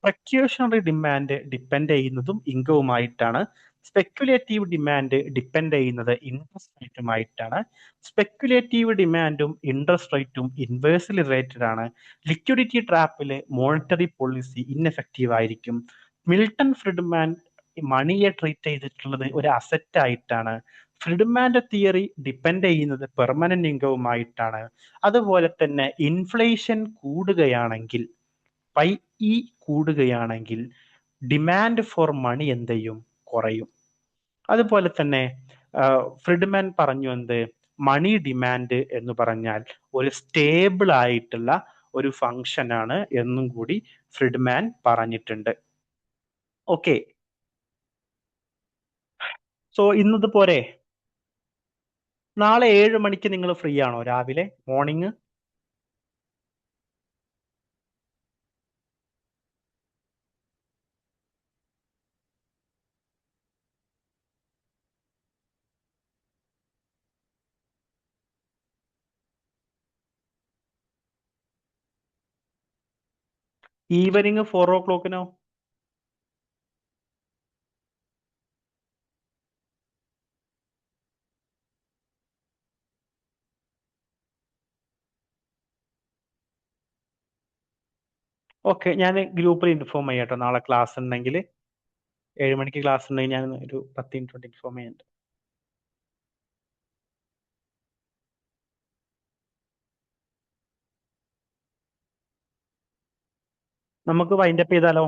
പ്രിക്യൂഷണറി ഡിമാൻഡ് ഡിപ്പെൻഡ് ചെയ്യുന്നതും ഇൻകവുമായിട്ടാണ്. സ്പെക്കുലേറ്റീവ് ഡിമാൻഡ് ഡിപ്പെൻഡ് ചെയ്യുന്നത് ഇൻട്രസ്റ്റ് റേറ്റുമായിട്ടാണ്. സ്പെക്കുലേറ്റീവ് ഡിമാൻഡും ഇൻട്രസ്റ്റ് റേറ്റും ഇൻവേഴ്സ്ലി റിലേറ്റഡ് ആണ്. ലിക്വിഡിറ്റി ട്രാപ്പില് മോണിറ്ററി പോളിസി ഇൻഎഫക്റ്റീവ് ആയിരിക്കും. മിൽട്ടൺ ഫ്രിഡ്മാൻ മണിയെ ട്രീറ്റ് ചെയ്തിട്ടുള്ളത് ഒരു അസറ്റ് ആയിട്ടാണ്. ഫ്രിഡ്മാന്റെ തിയറി ഡിപ്പെൻഡ് ചെയ്യുന്നത് പെർമനന്റ് ഇൻകവുമായിട്ടാണ്. അതുപോലെ തന്നെ ഇൻഫ്ലേഷൻ കൂടുകയാണെങ്കിൽ, പൈ കൂടുകയാണെങ്കിൽ ഡിമാൻഡ് ഫോർ മണി എന്ത് ചെയ്യും? കുറയും. അതുപോലെ തന്നെ ഫ്രിഡ്മാൻ പറഞ്ഞു എന്ത്? മണി ഡിമാൻഡ് എന്ന് പറഞ്ഞാൽ ഒരു സ്റ്റേബിൾ ആയിട്ടുള്ള ഒരു ഫംഗ്ഷൻ ആണ് എന്നും കൂടി ഫ്രിഡ്മാൻ പറഞ്ഞിട്ടുണ്ട്. ഓക്കെ, സോ ഇന്നത് പോരെ? നാളെ 7 മണിക്ക് നിങ്ങൾ ഫ്രീ ആണോ? രാവിലെ മോർണിംഗ്? Evening 4 o'clock? ഓക്കെ, ഞാൻ ഗ്രൂപ്പിൽ ഇൻഫോം ചെയ്യാം കേട്ടോ. നാളെ ക്ലാസ് ഉണ്ടെങ്കിൽ, 7 മണിക്ക് ക്ലാസ് ഉണ്ടെങ്കിൽ ഞാൻ ഒരു 10 മിനിറ്റ് ഇൻഫോം ചെയ്യുന്നുണ്ട്. നമുക്ക് വൈൻഡപ്പ് ചെയ്താലോ?